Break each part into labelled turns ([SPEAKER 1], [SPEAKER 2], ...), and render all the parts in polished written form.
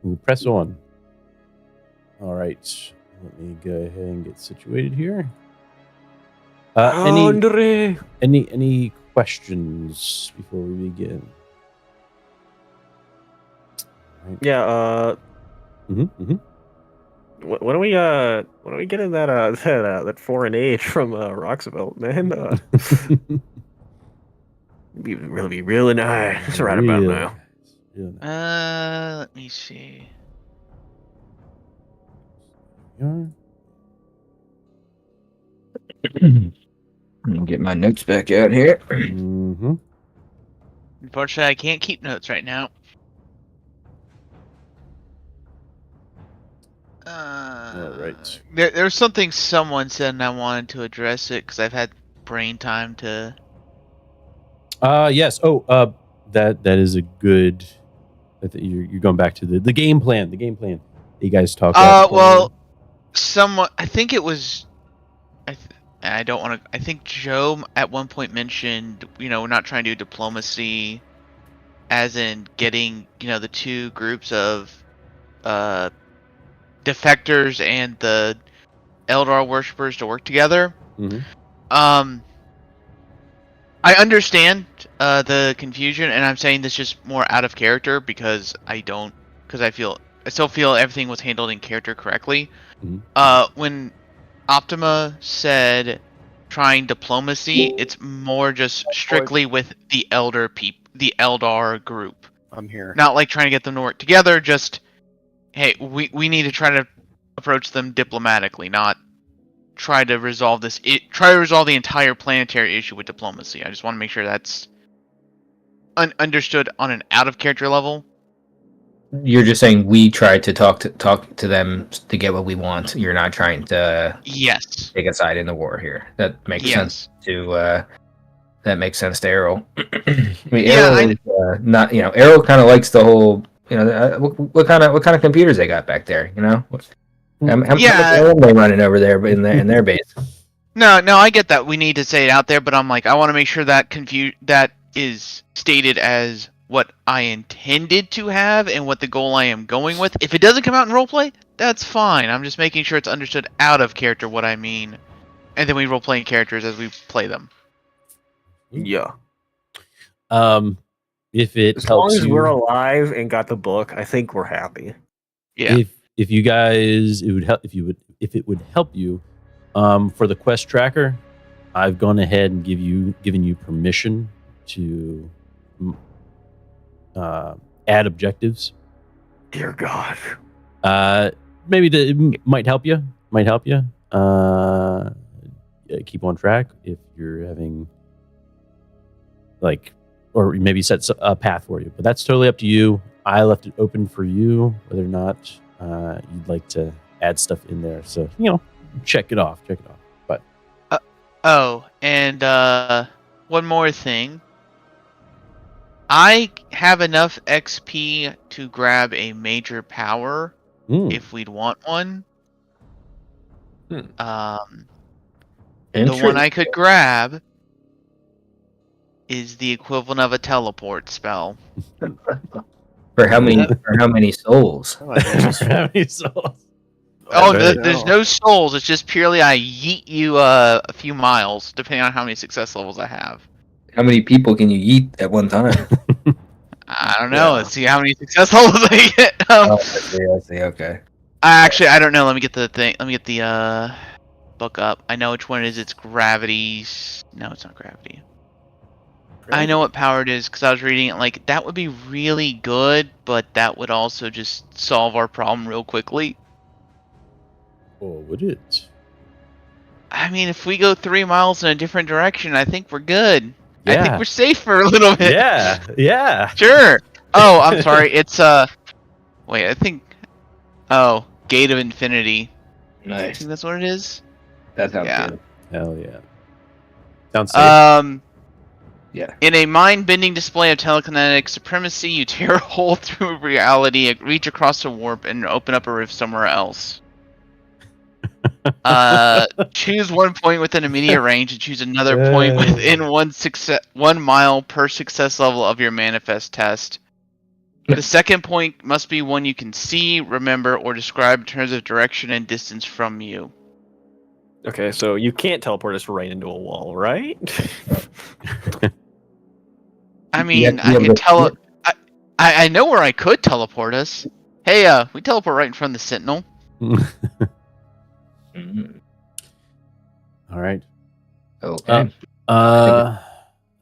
[SPEAKER 1] We'll press on. All right. Let me go ahead and get situated here. Any questions before we begin?
[SPEAKER 2] Right. Yeah. When are we getting that foreign aid from Roxaville, man? Be really nice right about now.
[SPEAKER 3] Really nice. Let me see.
[SPEAKER 4] Get my notes back out here.
[SPEAKER 1] Mm-hmm.
[SPEAKER 3] Unfortunately, I can't keep notes right now.
[SPEAKER 1] All right.
[SPEAKER 3] There's something someone said, and I wanted to address it because I've had brain time to.
[SPEAKER 1] Yes. Oh, that is a good. You're going back to the game plan. The game plan that you guys talked about.
[SPEAKER 3] Well, someone. I think it was. I don't want to. I think Joe at one point mentioned, we're not trying to do diplomacy, as in getting, the two groups of, defectors and the Eldar worshippers to work together.
[SPEAKER 1] Mm-hmm.
[SPEAKER 3] I understand the confusion, and I'm saying this just more out of character because I still feel everything was handled in character correctly.
[SPEAKER 1] Mm-hmm.
[SPEAKER 3] When Optima said trying diplomacy, it's more just strictly with the Eldar group.
[SPEAKER 5] I'm here.
[SPEAKER 3] Not like trying to get them to work together, just hey, we need to try to approach them diplomatically, not try to resolve the entire planetary issue with diplomacy. I just want to make sure that's understood on an out of character level.
[SPEAKER 4] You're just saying we try to talk to them to get what we want. You're not trying to take a side in the war here. That makes sense to Errol. I mean, Errol not Errol kind of likes the whole what kind of computers they got back there. How much are they running over there in their base?
[SPEAKER 3] No, I get that. We need to say it out there, but I'm like, I want to make sure that that is stated as what I intended to have and what the goal I am going with. If it doesn't come out in roleplay, that's fine. I'm just making sure it's understood out of character what I mean, and then we roleplay characters as we play them.
[SPEAKER 2] Yeah.
[SPEAKER 1] If it
[SPEAKER 2] as
[SPEAKER 1] helps
[SPEAKER 2] long as
[SPEAKER 1] you,
[SPEAKER 2] we're alive and got the book, I think we're happy.
[SPEAKER 3] Yeah.
[SPEAKER 1] If you guys, it would help if it would help you, for the quest tracker, I've gone ahead and given you permission to add objectives.
[SPEAKER 2] Dear God.
[SPEAKER 1] Maybe it might help you. Keep on track if you're having or maybe set a path for you. But that's totally up to you. I left it open for you whether or not you'd like to add stuff in there. So check it off. But
[SPEAKER 3] and one more thing. I have enough XP to grab a major power if we'd want one. The one I could grab is the equivalent of a teleport spell.
[SPEAKER 4] For how many souls?
[SPEAKER 1] How many souls?
[SPEAKER 3] Oh, there's no souls. It's just purely I yeet you a few miles, depending on how many success levels I have.
[SPEAKER 4] How many people can you yeet at one time?
[SPEAKER 3] I don't know. Let's see how many success levels I get.
[SPEAKER 4] I see. Okay.
[SPEAKER 3] I don't know. Let me get the thing. Let me get the book up. I know which one it is. It's gravity. No, it's not gravity. I know what power it is because I was reading it. Like, that would be really good, but that would also just solve our problem real quickly.
[SPEAKER 1] Or would it?
[SPEAKER 3] I mean, if we go 3 miles in a different direction, I think we're good.
[SPEAKER 1] Yeah.
[SPEAKER 3] I think we're safe for a little bit.
[SPEAKER 1] Yeah.
[SPEAKER 3] Sure. Oh, I'm sorry. It's wait, I think. Oh, Gate of Infinity.
[SPEAKER 4] Nice.
[SPEAKER 3] I think that's what it is.
[SPEAKER 4] That sounds good.
[SPEAKER 1] Hell yeah. Sounds safe.
[SPEAKER 4] Yeah.
[SPEAKER 3] In a mind-bending display of telekinetic supremacy, you tear a hole through reality, reach across a warp, and open up a rift somewhere else. Choose one point within immediate range and choose another point within 1 mile per success level of your manifest test. The second point must be one you can see, remember, or describe in terms of direction and distance from you.
[SPEAKER 2] Okay, so you can't teleport us right into a wall, right?
[SPEAKER 3] I mean, I could tell. I know where I could teleport us. Hey, we teleport right in front of the Sentinel.
[SPEAKER 1] All right.
[SPEAKER 4] Okay.
[SPEAKER 1] Let's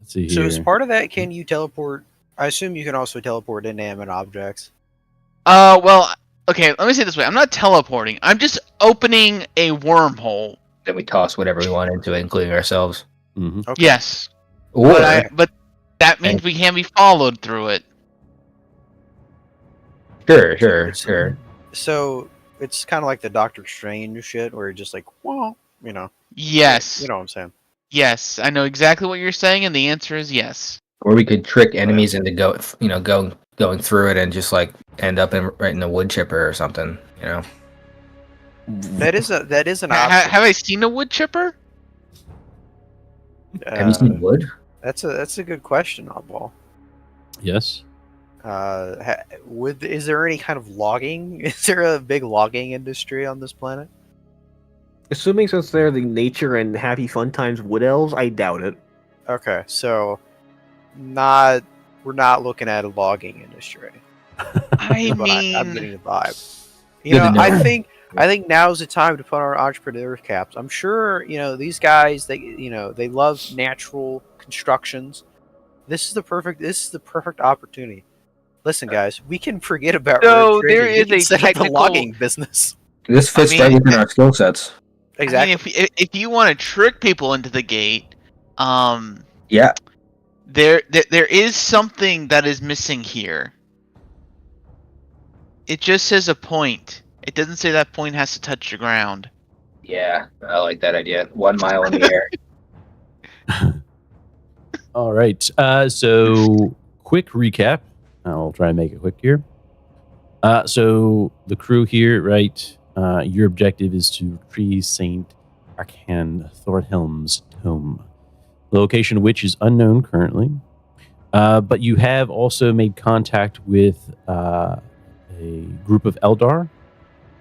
[SPEAKER 1] see here.
[SPEAKER 5] So as part of that, can you teleport? I assume you can also teleport inanimate objects.
[SPEAKER 3] Well, okay, let me say it this way. I'm not teleporting. I'm just opening a wormhole.
[SPEAKER 4] Then we toss whatever we want into it, including ourselves.
[SPEAKER 1] Mm-hmm.
[SPEAKER 5] Okay.
[SPEAKER 3] Yes.
[SPEAKER 4] Or,
[SPEAKER 3] But that means we can't be followed through it.
[SPEAKER 4] Sure.
[SPEAKER 5] So it's kind of like the Doctor Strange shit, where you're just like, well, you know.
[SPEAKER 3] Yes.
[SPEAKER 5] You know what I'm saying?
[SPEAKER 3] Yes, I know exactly what you're saying, and the answer is yes.
[SPEAKER 4] Or we could trick enemies into going through it and just like end up right in the wood chipper or something. You know.
[SPEAKER 5] That is an option.
[SPEAKER 3] Have I seen a wood chipper?
[SPEAKER 4] Have you seen wood?
[SPEAKER 5] That's a good question, Oddball.
[SPEAKER 1] Yes.
[SPEAKER 5] Is there any kind of logging? Is there a big logging industry on this planet?
[SPEAKER 2] Assuming since they're the nature and happy fun times wood elves, I doubt it.
[SPEAKER 5] Okay, so we're not looking at a logging industry.
[SPEAKER 3] I
[SPEAKER 5] But
[SPEAKER 3] mean,
[SPEAKER 5] I'm getting the vibe. You know, I think now's the time to put our entrepreneur caps. I'm sure these guys. They love natural constructions. This is the perfect opportunity. Listen, guys, we can forget about.
[SPEAKER 3] So
[SPEAKER 5] road trading.
[SPEAKER 3] there
[SPEAKER 5] We
[SPEAKER 3] is
[SPEAKER 5] can
[SPEAKER 3] a
[SPEAKER 5] set up the
[SPEAKER 3] technical-
[SPEAKER 5] logging business.
[SPEAKER 4] This fits right within our skill sets.
[SPEAKER 5] Exactly.
[SPEAKER 3] I mean, if you want to trick people into the gate,
[SPEAKER 4] Yeah.
[SPEAKER 3] there is something that is missing here. It just says a point. It doesn't say that point has to touch the ground.
[SPEAKER 4] Yeah, I like that idea. 1 mile in the air.
[SPEAKER 1] All right. So quick recap. I'll try and make it quick here. So the crew here, right? Your objective is to retrieve Saint Arcan Thorhelm's tome, the location of which is unknown currently. But you have also made contact with a group of Eldar,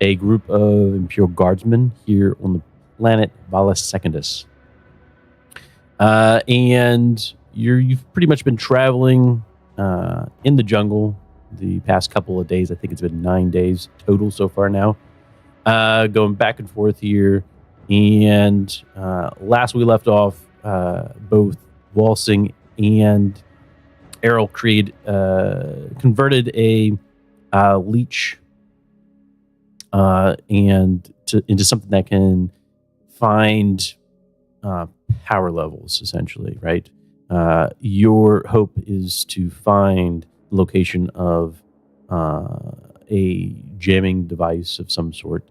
[SPEAKER 1] a group of Imperial Guardsmen here on the planet Valus Secundus. And you've pretty much been traveling in the jungle the past couple of days. I think it's been 9 days total so far now. Going back and forth here. And last we left off, both Walsing and Errol Creed converted a leech into something that can find power levels, essentially, right? Your hope is to find the location of a jamming device of some sort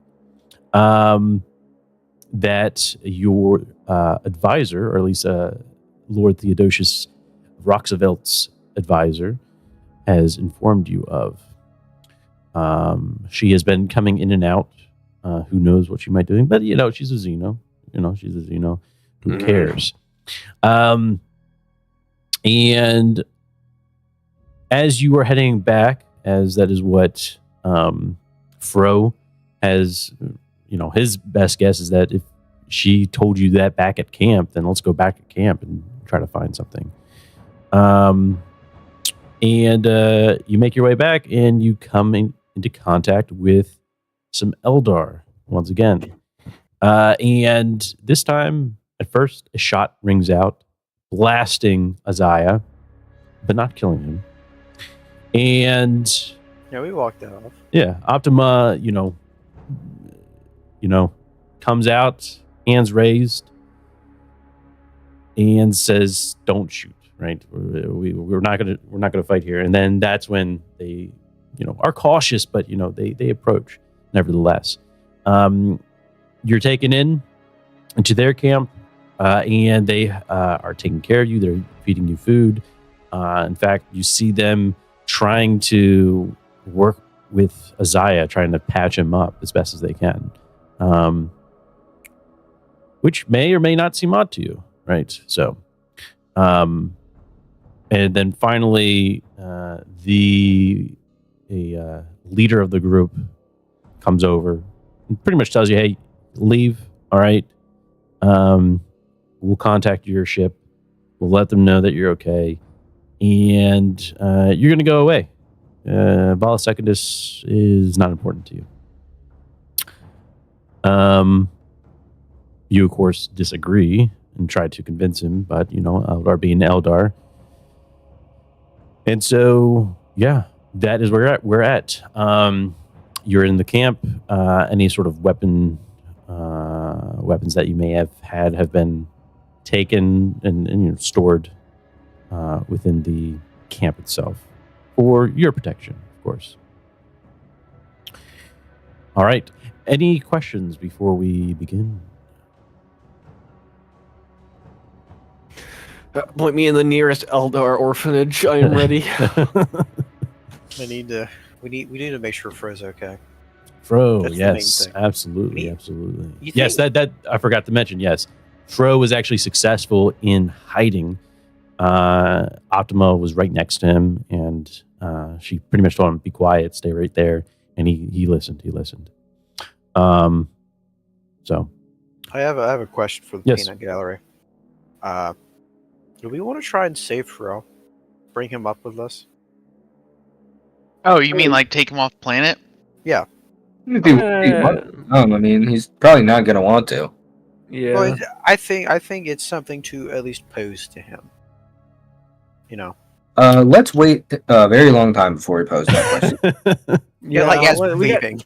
[SPEAKER 1] that your advisor, or at least Lord Theodosius Roxavelt's advisor, has informed you of. She has been coming in and out. Who knows what she might be doing? But, she's a Xeno. She's a Xeno. Who cares? And as you are heading back, as that is what Fro has, his best guess is that if she told you that back at camp, then let's go back at camp and try to find something. And you make your way back, and you come into contact with some Eldar once again. And this time, at first, a shot rings out, blasting Isaiah, but not killing him. And
[SPEAKER 5] Yeah, we walked that off.
[SPEAKER 1] yeah, Optima, comes out, hands raised, and says, "Don't shoot." Right? We're not gonna fight here. And then that's when they, are cautious, but they approach nevertheless. You're taken into their camp, and they are taking care of you. They're feeding you food. In fact, you see them trying to work with Isaiah, trying to patch him up as best as they can, which may or may not seem odd to you, right? So, and then finally, the leader of the group comes over and pretty much tells you, "Hey, leave. All right. We'll contact your ship. We'll let them know that you're okay, and you're going to go away. Vala Secundus is not important to you." You, of course, disagree and try to convince him, but, Eldar being Eldar. And so, yeah, that is where we're at. You're in the camp. Any sort of weapons that you may have had have been taken and stored within the camp itself for your protection, of course. All right. Any questions before we begin?
[SPEAKER 2] Point me in the nearest Eldar orphanage. I am ready.
[SPEAKER 5] We need to make sure Fro's okay.
[SPEAKER 1] Fro,
[SPEAKER 5] That's the
[SPEAKER 1] yes,
[SPEAKER 5] main thing.
[SPEAKER 1] absolutely, absolutely.
[SPEAKER 5] You
[SPEAKER 1] Yes,
[SPEAKER 5] think-
[SPEAKER 1] that I forgot to mention. Yes, Fro was actually successful in hiding. Optima was right next to him, and she pretty much told him, "Be quiet, stay right there," and he listened. He listened. So
[SPEAKER 5] I have a question for the
[SPEAKER 1] Yes.
[SPEAKER 5] peanut gallery. Do we want to try and save Fro? Bring him up with us?
[SPEAKER 3] Oh, you mean like take him off planet?
[SPEAKER 4] If he wants to come, I mean, he's probably not going to want to.
[SPEAKER 2] Yeah.
[SPEAKER 5] Well, I think it's something to at least pose to him.
[SPEAKER 4] Let's wait a very long time before we pose that question.
[SPEAKER 5] Like as
[SPEAKER 2] well, we got-
[SPEAKER 5] leaving.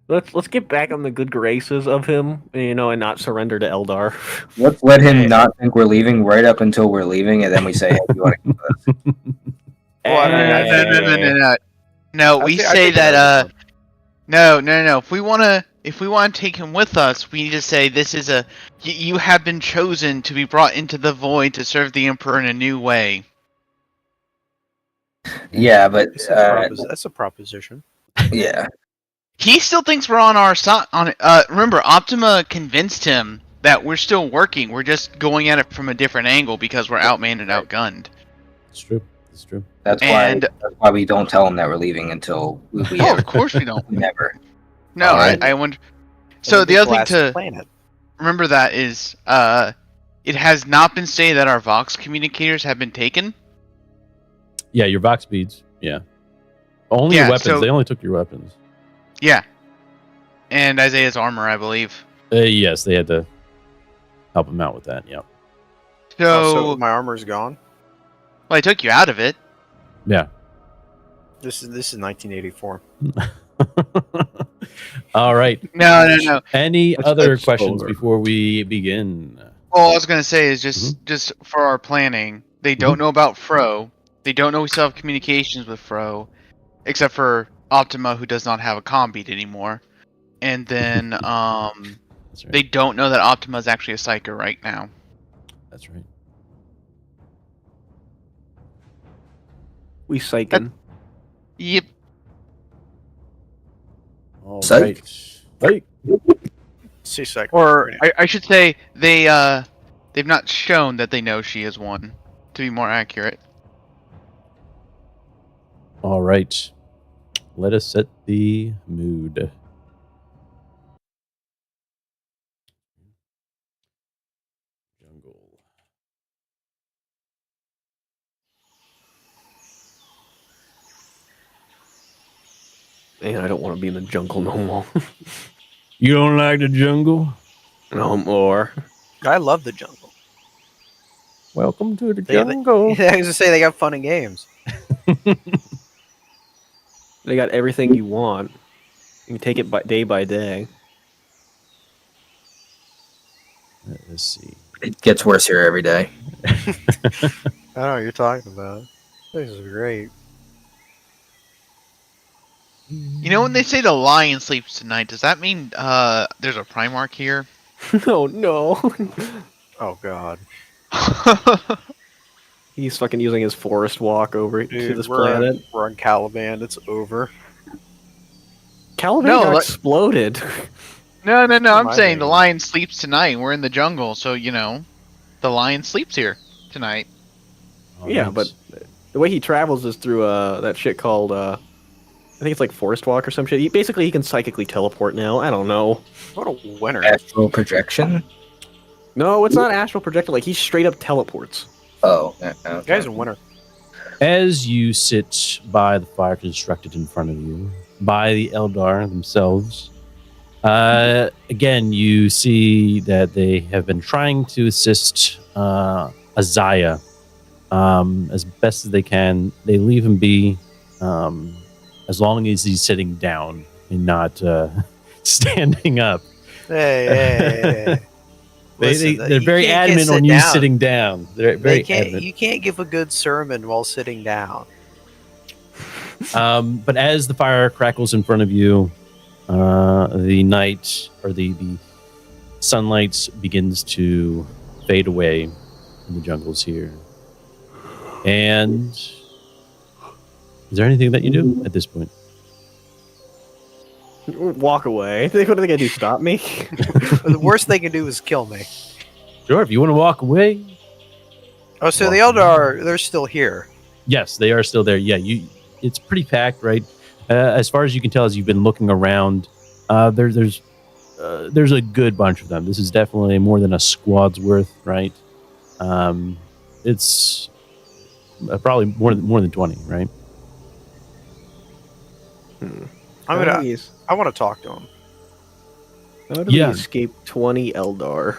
[SPEAKER 2] Let's get back on the good graces of him, and not surrender to Eldar.
[SPEAKER 4] Let's let him not think we're leaving right up until we're leaving, and then we say, "Hey, you want to come with us?"
[SPEAKER 5] Well, I mean, I
[SPEAKER 3] No. No, we say that. No. If we want to take him with us, we need to say this is you have been chosen to be brought into the void to serve the Emperor in a new way.
[SPEAKER 4] Yeah, but
[SPEAKER 5] that's a proposition.
[SPEAKER 4] yeah,
[SPEAKER 3] He still thinks we're on our side. Remember, Optima convinced him that we're still working. We're just going at it from a different angle because we're outmanned and outgunned.
[SPEAKER 1] it's true. It's true.
[SPEAKER 4] that's why we don't tell him that we're leaving until we
[SPEAKER 3] Oh, of course we don't.
[SPEAKER 4] never.
[SPEAKER 3] No,
[SPEAKER 4] Alright.
[SPEAKER 3] I wonder. So the other thing to
[SPEAKER 5] planet.
[SPEAKER 3] remember that is, it has not been stated that our Vox communicators have been taken.
[SPEAKER 1] Yeah, your Vox beads. Yeah, only your
[SPEAKER 3] Yeah,
[SPEAKER 1] weapons.
[SPEAKER 3] so-
[SPEAKER 1] They only took your weapons.
[SPEAKER 3] Yeah, and Isaiah's armor, I believe.
[SPEAKER 1] Yes, they had to help him out with that. Yeah.
[SPEAKER 3] So,
[SPEAKER 5] My armor's gone.
[SPEAKER 3] well, I took you out of it.
[SPEAKER 1] Yeah.
[SPEAKER 5] This is 1984.
[SPEAKER 1] All right.
[SPEAKER 3] No.
[SPEAKER 1] Any
[SPEAKER 2] Let's
[SPEAKER 1] other
[SPEAKER 2] expose
[SPEAKER 1] questions
[SPEAKER 2] her.
[SPEAKER 1] before we begin?
[SPEAKER 3] All I was gonna say is just for our planning, they don't know about Fro. They don't know we still have communications with Fro, except for Optima, who does not have a comm beat anymore. And then
[SPEAKER 1] That's right.
[SPEAKER 3] they don't know that Optima is actually a psyker right now.
[SPEAKER 1] That's right.
[SPEAKER 2] We psychin'.
[SPEAKER 3] Yep.
[SPEAKER 1] All
[SPEAKER 4] Psych.
[SPEAKER 1] right.
[SPEAKER 5] C-sec.
[SPEAKER 3] Or I should say they've not shown that they know she is one. To be more accurate.
[SPEAKER 1] All right. Let us set the mood. Jungle.
[SPEAKER 2] Man, I don't want to be in the jungle no more.
[SPEAKER 1] You don't like the jungle?
[SPEAKER 2] No more.
[SPEAKER 5] I love the jungle.
[SPEAKER 1] Welcome to the
[SPEAKER 5] They-
[SPEAKER 1] jungle.
[SPEAKER 5] I was gonna say they got fun and games.
[SPEAKER 2] They got everything you want. You can take it day by day.
[SPEAKER 1] Let's see.
[SPEAKER 4] It gets worse here every day.
[SPEAKER 5] I don't know what you're talking about. This is great.
[SPEAKER 3] You know when they say the lion sleeps tonight, does that mean there's a Primarch here?
[SPEAKER 2] No.
[SPEAKER 5] Oh god.
[SPEAKER 2] He's fucking using his forest walk over to
[SPEAKER 5] Dude,
[SPEAKER 2] this
[SPEAKER 5] we're
[SPEAKER 2] planet.
[SPEAKER 5] we're on Caliban. It's over.
[SPEAKER 2] Caliban
[SPEAKER 3] No,
[SPEAKER 2] got
[SPEAKER 3] like-
[SPEAKER 2] exploded.
[SPEAKER 3] No. I'm
[SPEAKER 5] my
[SPEAKER 3] saying the
[SPEAKER 5] name.
[SPEAKER 3] lion sleeps tonight. We're in the jungle, so the lion sleeps here tonight.
[SPEAKER 1] All
[SPEAKER 2] Yeah,
[SPEAKER 1] right.
[SPEAKER 2] but the way he travels is through that shit called I think it's like Forest Walk or some shit. Basically, he can psychically teleport now. I don't know.
[SPEAKER 5] What a winner!
[SPEAKER 4] Astral projection.
[SPEAKER 2] No, it's not astral projector. Like he straight up teleports.
[SPEAKER 4] Oh, okay.
[SPEAKER 5] You guys are a winner.
[SPEAKER 1] As you sit by the fire constructed in front of you, by the Eldar themselves, again, you see that they have been trying to assist Isaiah as best as they can. They leave him be as long as he's sitting down and not standing up.
[SPEAKER 5] Hey.
[SPEAKER 1] They're very adamant on you sitting down. They're very adamant.
[SPEAKER 5] You can't give a good sermon while sitting down.
[SPEAKER 1] But as the fire crackles in front of you, the night or the sunlight begins to fade away in the jungles here. And is there anything that you do at this point?
[SPEAKER 2] Walk away. What are they gonna do? Stop me?
[SPEAKER 5] The worst they can do is kill me.
[SPEAKER 1] Sure, if you want to walk away.
[SPEAKER 5] Oh, so the Eldar, they're still here.
[SPEAKER 1] Yes, they are still there. Yeah, it's pretty packed, right? As far as you can tell, as you've been looking around, there's a good bunch of them. This is definitely more than a squad's worth, right? It's probably more than 20, right?
[SPEAKER 5] I want to talk to him.
[SPEAKER 2] How do we escape 20 Eldar?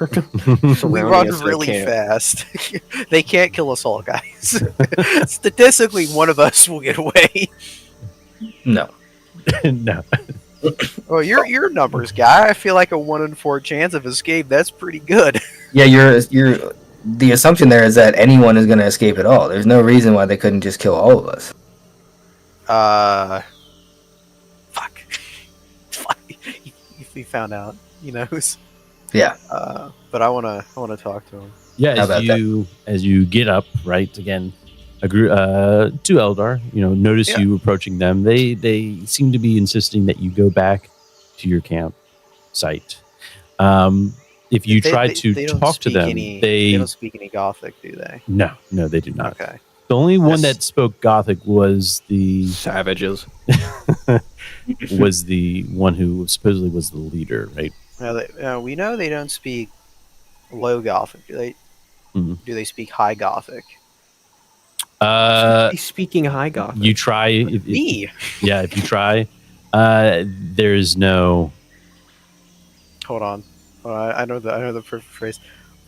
[SPEAKER 5] We run really fast. They can't kill us all, guys. Statistically, one of us will get away.
[SPEAKER 4] No.
[SPEAKER 1] No.
[SPEAKER 5] Well, your numbers, guy. I feel like a 1 in 4 chance of escape. That's pretty good.
[SPEAKER 4] Yeah, you're. The assumption there is that anyone is going to escape at all. There's no reason why they couldn't just kill all of us.
[SPEAKER 5] Fuck. If he found out, he knows.
[SPEAKER 4] Yeah.
[SPEAKER 5] But I wanna talk to him.
[SPEAKER 1] Yeah, as you get up, right, again, two Eldar, notice you approaching them. They seem to be insisting that you go back to your camp site. If you try to talk to them, they
[SPEAKER 5] don't speak any Gothic, do they?
[SPEAKER 1] No, they do not.
[SPEAKER 5] Okay.
[SPEAKER 1] The only one that spoke Gothic was the
[SPEAKER 2] savages.
[SPEAKER 1] Was the one who supposedly was the leader, right?
[SPEAKER 5] We know they don't speak Low Gothic. Do they?
[SPEAKER 1] Mm-hmm.
[SPEAKER 5] Do they speak High Gothic?
[SPEAKER 2] He's speaking High Gothic.
[SPEAKER 1] You try. If you try, there's no.
[SPEAKER 5] Hold on. I know the perfect phrase.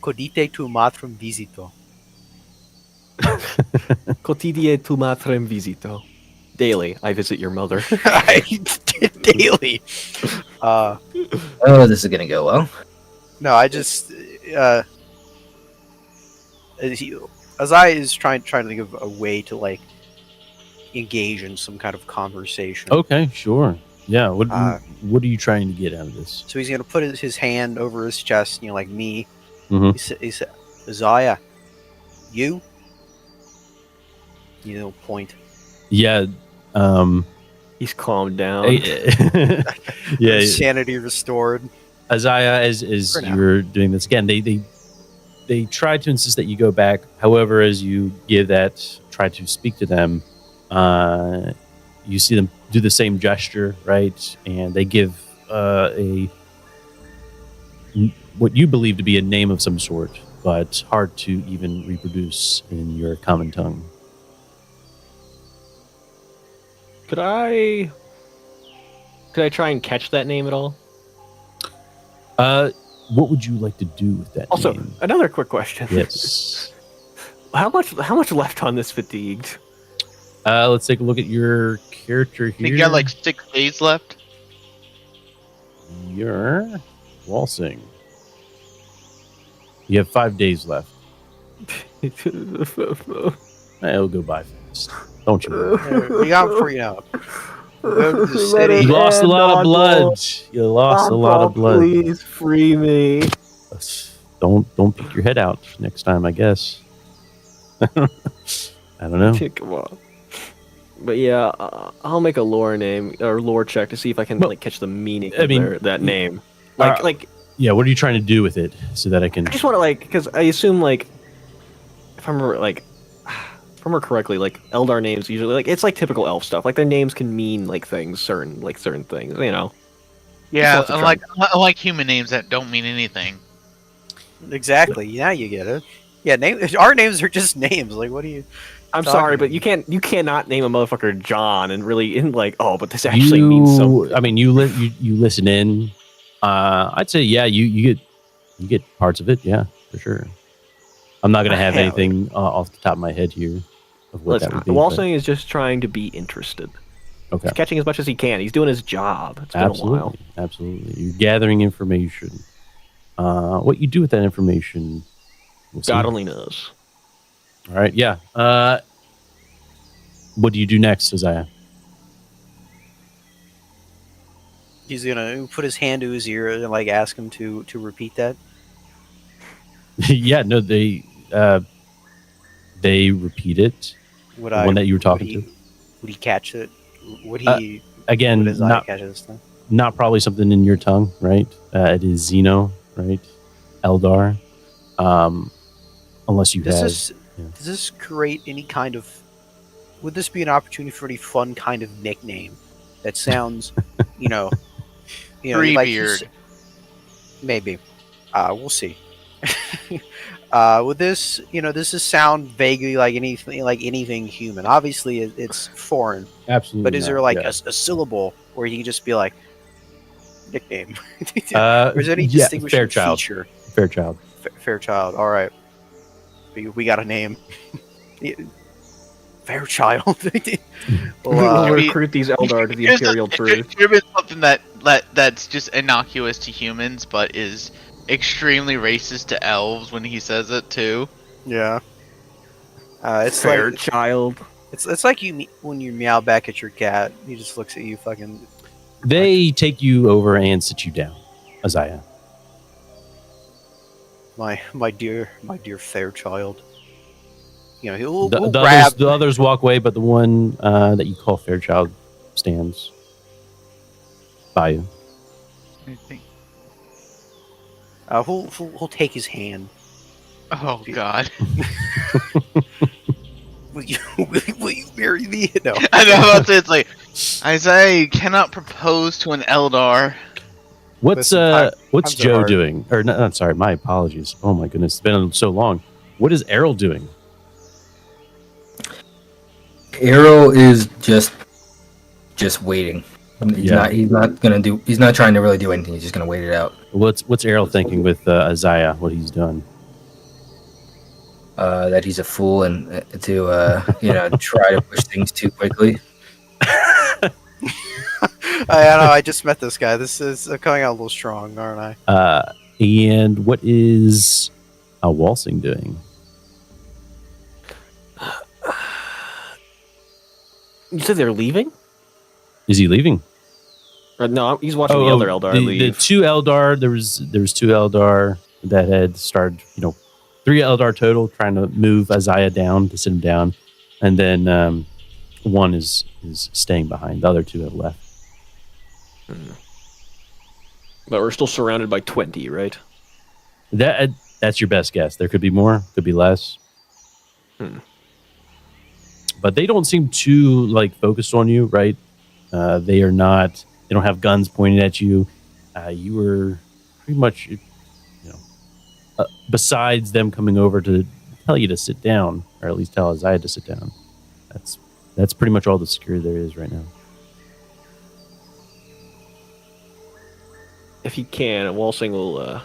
[SPEAKER 5] Codite tu matrem visito.
[SPEAKER 2] Cotidie tu matrem visito. Daily, I visit your mother.
[SPEAKER 5] Daily.
[SPEAKER 4] Oh, this is gonna go well.
[SPEAKER 5] No, I just Azai is trying to think of a way to engage in some kind of conversation.
[SPEAKER 1] Okay, sure. Yeah. What are you trying to get out of this?
[SPEAKER 5] So he's gonna put his hand over his chest, like me.
[SPEAKER 1] Mm-hmm.
[SPEAKER 5] He said, Azaya, you point.
[SPEAKER 1] Yeah.
[SPEAKER 2] He's calmed down.
[SPEAKER 1] Yeah.
[SPEAKER 5] Sanity restored.
[SPEAKER 1] Isaiah, as you're doing this again, they try to insist that you go back. However, as you try to speak to them, you see them do the same gesture, right? And they give what you believe to be a name of some sort, but hard to even reproduce in your common tongue.
[SPEAKER 2] Could I try and catch that name at all?
[SPEAKER 1] What would you like to do with that
[SPEAKER 2] also,
[SPEAKER 1] name?
[SPEAKER 2] Another quick question.
[SPEAKER 1] Yes.
[SPEAKER 2] How much left on this fatigued?
[SPEAKER 1] Let's take a look at your character here.
[SPEAKER 3] You got 6 days left.
[SPEAKER 1] You're waltzing. You have 5 days left. It'll go by fast. Don't you worry.
[SPEAKER 5] We got him free out.
[SPEAKER 1] You lost a lot of blood. You lost a lot of blood.
[SPEAKER 2] Please free me.
[SPEAKER 1] Don't peek your head out next time, I guess. I don't know.
[SPEAKER 2] Come on. But yeah, I'll make a lore check to see if I can catch the meaning of that name.
[SPEAKER 1] Yeah, what are you trying to do with it so that I can?
[SPEAKER 2] I just want to because I assume if I remember remember correctly, like Eldar names usually like it's like typical elf stuff. Like their names can mean like things, certain things. You know.
[SPEAKER 3] Yeah, unlike human names that don't mean anything.
[SPEAKER 5] Exactly. Yeah, you get it. Yeah, our names are just names. Like, what do you?
[SPEAKER 2] I'm sorry, but you cannot name a motherfucker John and really like, oh, but this actually means something.
[SPEAKER 1] I mean, you listen in. I'd say yeah, you get parts of it. Yeah, for sure. I'm not gonna have anything off the top of my head here of what that would be.
[SPEAKER 2] Walsing is just trying to be interested.
[SPEAKER 1] Okay.
[SPEAKER 2] He's catching as much as he can. He's doing his job. It's been a while.
[SPEAKER 1] Absolutely. You're gathering information. What you do with that information,
[SPEAKER 2] God only knows.
[SPEAKER 1] All right. Yeah. What do you do next, Isaiah?
[SPEAKER 5] He's gonna put his hand to his ear and like ask him to repeat that.
[SPEAKER 1] Yeah. No. They repeat it. One that you were talking to.
[SPEAKER 5] Would he catch it? Would he
[SPEAKER 1] again?
[SPEAKER 5] Would his eye catch this thing?
[SPEAKER 1] Not probably something in your tongue, right? It is Xeno, right? Eldar. Unless you
[SPEAKER 5] does this create any kind of? Would this be an opportunity for any fun kind of nickname that sounds,
[SPEAKER 3] Treebeard.
[SPEAKER 5] Like maybe. We'll see. Would this, does this sound vaguely like anything human? Obviously, it's foreign.
[SPEAKER 1] Absolutely.
[SPEAKER 5] But is there like a syllable where you can just be like nickname? Or is there any distinguishing feature?
[SPEAKER 1] Fairchild.
[SPEAKER 5] Fairchild. All right. We got a name. Fairchild.
[SPEAKER 2] We'll recruit these Eldar to the Imperial Truth.
[SPEAKER 3] It should have been something that's just innocuous to humans, but is extremely racist to elves when he says it too.
[SPEAKER 5] Yeah. It's
[SPEAKER 2] Fairchild.
[SPEAKER 5] It's like when you meow back at your cat. He just looks at you fucking.
[SPEAKER 1] They take you over and sit you down, Isaiah.
[SPEAKER 5] My dear Fairchild. He'll
[SPEAKER 1] the
[SPEAKER 5] grab.
[SPEAKER 1] The others walk away, but the one that you call Fairchild stands by you.
[SPEAKER 5] He'll take his hand.
[SPEAKER 3] Oh God!
[SPEAKER 5] Will you marry me? No.
[SPEAKER 3] I know about it's like Isaiah, you cannot propose to an Eldar.
[SPEAKER 1] What's Joe doing? Or no, I'm sorry, my apologies. Oh my goodness, it's been so long. What is Errol doing?
[SPEAKER 4] Errol is just waiting. He's not trying to really do anything. He's just gonna wait it out.
[SPEAKER 1] What's Errol thinking with Isaiah? What he's done?
[SPEAKER 4] That he's a fool and to try to push things too quickly.
[SPEAKER 5] I know. I just met this guy. This is coming out a little strong, aren't
[SPEAKER 1] I? And what is Walsing doing?
[SPEAKER 2] You said they're leaving?
[SPEAKER 1] Is he leaving?
[SPEAKER 2] No, he's watching the other Eldar leave.
[SPEAKER 1] The two Eldar. There was two Eldar that had started. 3 Eldar total, trying to move Isaiah down to sit him down, and then one is staying behind. The other 2 have left.
[SPEAKER 2] But we're still surrounded by 20, right?
[SPEAKER 1] That's your best guess. There could be more, could be less. But they don't seem too focused on you, right? They are not. They don't have guns pointed at you. You were pretty much, besides them coming over to tell you to sit down, or at least tell Isaiah to sit down. That's pretty much all the security there is right now.
[SPEAKER 2] If he can, Walsing will.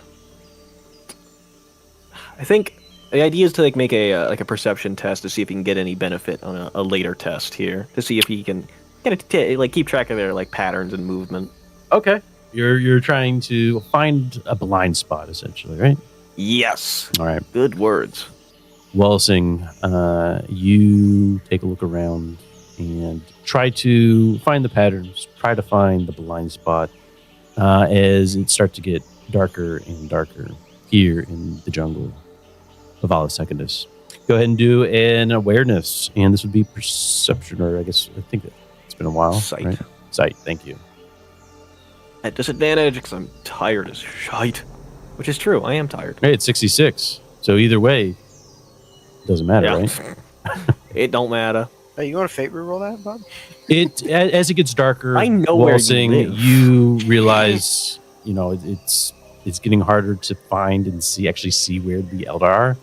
[SPEAKER 2] I think the idea is to make a perception test to see if he can get any benefit on a later test here to see if he can keep track of their patterns and movement.
[SPEAKER 1] Okay, you're trying to find a blind spot essentially, right?
[SPEAKER 2] Yes.
[SPEAKER 1] All right.
[SPEAKER 2] Good words.
[SPEAKER 1] Walsing, you take a look around and try to find the patterns. Try to find the blind spot as it starts to get darker and darker here in the jungle of Ala Secundus. Go ahead and do an awareness, and this would be perception, or I think it's been a while.
[SPEAKER 2] Sight.
[SPEAKER 1] Right? Sight, thank you.
[SPEAKER 2] At disadvantage, because I'm tired as shite. Which is true, I am tired.
[SPEAKER 1] Hey, it's 66, so either way, it doesn't matter, right?
[SPEAKER 2] It don't matter.
[SPEAKER 5] Hey, you want to fate reroll that, Bob?
[SPEAKER 1] As it gets darker,
[SPEAKER 2] I know where you live.
[SPEAKER 1] you realize, it's getting harder to find and actually see where the Eldar are.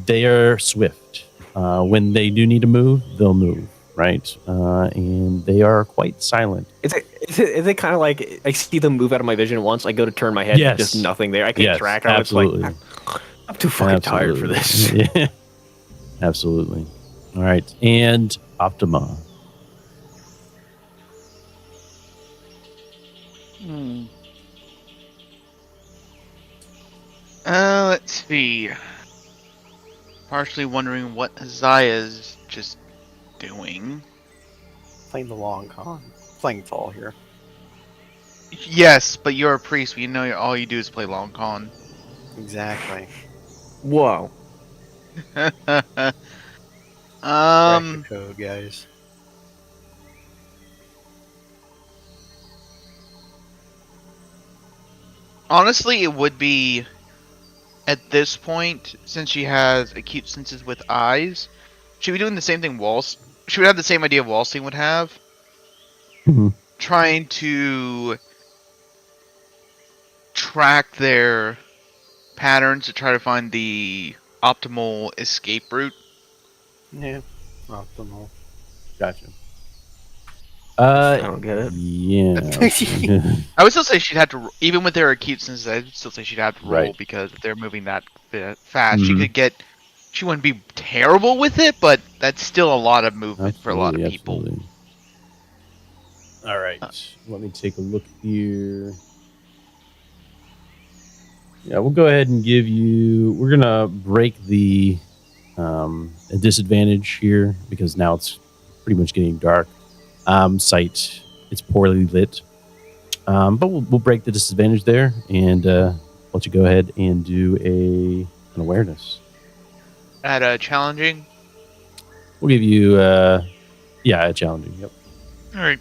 [SPEAKER 1] They are swift. When they do need to move, they'll move, right? And they are quite silent.
[SPEAKER 2] Is it kind of like I see them move out of my vision once, I go to turn my head,
[SPEAKER 1] Yes.
[SPEAKER 2] just nothing there. I can't
[SPEAKER 1] Yes,
[SPEAKER 2] track them.
[SPEAKER 1] absolutely.
[SPEAKER 2] It's like, I'm too fucking tired for this.
[SPEAKER 1] Yeah. Absolutely. All right. And Optima.
[SPEAKER 3] Let's see. Partially wondering what Azaya's just doing.
[SPEAKER 5] Playing the long con. Playing fall here.
[SPEAKER 3] Yes, but you're a priest. We know all you do is play long con.
[SPEAKER 5] Exactly.
[SPEAKER 2] Whoa.
[SPEAKER 5] Crack the code, guys.
[SPEAKER 3] Honestly, it would be at this point, since she has acute senses with eyes, she would be doing the same thing she would have the same idea Wallstein would have. Trying to track their patterns to try to find the optimal escape route.
[SPEAKER 5] Yeah. Optimal.
[SPEAKER 1] Gotcha.
[SPEAKER 2] I don't get it.
[SPEAKER 1] Yeah.
[SPEAKER 3] I would still say she'd have to, even with their acute senses, I would still say she'd have to roll
[SPEAKER 1] Right.
[SPEAKER 3] because if they're moving that fast, she wouldn't be terrible with it, but that's still a lot of movement for a lot of people.
[SPEAKER 1] Absolutely. All right. Let me take a look here. Yeah, we'll go ahead and give you. We're gonna break the a disadvantage here because now it's pretty much getting dark. Sight, it's poorly lit, but we'll break the disadvantage there and let you go ahead and do an awareness.
[SPEAKER 3] At challenging.
[SPEAKER 1] We'll give you a challenging. Yep.
[SPEAKER 3] All right.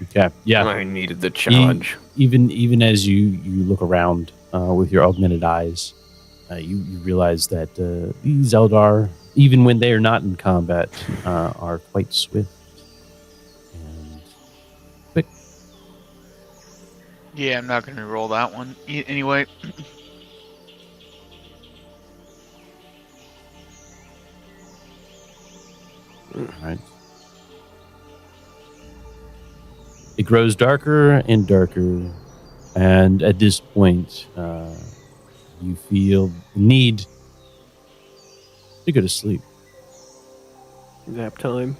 [SPEAKER 1] Okay. Yeah.
[SPEAKER 2] I needed the challenge.
[SPEAKER 1] Even as you look around with your augmented eyes, you realize that these Eldar, even when they are not in combat, are quite swift and quick.
[SPEAKER 3] Yeah, I'm not going to roll that one. Anyway.
[SPEAKER 1] All right. It grows darker and darker, and at this point, you feel the need to go to sleep.
[SPEAKER 2] Nap time.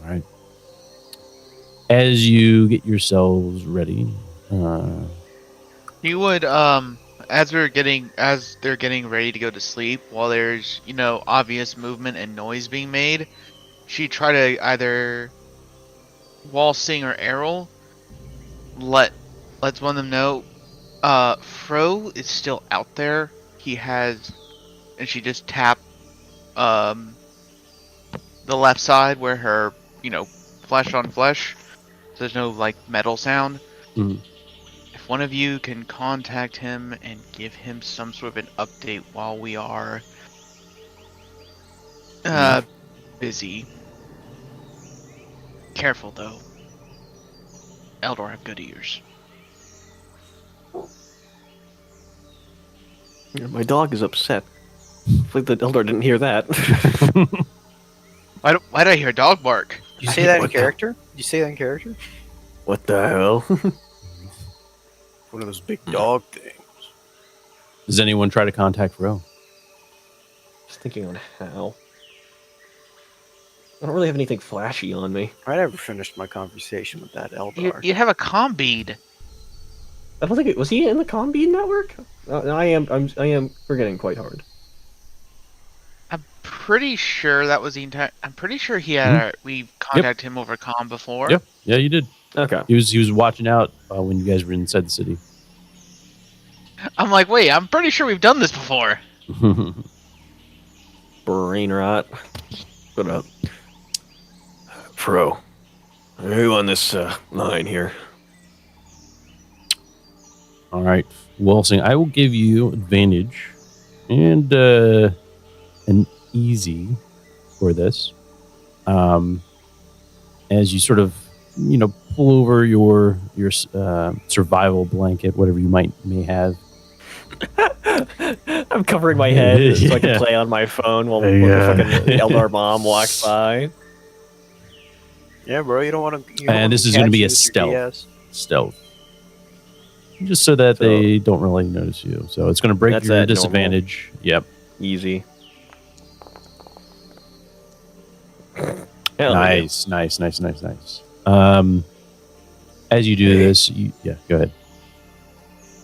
[SPEAKER 1] All right. As you get yourselves ready,
[SPEAKER 3] You would, as they're getting ready to go to sleep, while there's, obvious movement and noise being made, she try to either Wallsing or Errol lets one of them know, Fro is still out there. And she just tap, the left side where her, flesh on flesh, so there's no, metal sound.
[SPEAKER 1] Mhm.
[SPEAKER 3] If one of you can contact him and give him some sort of an update while we are busy. Careful though. Eldor have good ears.
[SPEAKER 2] Yeah, my dog is upset. Hopefully the Eldar didn't hear that.
[SPEAKER 3] Why did I hear a dog bark?
[SPEAKER 5] Did you say that in character? Did you say that in character?
[SPEAKER 2] What the hell?
[SPEAKER 5] One of those big dog things.
[SPEAKER 1] does anyone try to contact Ro?
[SPEAKER 2] Just thinking on how. I don't really have anything flashy on me.
[SPEAKER 5] I never finished my conversation with that Eldar.
[SPEAKER 3] You have a comm bead.
[SPEAKER 2] I don't think was he in the Combead network? I am forgetting quite hard.
[SPEAKER 3] I'm pretty sure that was the entire. I'm pretty sure he had. We contacted him over comm before.
[SPEAKER 1] Yep. Yeah, you did.
[SPEAKER 2] Okay.
[SPEAKER 1] He was watching out when you guys were inside the city.
[SPEAKER 3] I'm like, wait, I'm pretty sure we've done this before.
[SPEAKER 2] Brain rot. What up? Fro. Who on this line here?
[SPEAKER 1] All right, Wilson, I will give you advantage and an easy for this. As you sort of, pull over your survival blanket, whatever you may have.
[SPEAKER 2] I'm covering my head so I can play on my phone while the fucking Eldar mom walks by.
[SPEAKER 5] Yeah, bro, you don't want to.
[SPEAKER 1] And this is going to be a stealth. Just so that they don't really notice you. So it's going to break your disadvantage.
[SPEAKER 2] Normal.
[SPEAKER 1] Yep.
[SPEAKER 2] Easy.
[SPEAKER 1] Nice. As you do this, go ahead.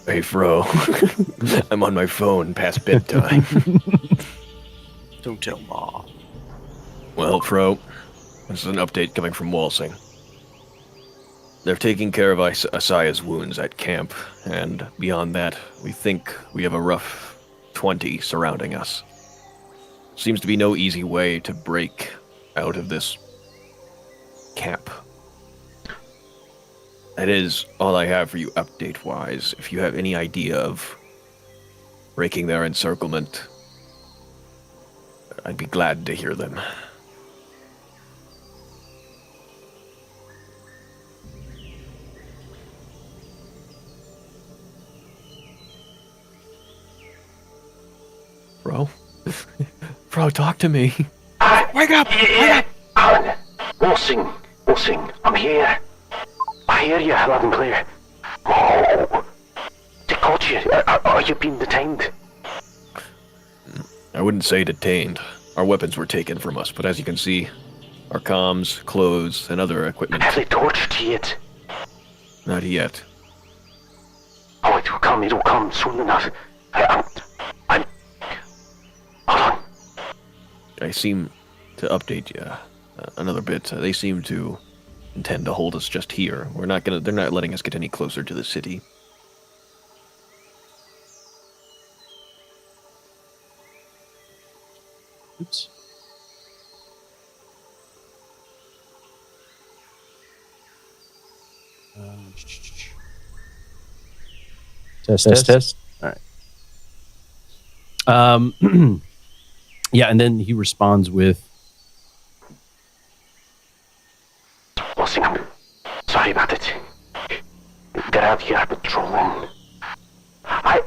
[SPEAKER 6] Hey, Fro. I'm on my phone past bedtime.
[SPEAKER 5] Don't tell Mom.
[SPEAKER 6] Well, Fro, this is an update coming from Walsing. They're taking care of Asaya's wounds at camp, and beyond that, we think we have a rough 20 surrounding us. Seems to be no easy way to break out of this camp. That is all I have for you update-wise. If you have any idea of breaking their encirclement, I'd be glad to hear them. Bro? Bro, talk to me.
[SPEAKER 5] Wake up!
[SPEAKER 7] Wake up! Walsing, I'm here. I hear you loud and clear. Oh, they caught you. Are you being detained?
[SPEAKER 6] I wouldn't say detained. Our weapons were taken from us, but as you can see, our comms, clothes, and other equipment.
[SPEAKER 7] Have they tortured you yet?
[SPEAKER 6] Not yet.
[SPEAKER 7] Oh, it will come soon enough. I'm... Hold on.
[SPEAKER 6] I seem to update you another bit. They seem to intend to hold us just here. They're not letting us get any closer to the city.
[SPEAKER 1] Oops. Test. All right. Yeah, and then he responds with,
[SPEAKER 7] Walsing, sorry about it. Get out here patrolling. I'm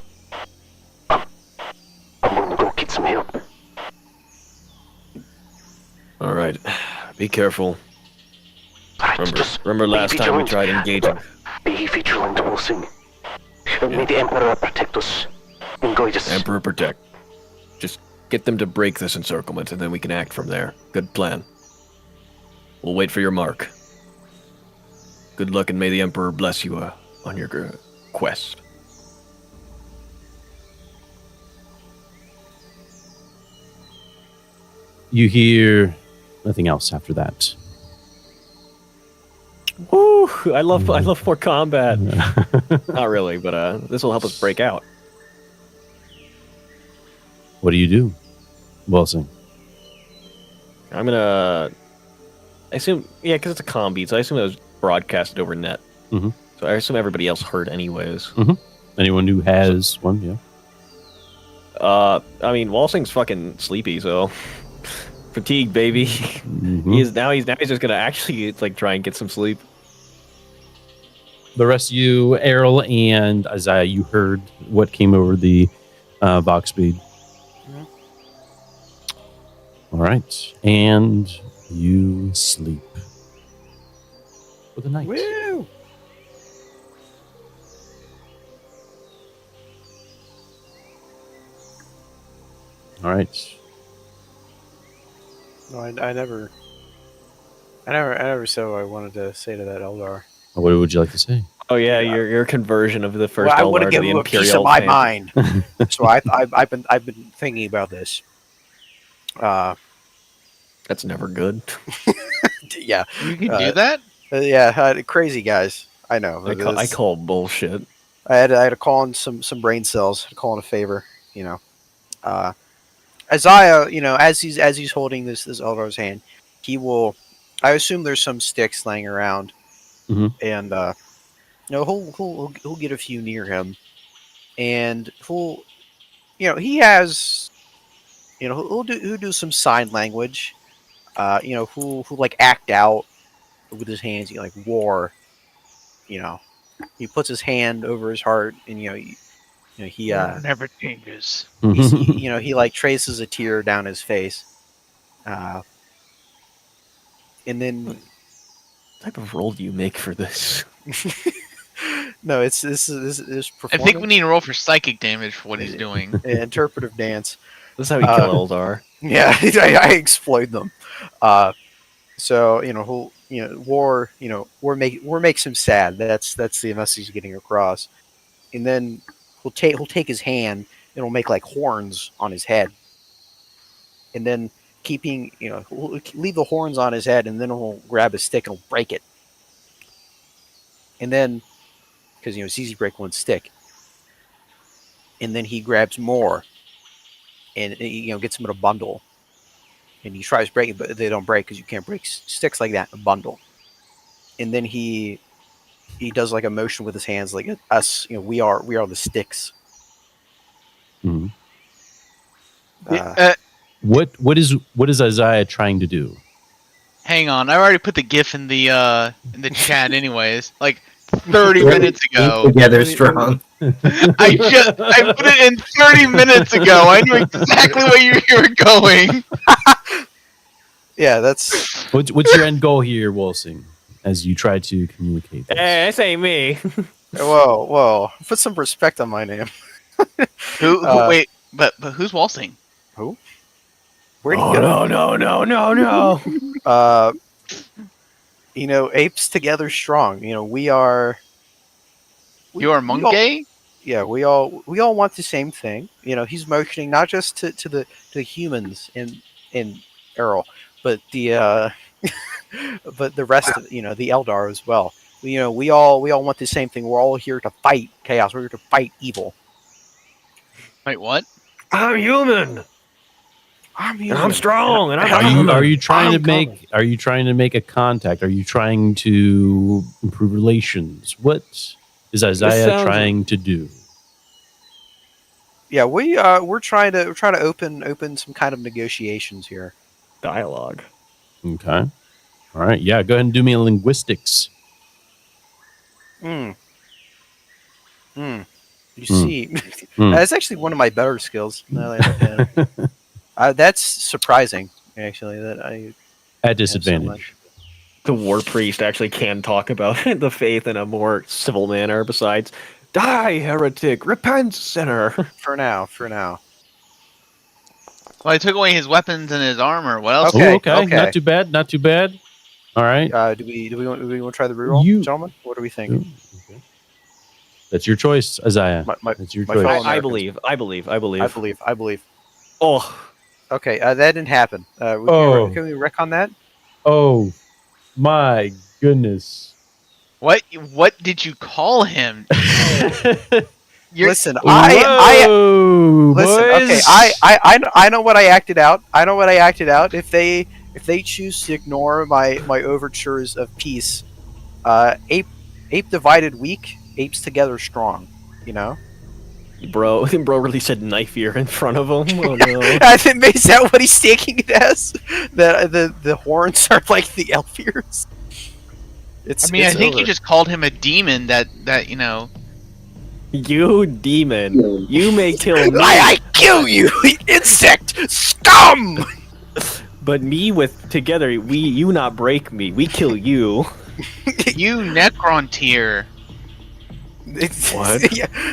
[SPEAKER 7] gonna go get some help.
[SPEAKER 6] Alright, be careful.
[SPEAKER 7] Right,
[SPEAKER 6] remember last time we tried engaging.
[SPEAKER 7] Be vigilant, Walsing. May the Emperor protect us and guide us.
[SPEAKER 6] Emperor protect. Just get them to break this encirclement and then we can act from there. Good plan. We'll wait for your mark. Good luck and may the Emperor bless you on your quest.
[SPEAKER 1] you hear nothing else after that.
[SPEAKER 2] Woo! I love more combat. Not really, but this will help us break out.
[SPEAKER 1] What do you do, Wilson?
[SPEAKER 2] I'm gonna. I assume, yeah, because it's a comm beat, so I assume it was broadcasted over net.
[SPEAKER 1] Mm-hmm.
[SPEAKER 2] So I assume everybody else heard anyways.
[SPEAKER 1] Mm-hmm. Anyone who has one, yeah.
[SPEAKER 2] I mean, Walsing's fucking sleepy, so fatigue, baby.
[SPEAKER 1] Mm-hmm.
[SPEAKER 2] He's just gonna actually try and get some sleep.
[SPEAKER 1] The rest of you, Errol and Isaiah, you heard what came over the Vox speed.
[SPEAKER 5] Mm-hmm.
[SPEAKER 1] All right, and you sleep for the night.
[SPEAKER 5] Woo!
[SPEAKER 1] All right.
[SPEAKER 5] No, I never said what I wanted to say to that Eldar.
[SPEAKER 1] What would you like to say?
[SPEAKER 2] Oh yeah, your conversion of the first
[SPEAKER 5] Well, I
[SPEAKER 2] Eldar
[SPEAKER 5] want to
[SPEAKER 2] to
[SPEAKER 5] give
[SPEAKER 2] the
[SPEAKER 5] him a
[SPEAKER 2] Imperial
[SPEAKER 5] piece of my
[SPEAKER 2] family.
[SPEAKER 5] mind. So I've been thinking about this.
[SPEAKER 2] That's never good.
[SPEAKER 5] Yeah,
[SPEAKER 3] You can do that?
[SPEAKER 5] crazy guys. I know.
[SPEAKER 2] I call bullshit.
[SPEAKER 5] I had to call in some brain cells. Call in a favor. Isaiah, as he's holding this Eldar's hand, he will. I assume there's some sticks laying around,
[SPEAKER 1] Mhm.
[SPEAKER 5] and he'll get a few near him, and he has, he'll do some sign language, who'll like act out with his hands, like war, he puts his hand over his heart, and he
[SPEAKER 3] never changes.
[SPEAKER 5] he like traces a tear down his face, and then
[SPEAKER 6] What type of roll do you make for this?
[SPEAKER 5] no, this is
[SPEAKER 3] I think we need to roll for psychic damage for what he's doing.
[SPEAKER 5] interpretive dance.
[SPEAKER 6] This is how you kill Eldar.
[SPEAKER 5] Yeah, I exploit them. So war makes him sad. That's the message he's getting across. And then he'll take his hand and it'll make like horns on his head. And then he'll leave the horns on his head, and then he'll grab a stick and he'll break it. And then, because it's easy to break one stick. And then he grabs more, and gets them in a bundle. And he tries breaking, but they don't break because you can't break sticks like that in a bundle. And then he does like a motion with his hands, like us. We are the sticks.
[SPEAKER 1] Mm-hmm. What is Isaiah trying to do?
[SPEAKER 3] Hang on, I already put the GIF in the chat, anyways. Like 30 minutes ago.
[SPEAKER 4] Together strong.
[SPEAKER 3] I put it in 30 minutes ago. I knew exactly where you were going.
[SPEAKER 5] Yeah, that's
[SPEAKER 1] what's your end goal here, Walsing, as you try to communicate this?
[SPEAKER 6] Hey, this ain't me.
[SPEAKER 5] Whoa! Put some respect on my name.
[SPEAKER 3] Wait, but who's Walsing?
[SPEAKER 5] Who? Where'd he go?
[SPEAKER 6] No.
[SPEAKER 5] Apes together strong. We are.
[SPEAKER 3] You are monkey?
[SPEAKER 5] Yeah, we all want the same thing. He's motioning not just to the humans in Errol, but the but the rest of the Eldar as well. We all want the same thing. We're all here to fight chaos. We're here to fight evil.
[SPEAKER 3] Wait, what?
[SPEAKER 6] I'm human. And I'm strong. And
[SPEAKER 1] Are you trying to make a contact? Are you trying to improve relations? What is Isaiah trying to do?
[SPEAKER 5] Yeah, we're trying to open some kind of negotiations here.
[SPEAKER 6] Dialogue.
[SPEAKER 1] Okay. All right. Yeah. Go ahead and do me a linguistics.
[SPEAKER 5] You see, that's actually one of my better skills. That's surprising, actually. That I
[SPEAKER 1] at disadvantage.
[SPEAKER 6] The war priest actually can talk about the faith in a more civil manner. Besides, die, heretic! Repent, sinner!
[SPEAKER 5] For now.
[SPEAKER 3] Well, I took away his weapons and his armor. What else?
[SPEAKER 5] Okay.
[SPEAKER 1] Not too bad. All right.
[SPEAKER 5] Do we want to try the reroll, gentlemen? What do we think?
[SPEAKER 1] Okay. That's your choice, Isaiah. That's your choice.
[SPEAKER 6] I believe. Oh.
[SPEAKER 5] Okay, that didn't happen. Can we wreck on that?
[SPEAKER 1] Oh, my goodness.
[SPEAKER 3] What did you call him?
[SPEAKER 5] Listen,
[SPEAKER 1] boys.
[SPEAKER 5] Okay, I know what I acted out. If they choose to ignore my overtures of peace, ape divided weak, apes together strong.
[SPEAKER 6] Bro really said knife ear in front of him. Oh no!
[SPEAKER 5] I think is that what he's taking it as? That the horns are like the elf ears.
[SPEAKER 3] I think you just called him a demon. That.
[SPEAKER 6] You demon! You may kill me.
[SPEAKER 5] I kill you, insect scum!
[SPEAKER 6] But me with together, you not break me. We kill you.
[SPEAKER 3] You Necron tier.
[SPEAKER 6] What?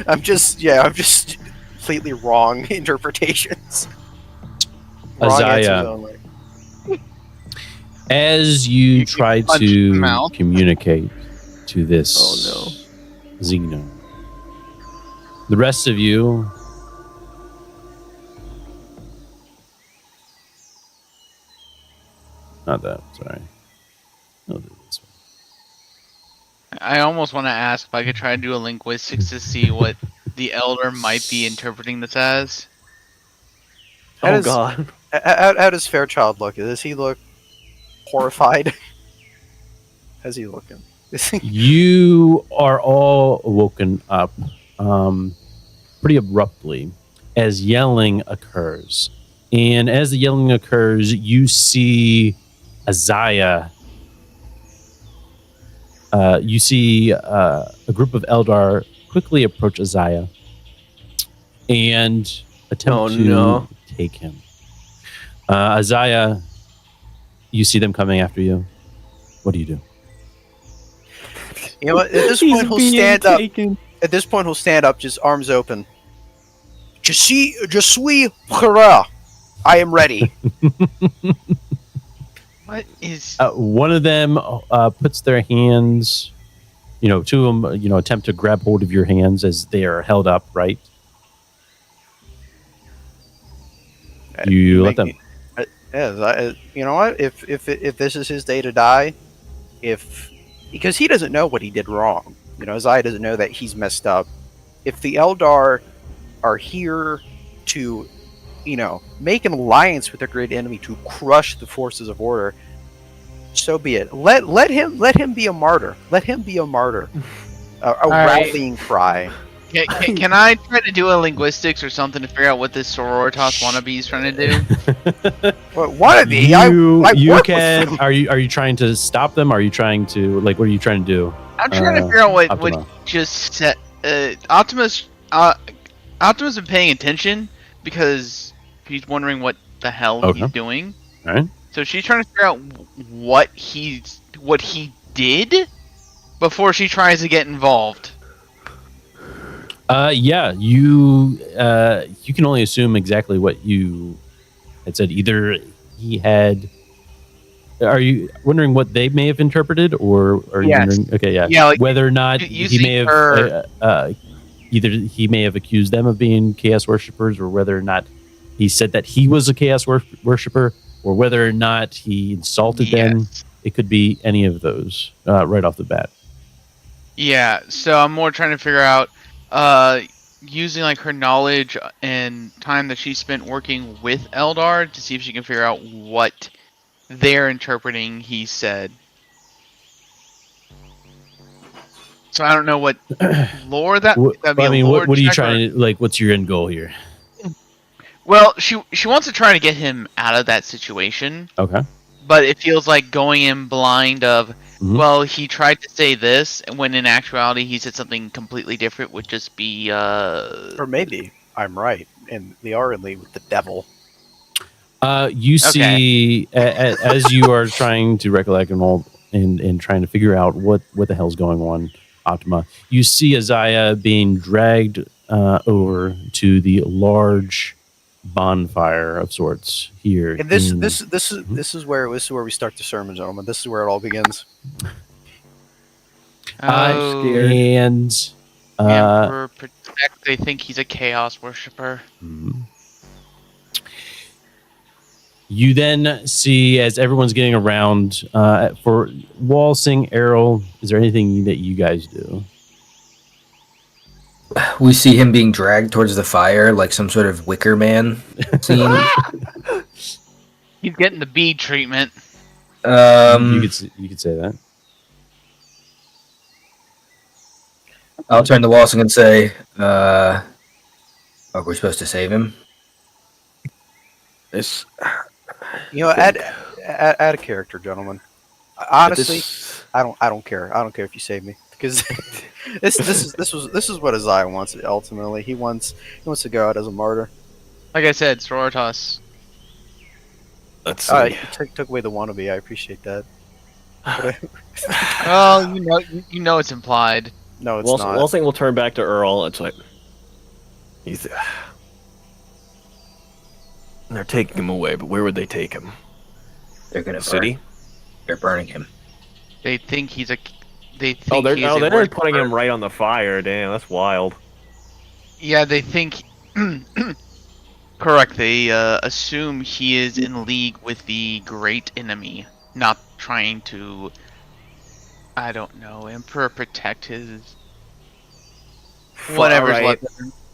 [SPEAKER 5] I'm just completely wrong interpretations.
[SPEAKER 1] Isaiah, as you try to communicate to this Xeno, the rest of you not that, sorry. No, this one.
[SPEAKER 3] I almost want to ask if I could try to do a linguistics to see what the Elder might be interpreting this as.
[SPEAKER 5] God. How does Fairchild look? Does he look horrified? How's he looking?
[SPEAKER 1] You are all woken up. pretty abruptly as yelling occurs. And as the yelling occurs, you see Isaiah. You see a group of Eldar quickly approach Isaiah and attempt to take him. Isaiah, you see them coming after you. What do you do?
[SPEAKER 5] You know what? At this point, he'll stand up. At this point, he'll stand up, just arms open. Je suis prêt. I am ready.
[SPEAKER 3] What is...
[SPEAKER 1] one of them puts their hands, two of them, attempt to grab hold of your hands as they are held up, right? You let them.
[SPEAKER 5] You know what? If this is his day to die, because he doesn't know what he did wrong. Isaiah doesn't know that he's messed up. If the Eldar are here to, make an alliance with their great enemy to crush the forces of order, so be it. Let him be a martyr. Let him be a martyr. A rallying cry.
[SPEAKER 3] Can I try to do a linguistics or something to figure out what this sororitas wannabe is trying to do?
[SPEAKER 5] What wannabe?
[SPEAKER 1] You can. Are you trying to stop them? Are you trying to what are you trying to do?
[SPEAKER 3] I'm trying to figure out what just said. Optimus been paying attention because he's wondering what the hell he's doing.
[SPEAKER 1] All right.
[SPEAKER 3] So she's trying to figure out what he did before she tries to get involved.
[SPEAKER 1] Yeah, you can only assume exactly what you had said. Either he had. Are you wondering what they may have interpreted, or are you wondering? Okay, yeah.
[SPEAKER 3] Yeah,
[SPEAKER 1] whether or not he may have either he may have accused them of being chaos worshippers, or whether or not he said that he was a chaos worshipper, or whether or not he insulted them. It could be any of those right off the bat.
[SPEAKER 3] Yeah, so I'm more trying to figure out. Using her knowledge and time that she spent working with Eldar to see if she can figure out what they're interpreting he said. So I don't know what lore that.
[SPEAKER 1] What are you trying to what's your end goal here?
[SPEAKER 3] Well, she wants to try to get him out of that situation.
[SPEAKER 1] Okay.
[SPEAKER 3] But it feels like going in blind of. Well, he tried to say this, when in actuality he said something completely different, would just be,
[SPEAKER 5] Or maybe I'm right, and they are in league with the devil.
[SPEAKER 1] You see, as you are trying to recollect and trying to figure out what the hell's going on, Optima, you see Isaiah being dragged over to the large bonfire of sorts here.
[SPEAKER 5] And this is where we start the sermon, gentlemen. This is where it all begins.
[SPEAKER 1] And
[SPEAKER 3] Emperor Protect, they think he's a chaos worshipper.
[SPEAKER 1] You then see, as everyone's getting around, for Walsing, Errol, is there anything that you guys do?
[SPEAKER 4] We see him being dragged towards the fire like some sort of Wicker Man scene.
[SPEAKER 3] He's getting the bee treatment.
[SPEAKER 1] You could say that.
[SPEAKER 4] I'll turn to Walsing and say, "Are we supposed to save him?"
[SPEAKER 5] Add a character, gentlemen. Honestly, I don't care. I don't care if you save me, because this is what Isaiah wants. Ultimately, he wants to go out as a martyr.
[SPEAKER 3] Like I said, sororitas.
[SPEAKER 6] Let's see.
[SPEAKER 5] You took away the wannabe. I appreciate that.
[SPEAKER 3] Well, you know it's implied.
[SPEAKER 5] No, it's not.
[SPEAKER 6] Walsing will turn back to Earl. It's like they're taking him away, but where would they take him?
[SPEAKER 4] They're gonna
[SPEAKER 6] city.
[SPEAKER 4] They're burning him.
[SPEAKER 3] They think he's a. They're
[SPEAKER 6] putting him right on the fire. Damn, that's wild.
[SPEAKER 3] Yeah, they think. Correct. They assume he is in league with the great enemy, not trying to. I don't know. Emperor protect his. Whatever's left.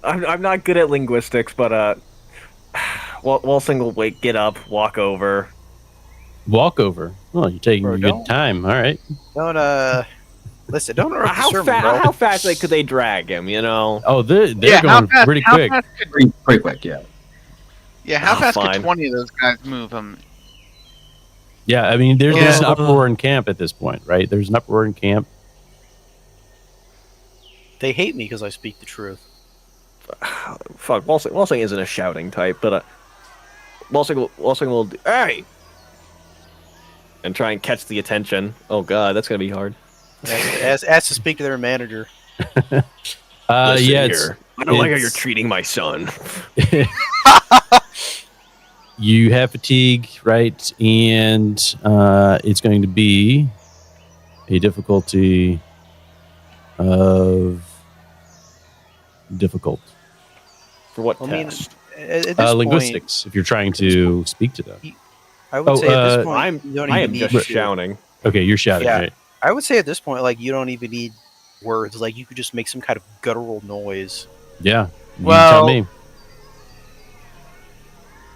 [SPEAKER 6] I'm not good at linguistics, but Walsing will get up, walk over.
[SPEAKER 1] Walk over. Oh, you're taking your good time. All right.
[SPEAKER 5] Listen, don't interrupt the sermon, bro.
[SPEAKER 2] How fast could they drag him? You know.
[SPEAKER 1] Oh, they're going pretty quick.
[SPEAKER 4] Pretty quick, yeah.
[SPEAKER 3] Yeah, how fast
[SPEAKER 2] fine.
[SPEAKER 3] could 20 of those guys move him?
[SPEAKER 1] Yeah, I mean, there's an uproar in camp at this point, right? There's an uproar in camp.
[SPEAKER 5] They hate me because I speak the truth.
[SPEAKER 2] Fuck, Walsing isn't a shouting type, but Walsing will do, hey! And try and catch the attention. Oh god, that's gonna be hard.
[SPEAKER 5] As to speak to their manager.
[SPEAKER 6] Listen
[SPEAKER 1] Yeah,
[SPEAKER 6] here. I don't like how you're treating my son.
[SPEAKER 1] you have fatigue, right? And it's going to be a difficulty of difficult.
[SPEAKER 2] For what
[SPEAKER 5] I mean,
[SPEAKER 2] test?
[SPEAKER 5] at this
[SPEAKER 1] linguistics, if you're trying to speak to them.
[SPEAKER 5] point, I would say at this point, you don't
[SPEAKER 2] I
[SPEAKER 5] even
[SPEAKER 2] am
[SPEAKER 5] need
[SPEAKER 2] just
[SPEAKER 5] to-
[SPEAKER 2] shouting.
[SPEAKER 1] Okay, you're shouting,
[SPEAKER 5] Yeah.
[SPEAKER 1] right?
[SPEAKER 5] I would say at this point, like, you don't even need words. Like, you could just make some kind of guttural noise.
[SPEAKER 1] Yeah. You
[SPEAKER 3] Well-
[SPEAKER 1] tell me.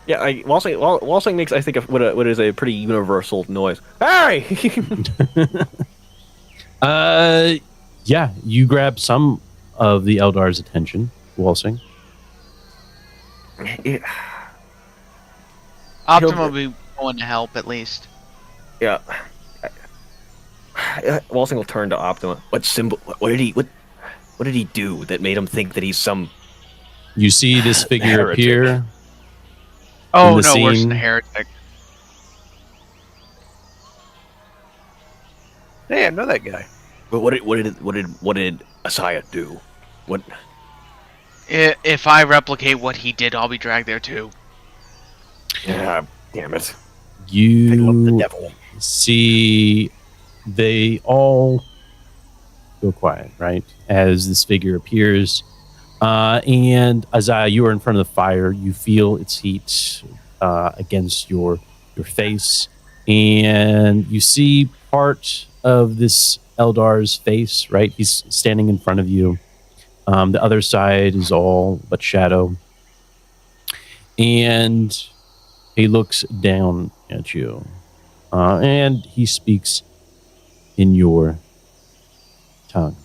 [SPEAKER 2] Yeah, Walsing makes, I think, what is a pretty universal noise. Hey!
[SPEAKER 1] Yeah, you grab some of the Eldar's attention, Walsing.
[SPEAKER 3] Optima will be going to help at least.
[SPEAKER 2] Yeah. Walsing will turn to Optima. What symbol? What did he do that made him think that he's some?
[SPEAKER 1] You see this figure
[SPEAKER 6] Heretic.
[SPEAKER 1] appear.
[SPEAKER 3] Oh
[SPEAKER 1] In the
[SPEAKER 3] no, worse
[SPEAKER 1] scene-
[SPEAKER 3] than heretic.
[SPEAKER 5] Hey, I know that guy.
[SPEAKER 6] But what did Asaya do? What?
[SPEAKER 3] If I replicate what he did, I'll be dragged there too.
[SPEAKER 6] Yeah, damn it.
[SPEAKER 5] I love the
[SPEAKER 1] You
[SPEAKER 5] devil.
[SPEAKER 1] see they all go quiet, right? As this figure appears. And Isaiah, you are in front of the fire. You feel its heat against your face. And you see part of this Eldar's face, right? He's standing in front of you. The other side is all but shadow. And he looks down at you. And he speaks in your tongue.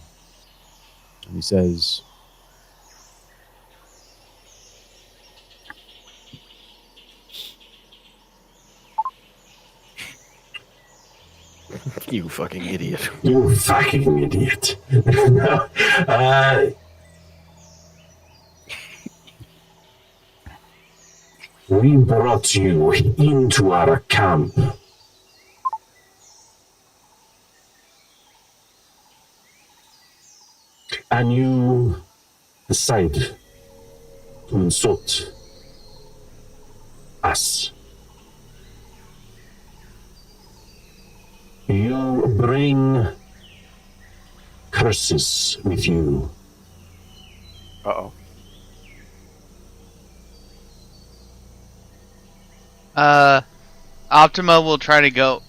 [SPEAKER 1] And he says,
[SPEAKER 6] You fucking idiot.
[SPEAKER 7] You fucking idiot. We brought you into our camp. And you decide to insult us. You bring curses with you.
[SPEAKER 5] Uh-oh.
[SPEAKER 3] Optima will try to go.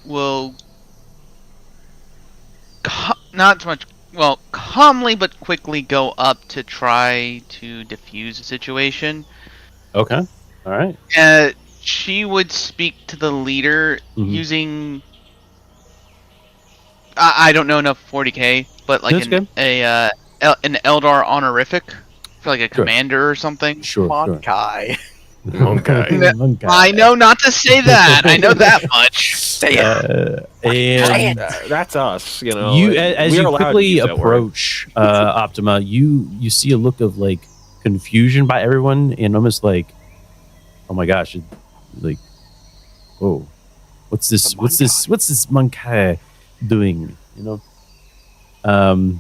[SPEAKER 3] Not so much. Well, calmly but quickly go up to try to defuse the situation.
[SPEAKER 1] okay, all right.
[SPEAKER 3] She would speak to the leader
[SPEAKER 1] Mhm.
[SPEAKER 3] using. I don't know enough 40k, but like
[SPEAKER 1] That's good.
[SPEAKER 3] an Eldar honorific for like a commander or something.
[SPEAKER 1] Sure, sure.
[SPEAKER 5] Monkai.
[SPEAKER 6] Okay.
[SPEAKER 1] Monkai.
[SPEAKER 3] I know not to say that. I know that much.
[SPEAKER 1] And
[SPEAKER 2] That's us, you know.
[SPEAKER 1] you,
[SPEAKER 2] like,
[SPEAKER 1] as
[SPEAKER 2] we are
[SPEAKER 1] you
[SPEAKER 2] allowed to
[SPEAKER 1] quickly
[SPEAKER 2] use that word.
[SPEAKER 1] approach Optima, you see a look of like confusion by everyone, and almost like, oh my gosh, like, whoa, what's this? What's this? What's this Monkai doing? You know.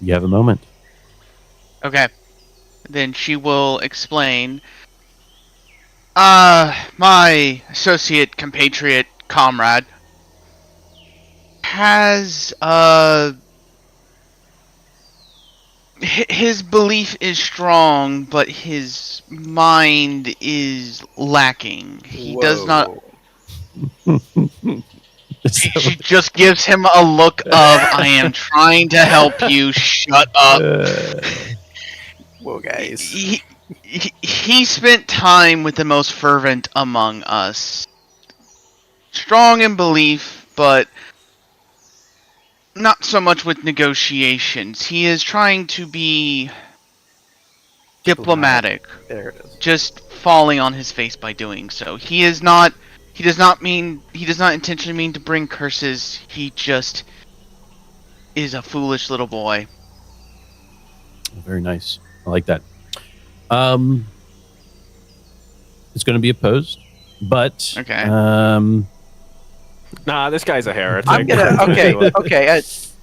[SPEAKER 1] You have a moment.
[SPEAKER 3] Okay. Then she will explain. My associate, compatriot, comrade has his belief is strong, but his mind is lacking. He does not. She just gives him a look of, I am trying to help you, shut up.
[SPEAKER 5] Whoa, guys.
[SPEAKER 3] He spent time with the most fervent among us. Strong in belief, but not so much with negotiations. He is trying to be diplomatic.
[SPEAKER 5] There it is.
[SPEAKER 3] Just falling on his face by doing so. He does not intentionally mean to bring curses. He just is a foolish little boy.
[SPEAKER 1] Very nice. I like that. It's going to be opposed, but
[SPEAKER 3] Okay.
[SPEAKER 2] Nah, this guy's a heretic.
[SPEAKER 5] I'm gonna. Okay. As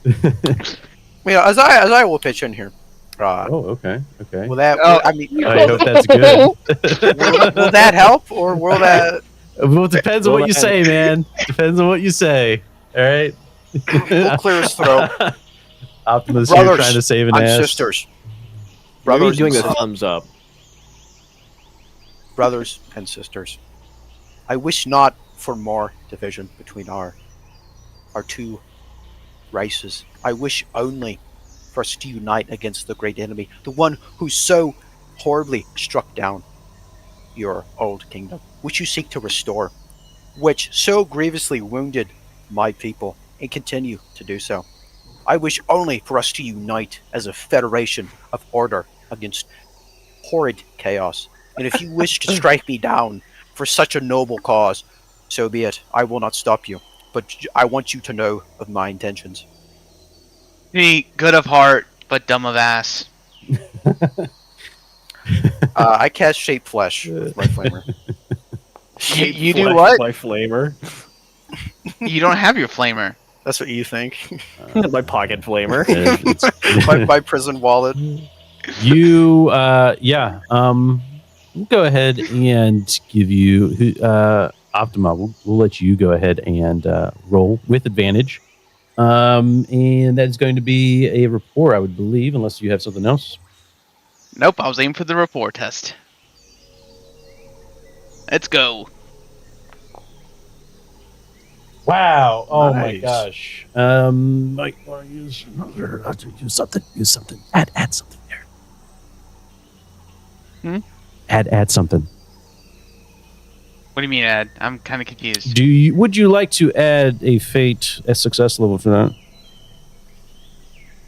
[SPEAKER 5] I will pitch in here.
[SPEAKER 1] okay.
[SPEAKER 5] Will that? I mean,
[SPEAKER 1] I hope that's good.
[SPEAKER 5] will that help, or will that?
[SPEAKER 1] Well, it depends on what you say, man. Depends on what you say. All right.
[SPEAKER 5] We'll clear his throat.
[SPEAKER 1] Optimus here trying to save an
[SPEAKER 5] and
[SPEAKER 1] ass.
[SPEAKER 5] sisters.
[SPEAKER 2] Brothers doing the
[SPEAKER 5] and
[SPEAKER 2] thumbs up.
[SPEAKER 5] brothers and sisters. I wish not for more division between our two races. I wish only for us to unite against the great enemy, the one who so horribly struck down your old kingdom, which you seek to restore, which so grievously wounded my people and continue to do so. I wish only for us to unite as a federation of order against horrid chaos. And if you wish to strike me down for such a noble cause, so be it. I will not stop you. But I want you to know of my intentions.
[SPEAKER 3] Be good of heart, but dumb of ass.
[SPEAKER 5] I cast Shape Flesh with my flamer.
[SPEAKER 3] You do what?
[SPEAKER 2] My flamer.
[SPEAKER 3] You don't have your flamer.
[SPEAKER 5] That's what you think.
[SPEAKER 2] My pocket flamer.
[SPEAKER 5] my prison wallet.
[SPEAKER 1] You, we'll go ahead and give you Optima. We'll let you go ahead and roll with advantage, and that's going to be a rapport, I would believe, unless you have something else.
[SPEAKER 3] Nope, I was aiming for the rapport test. Let's go.
[SPEAKER 1] Wow! Oh my
[SPEAKER 5] Nice.
[SPEAKER 1] gosh! Mike, want to use something? Use something. Add something there. Add something.
[SPEAKER 3] What do you mean, Ed? I'm kind of confused.
[SPEAKER 1] Would you like to add a fate, a success level for that?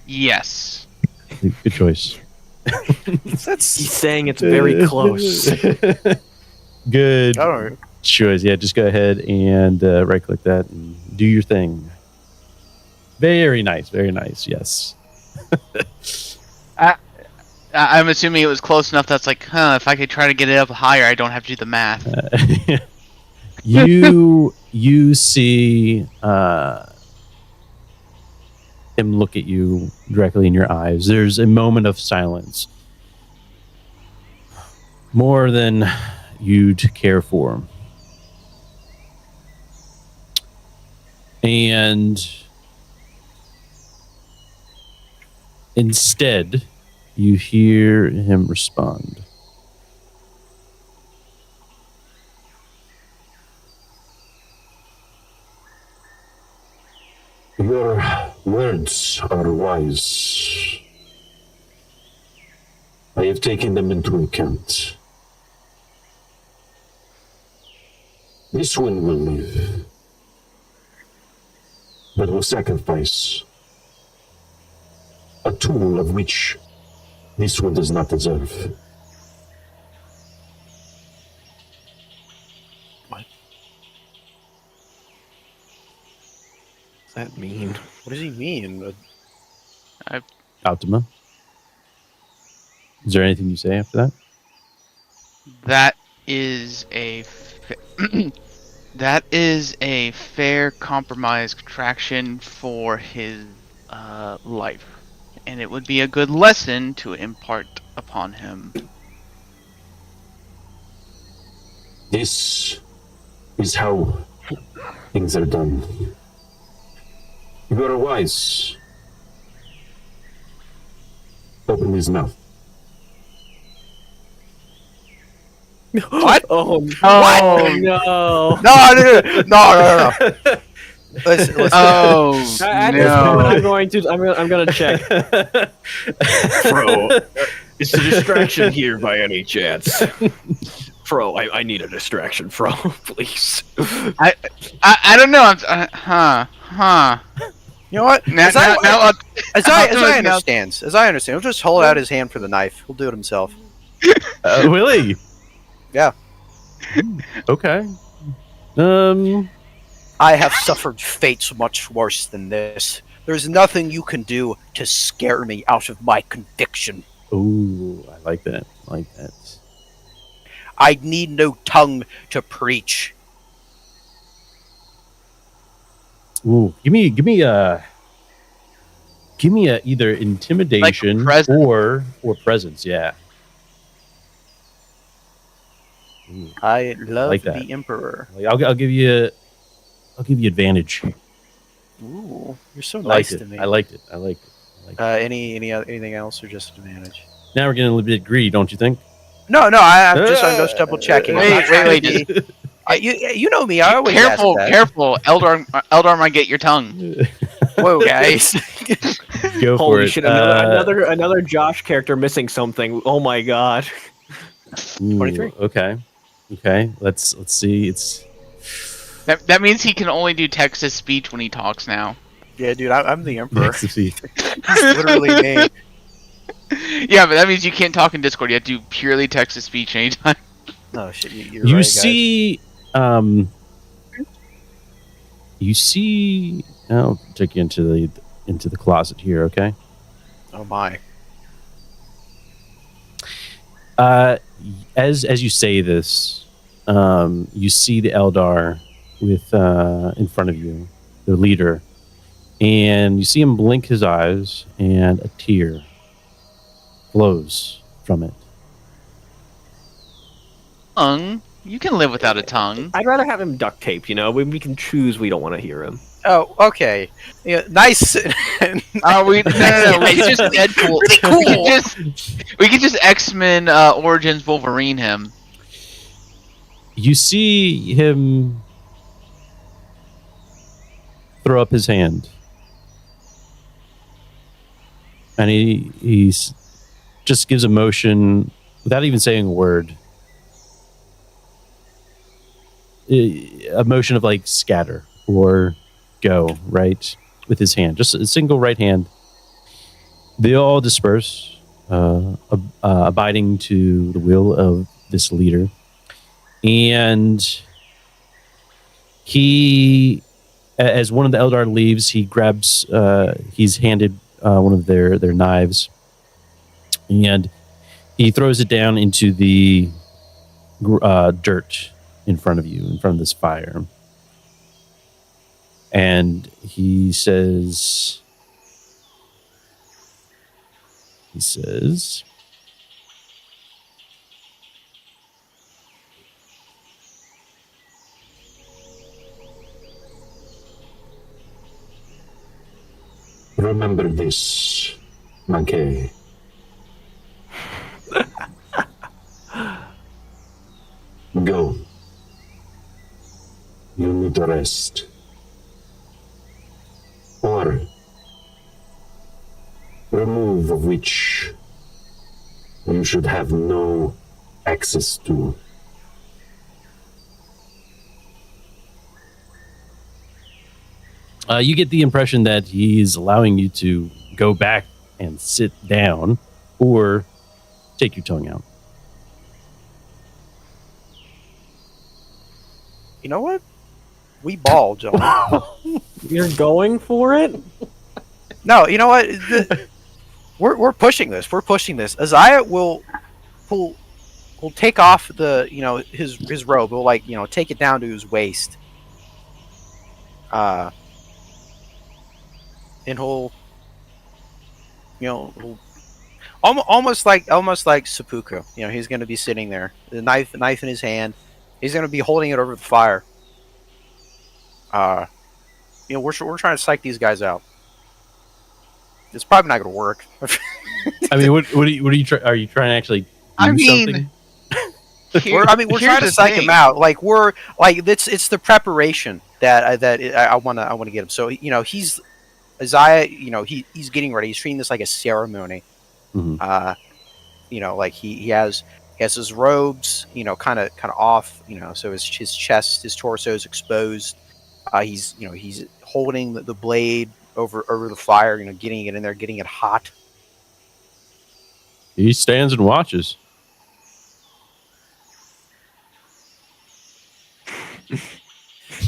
[SPEAKER 3] Yes.
[SPEAKER 1] Good choice.
[SPEAKER 2] He's saying it's very close.
[SPEAKER 1] Good
[SPEAKER 5] All right.
[SPEAKER 1] choice. Yeah, just go ahead and right click that and do your thing. Very nice. Very nice. Yes.
[SPEAKER 3] I'm assuming it was close enough that's like, if I could try to get it up higher, I don't have to do the math.
[SPEAKER 1] You see him look at you directly in your eyes. There's a moment of silence. More than you'd care for. And instead, you hear him respond.
[SPEAKER 7] Your words are wise. I have taken them into account. This one will live, but will sacrifice a tool of which this one does not deserve.
[SPEAKER 5] What
[SPEAKER 2] does that mean?
[SPEAKER 5] What does he mean?
[SPEAKER 1] Optima. Is there anything you say after that?
[SPEAKER 3] That is a that is a fair compromise contraction for his life, and it would be a good lesson to impart upon him.
[SPEAKER 7] This is how things are done. You are wise. Open his mouth.
[SPEAKER 5] What?
[SPEAKER 2] Oh,
[SPEAKER 5] What?
[SPEAKER 2] no.
[SPEAKER 5] No. Listen.
[SPEAKER 3] Oh
[SPEAKER 2] At this point, I'm going to check. Bro, is the distraction here by any chance? Bro, I need a distraction, bro. Please.
[SPEAKER 3] I don't know.
[SPEAKER 5] You know what?
[SPEAKER 3] Now,
[SPEAKER 5] As I
[SPEAKER 3] now-
[SPEAKER 5] understand, he'll just hold out his hand for the knife. He'll do it himself.
[SPEAKER 1] Will he?
[SPEAKER 5] Yeah.
[SPEAKER 1] Okay.
[SPEAKER 5] I have suffered fates much worse than this. There's nothing you can do to scare me out of my conviction.
[SPEAKER 1] Ooh, I like that. I like that.
[SPEAKER 5] I need no tongue to preach.
[SPEAKER 1] Ooh, give me a either intimidation
[SPEAKER 3] presence.
[SPEAKER 1] or presence. Yeah. Ooh,
[SPEAKER 5] I love
[SPEAKER 1] like that.
[SPEAKER 5] the Emperor.
[SPEAKER 1] I'll give you advantage.
[SPEAKER 5] Ooh, you're so
[SPEAKER 1] I
[SPEAKER 5] nice
[SPEAKER 1] liked
[SPEAKER 5] to
[SPEAKER 1] it.
[SPEAKER 5] me.
[SPEAKER 1] I liked it. I liked it.
[SPEAKER 5] Anything else or just advantage?
[SPEAKER 1] Now we're getting a little bit greedy, don't you think?
[SPEAKER 5] No, I'm just double checking.
[SPEAKER 3] Wait.
[SPEAKER 5] You know me. I always ask that.
[SPEAKER 3] Careful. Eldar might get your tongue.
[SPEAKER 5] Whoa, guys.
[SPEAKER 1] Go for
[SPEAKER 2] Holy
[SPEAKER 1] it.
[SPEAKER 2] shit! Another Josh character missing something. Oh my god.
[SPEAKER 1] Ooh,
[SPEAKER 2] 23.
[SPEAKER 1] Okay. Let's see. It's
[SPEAKER 3] That means he can only do text to speech when he talks now.
[SPEAKER 5] Yeah, dude, I'm the Emperor.
[SPEAKER 1] next to see.
[SPEAKER 5] It's literally me.
[SPEAKER 3] Yeah, but that means you can't talk in Discord. You have to do purely text to speech anytime.
[SPEAKER 5] Oh shit, you're
[SPEAKER 1] You
[SPEAKER 5] right, guys.
[SPEAKER 1] see, I'll take you into the closet here, okay?
[SPEAKER 5] Oh my.
[SPEAKER 1] As you say this, you see the Eldar with in front of you, the leader, and you see him blink his eyes, and a tear flows from it.
[SPEAKER 3] Tongue? You can live without a tongue.
[SPEAKER 2] I'd rather have him duct taped. We can choose. We don't want to hear him.
[SPEAKER 5] Oh, okay. Yeah, nice.
[SPEAKER 3] No. We can just Deadpool.
[SPEAKER 5] Really cool.
[SPEAKER 3] We could just X-Men Origins Wolverine him.
[SPEAKER 1] You see him throw up his hand, and he's just gives a motion without even saying a word. A motion of like scatter or go, right? With his hand, just a single right hand. They all disperse, abiding to the will of this leader. And he, as one of the Eldar leaves, he grabs, he's handed one of their knives, and he throws it down into the dirt in front of you, in front of this fire. And he says,
[SPEAKER 7] Remember this, Mankey. Go. You need to rest. Or remove of which you should have no access to.
[SPEAKER 1] you get the impression that he's allowing you to go back and sit down or take your tongue out.
[SPEAKER 5] You know what? We ball, John.
[SPEAKER 2] You're going for it?
[SPEAKER 5] No, you know what? We're pushing this. We're pushing this. Isaiah will take off his robe. He'll take it down to his waist. And he'll almost like seppuku. He's going to be sitting there, the knife in his hand. He's going to be holding it over the fire. We're trying to psych these guys out. It's probably not going to work.
[SPEAKER 1] I mean, what are you trying? Are you trying to actually do something?
[SPEAKER 5] We're trying to psych him out. It's the preparation that I want to get him. So he's Isaiah. He's getting ready. He's treating this like a ceremony.
[SPEAKER 1] Mm-hmm.
[SPEAKER 5] He has his robes, kind of off, so his chest, his torso is exposed. He's holding the blade over the fire, getting it in there, getting it hot.
[SPEAKER 1] He stands and watches.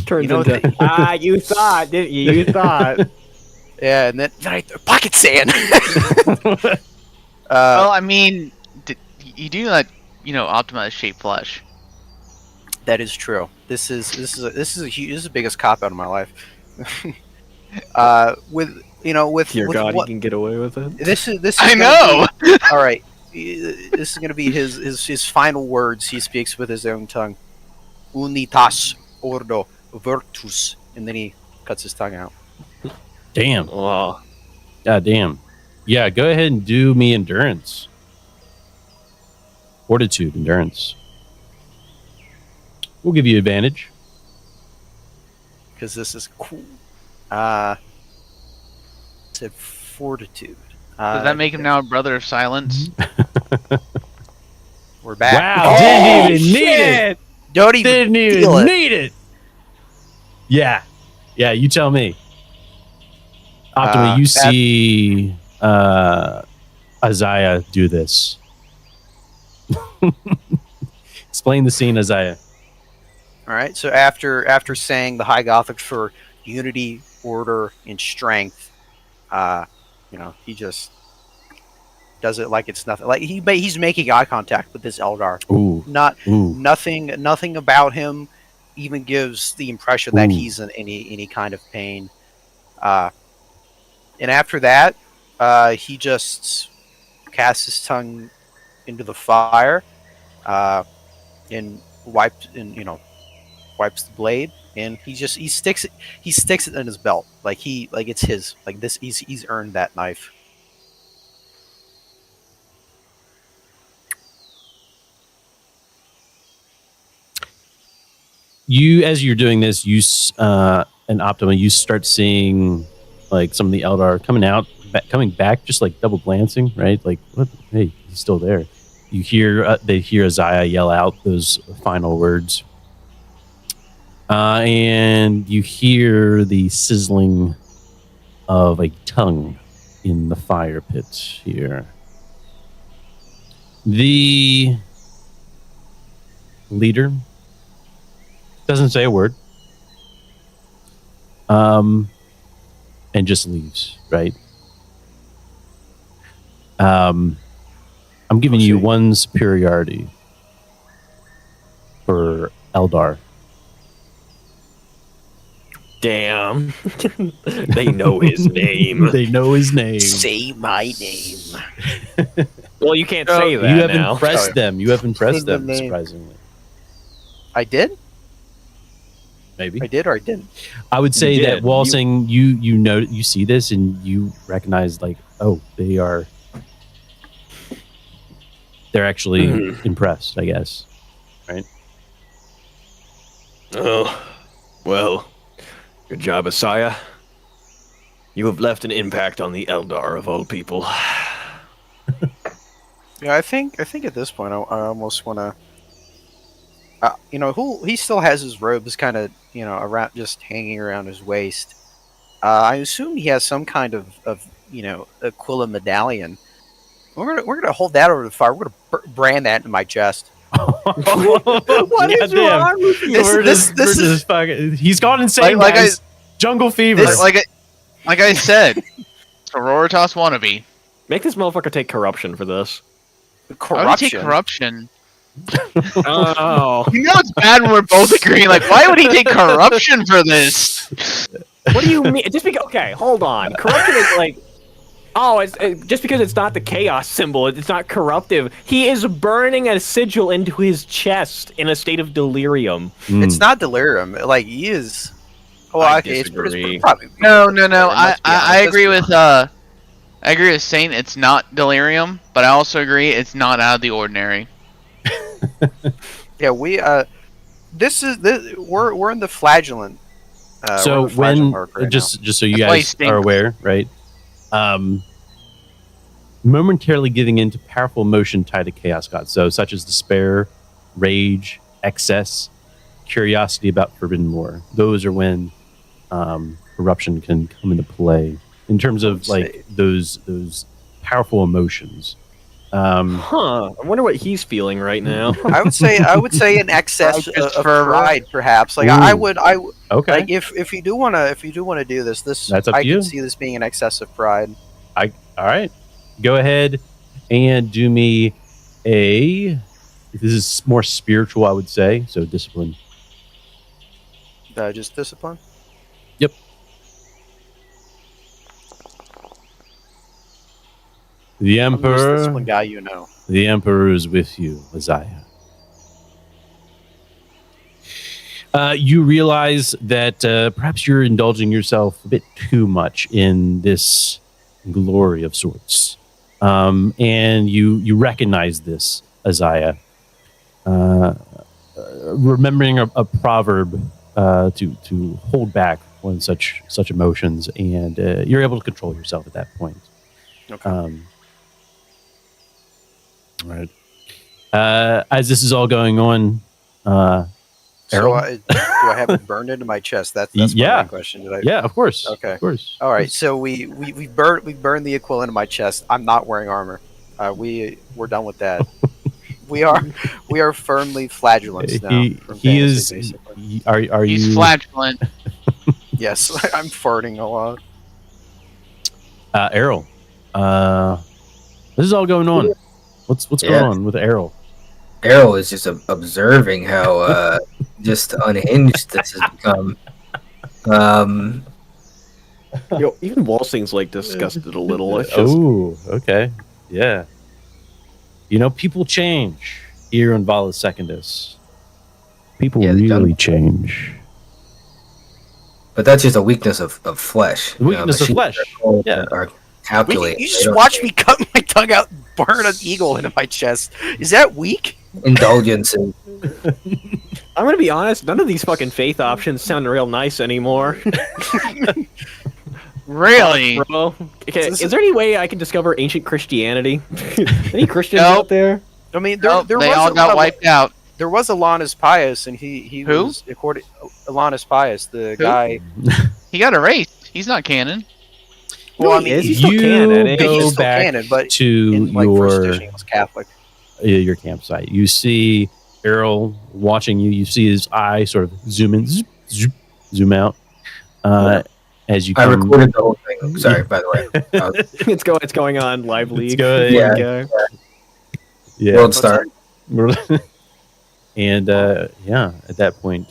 [SPEAKER 2] Turns
[SPEAKER 5] You know
[SPEAKER 2] into
[SPEAKER 5] what
[SPEAKER 2] you thought, didn't you? You thought.
[SPEAKER 5] Yeah, and then I throw pocket sand.
[SPEAKER 3] Well, I mean, you do let optimize shape flesh.
[SPEAKER 5] That is true. This is the biggest cop out of my life. With
[SPEAKER 2] Dear
[SPEAKER 5] with
[SPEAKER 2] God,
[SPEAKER 5] what,
[SPEAKER 2] he can get away with it.
[SPEAKER 5] this is
[SPEAKER 3] I
[SPEAKER 5] gonna
[SPEAKER 3] know.
[SPEAKER 5] be- all right. This is going to be his final words. He speaks with his own tongue. Unitas ordo virtus, and then he cuts his tongue out.
[SPEAKER 1] Damn.
[SPEAKER 2] Oh,
[SPEAKER 1] God damn. Yeah, go ahead and do me endurance. Fortitude, endurance. We'll give you advantage.
[SPEAKER 5] Because this is cool. Said fortitude.
[SPEAKER 3] Does that make him now a brother of silence?
[SPEAKER 5] We're back.
[SPEAKER 1] Wow, didn't even need it.
[SPEAKER 5] Don't even
[SPEAKER 1] Didn't
[SPEAKER 5] feel
[SPEAKER 1] even
[SPEAKER 5] it.
[SPEAKER 1] need it. Yeah. Yeah, you tell me. Optima, you see Isaiah do this. Explain the scene, Isaiah.
[SPEAKER 5] All right. So after saying the High Gothic for unity, order, and strength, he just does it like it's nothing. Like he's making eye contact with this Eldar.
[SPEAKER 1] Ooh.
[SPEAKER 5] Nothing about him even gives the impression that
[SPEAKER 1] Ooh.
[SPEAKER 5] he's in any kind of pain. And after that, he just casts his tongue into the fire, and wipes the blade, and he sticks it in his belt like it's his, like this he's earned that knife.
[SPEAKER 1] As you're doing this, and Optima, you start seeing like some of the Eldar coming back, just like double glancing, right? Like, what? Hey, he's still there. You hear they hear Isaiah yell out those final words, and you hear the sizzling of a tongue in the fire pit here. The leader doesn't say a word, and just leaves, right? I'm giving you one superiority for Eldar.
[SPEAKER 2] damn. They know his name.
[SPEAKER 1] They know his name.
[SPEAKER 5] Say my name.
[SPEAKER 2] Well, you can't say that
[SPEAKER 1] You have
[SPEAKER 2] now.
[SPEAKER 1] impressed them. You have impressed
[SPEAKER 5] Say the
[SPEAKER 1] them,
[SPEAKER 5] name.
[SPEAKER 1] surprisingly.
[SPEAKER 5] I did?
[SPEAKER 1] Maybe.
[SPEAKER 5] I did or I didn't?
[SPEAKER 1] I would say
[SPEAKER 2] You
[SPEAKER 1] that
[SPEAKER 2] did.
[SPEAKER 1] Walsing, you know, you see this and you recognize, like, oh, they're actually impressed, I guess. Right?
[SPEAKER 6] Oh, well, good job, Asaya. You have left an impact on the Eldar of all people.
[SPEAKER 5] Yeah, I think at this point I almost want to. He still has his robes kind of around, just hanging around his waist. I assume he has some kind of Aquila medallion. We're gonna hold that over the fire. We're gonna brand that in my chest.
[SPEAKER 1] What
[SPEAKER 2] is wrong with you?
[SPEAKER 5] This is
[SPEAKER 1] fucking. He's gone insane,
[SPEAKER 3] Like I-
[SPEAKER 1] guys. Jungle fever.
[SPEAKER 3] Like I said, Sororitas wannabe.
[SPEAKER 2] Make this motherfucker take corruption for this.
[SPEAKER 3] Why would he take corruption?
[SPEAKER 2] Oh.
[SPEAKER 3] You know it's bad when we're both agreeing. Like, why would he take corruption for this?
[SPEAKER 2] What do you mean? Just because? Okay, hold on. Corruption is like, it's just because it's not the chaos symbol. It's not corruptive. He is burning a sigil into his chest in a state of delirium.
[SPEAKER 5] It's not delirium. Like he is. Oh,
[SPEAKER 2] I
[SPEAKER 5] okay.
[SPEAKER 2] disagree.
[SPEAKER 5] It's probably
[SPEAKER 3] No.
[SPEAKER 5] Let's be honest.
[SPEAKER 3] I agree with I agree with Saint. It's not delirium, but I also agree it's not out of the ordinary.
[SPEAKER 5] Yeah, we we're in the flagellant.
[SPEAKER 1] So
[SPEAKER 5] we're in the flagellant
[SPEAKER 1] when
[SPEAKER 5] arc right
[SPEAKER 1] just so you
[SPEAKER 3] That's why he
[SPEAKER 1] guys
[SPEAKER 3] stinks.
[SPEAKER 1] are aware, right? Momentarily giving into powerful emotion tied to chaos gods, so such as despair, rage, excess, curiosity about forbidden lore. Those are when corruption can come into play in terms of like those powerful emotions.
[SPEAKER 2] I wonder what he's feeling right now.
[SPEAKER 5] I would say an excess of pride, perhaps. Like
[SPEAKER 1] Okay.
[SPEAKER 5] like if you do want to do this,
[SPEAKER 1] That's up
[SPEAKER 5] I
[SPEAKER 1] to you.
[SPEAKER 5] could see this being an excess of pride.
[SPEAKER 1] All right. Go ahead and do me a. This is more spiritual, I would say. So discipline.
[SPEAKER 5] Just discipline.
[SPEAKER 1] Yep. The
[SPEAKER 5] I'm the most
[SPEAKER 1] Emperor.
[SPEAKER 5] disciplined guy you know.
[SPEAKER 1] The Emperor is with you, Isaiah. You realize that perhaps you're indulging yourself a bit too much in this glory of sorts. And you recognize this, Isaiah. Remembering a proverb to hold back on such emotions, and you're able to control yourself at that point.
[SPEAKER 5] Okay.
[SPEAKER 1] All right. As this is all going on,
[SPEAKER 5] So
[SPEAKER 1] Errol?
[SPEAKER 5] do I have it burned into my chest? That's my main question. Did I?
[SPEAKER 1] Yeah, of course.
[SPEAKER 5] Okay.
[SPEAKER 1] Of course.
[SPEAKER 5] All right. So we burned the equivalent of my chest. I'm not wearing armor. We're done with that. we are firmly flagellants now.
[SPEAKER 1] He is.
[SPEAKER 5] Basically.
[SPEAKER 1] Are
[SPEAKER 3] He's
[SPEAKER 1] you?
[SPEAKER 3] flatulent.
[SPEAKER 5] Yes, I'm farting a lot.
[SPEAKER 1] Errol. This is all going on. What's going on with Errol?
[SPEAKER 4] Errol is just observing how just unhinged this has become.
[SPEAKER 2] Yo, even Walsing's like disgusted a little. It's just,
[SPEAKER 1] Oh, okay. Yeah. You know, people change here in Vala Secundus. People
[SPEAKER 4] Yeah, the
[SPEAKER 1] really
[SPEAKER 4] jungle.
[SPEAKER 1] change.
[SPEAKER 4] But that's just a weakness of flesh.
[SPEAKER 1] The weakness of flesh. Yeah.
[SPEAKER 4] Are calculated.
[SPEAKER 5] You just watched me cut my tongue out and burn an eagle into my chest. Is that weak?
[SPEAKER 4] Indulgence and
[SPEAKER 2] I'm gonna be honest. None of these fucking faith options sound real nice anymore.
[SPEAKER 3] Really?
[SPEAKER 2] Bro, okay, is there any way I can discover ancient Christianity? Any Christians
[SPEAKER 3] Nope.
[SPEAKER 2] out there?
[SPEAKER 5] I mean,
[SPEAKER 3] They
[SPEAKER 5] was
[SPEAKER 3] all got wiped out.
[SPEAKER 5] There was Alanis Pius, and he
[SPEAKER 3] Who?
[SPEAKER 5] was according Alanis Pius, the guy.
[SPEAKER 3] He got erased. He's not canon.
[SPEAKER 5] Well,
[SPEAKER 2] No,
[SPEAKER 5] I
[SPEAKER 2] he
[SPEAKER 5] mean,
[SPEAKER 2] is. He's still canon.
[SPEAKER 1] You
[SPEAKER 2] He's
[SPEAKER 1] go
[SPEAKER 5] still
[SPEAKER 1] back
[SPEAKER 5] canon, but
[SPEAKER 1] to
[SPEAKER 5] in like first edition, he was Catholic.
[SPEAKER 1] your campsite. You see Errol watching you. You see his eye sort of zoom in, zoom out. As you
[SPEAKER 4] I
[SPEAKER 1] come,
[SPEAKER 4] recorded the whole thing. Sorry, by the way.
[SPEAKER 2] It's going on live league.
[SPEAKER 1] good.
[SPEAKER 4] Yeah.
[SPEAKER 1] Yeah.
[SPEAKER 4] World Star.
[SPEAKER 1] And yeah, at that point,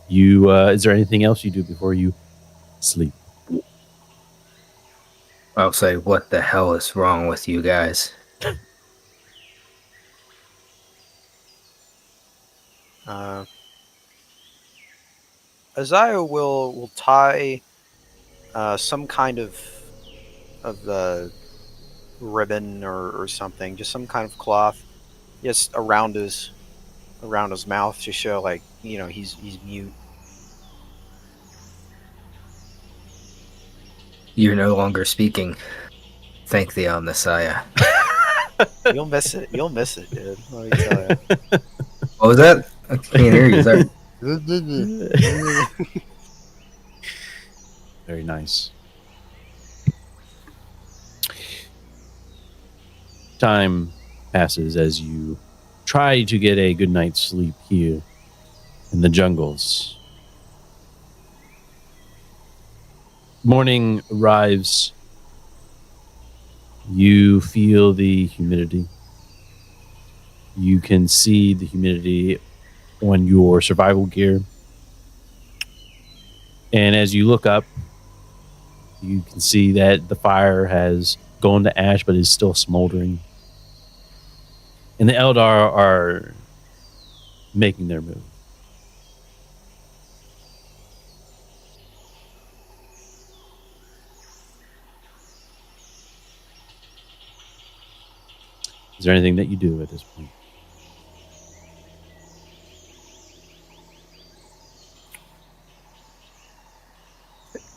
[SPEAKER 1] you is there anything else you do before you sleep?
[SPEAKER 4] I'll say, what the hell is wrong with you guys?
[SPEAKER 5] Isaiah will tie some kind of ribbon or something, just some kind of cloth, just around his mouth to show like he's mute.
[SPEAKER 4] You're no longer speaking. Thank the Omnissiah.
[SPEAKER 5] You'll miss it. You'll miss it, dude. Let me tell you.
[SPEAKER 4] What was that? I can't hear you. Sorry.
[SPEAKER 1] Very nice. Time passes as you try to get a good night's sleep here in the jungles. Morning arrives. You feel the humidity. You can see the humidity on your survival gear. And as you look up, you can see that the fire has gone to ash but is still smoldering. And the Eldar are making their move. Is there anything that you do at this point?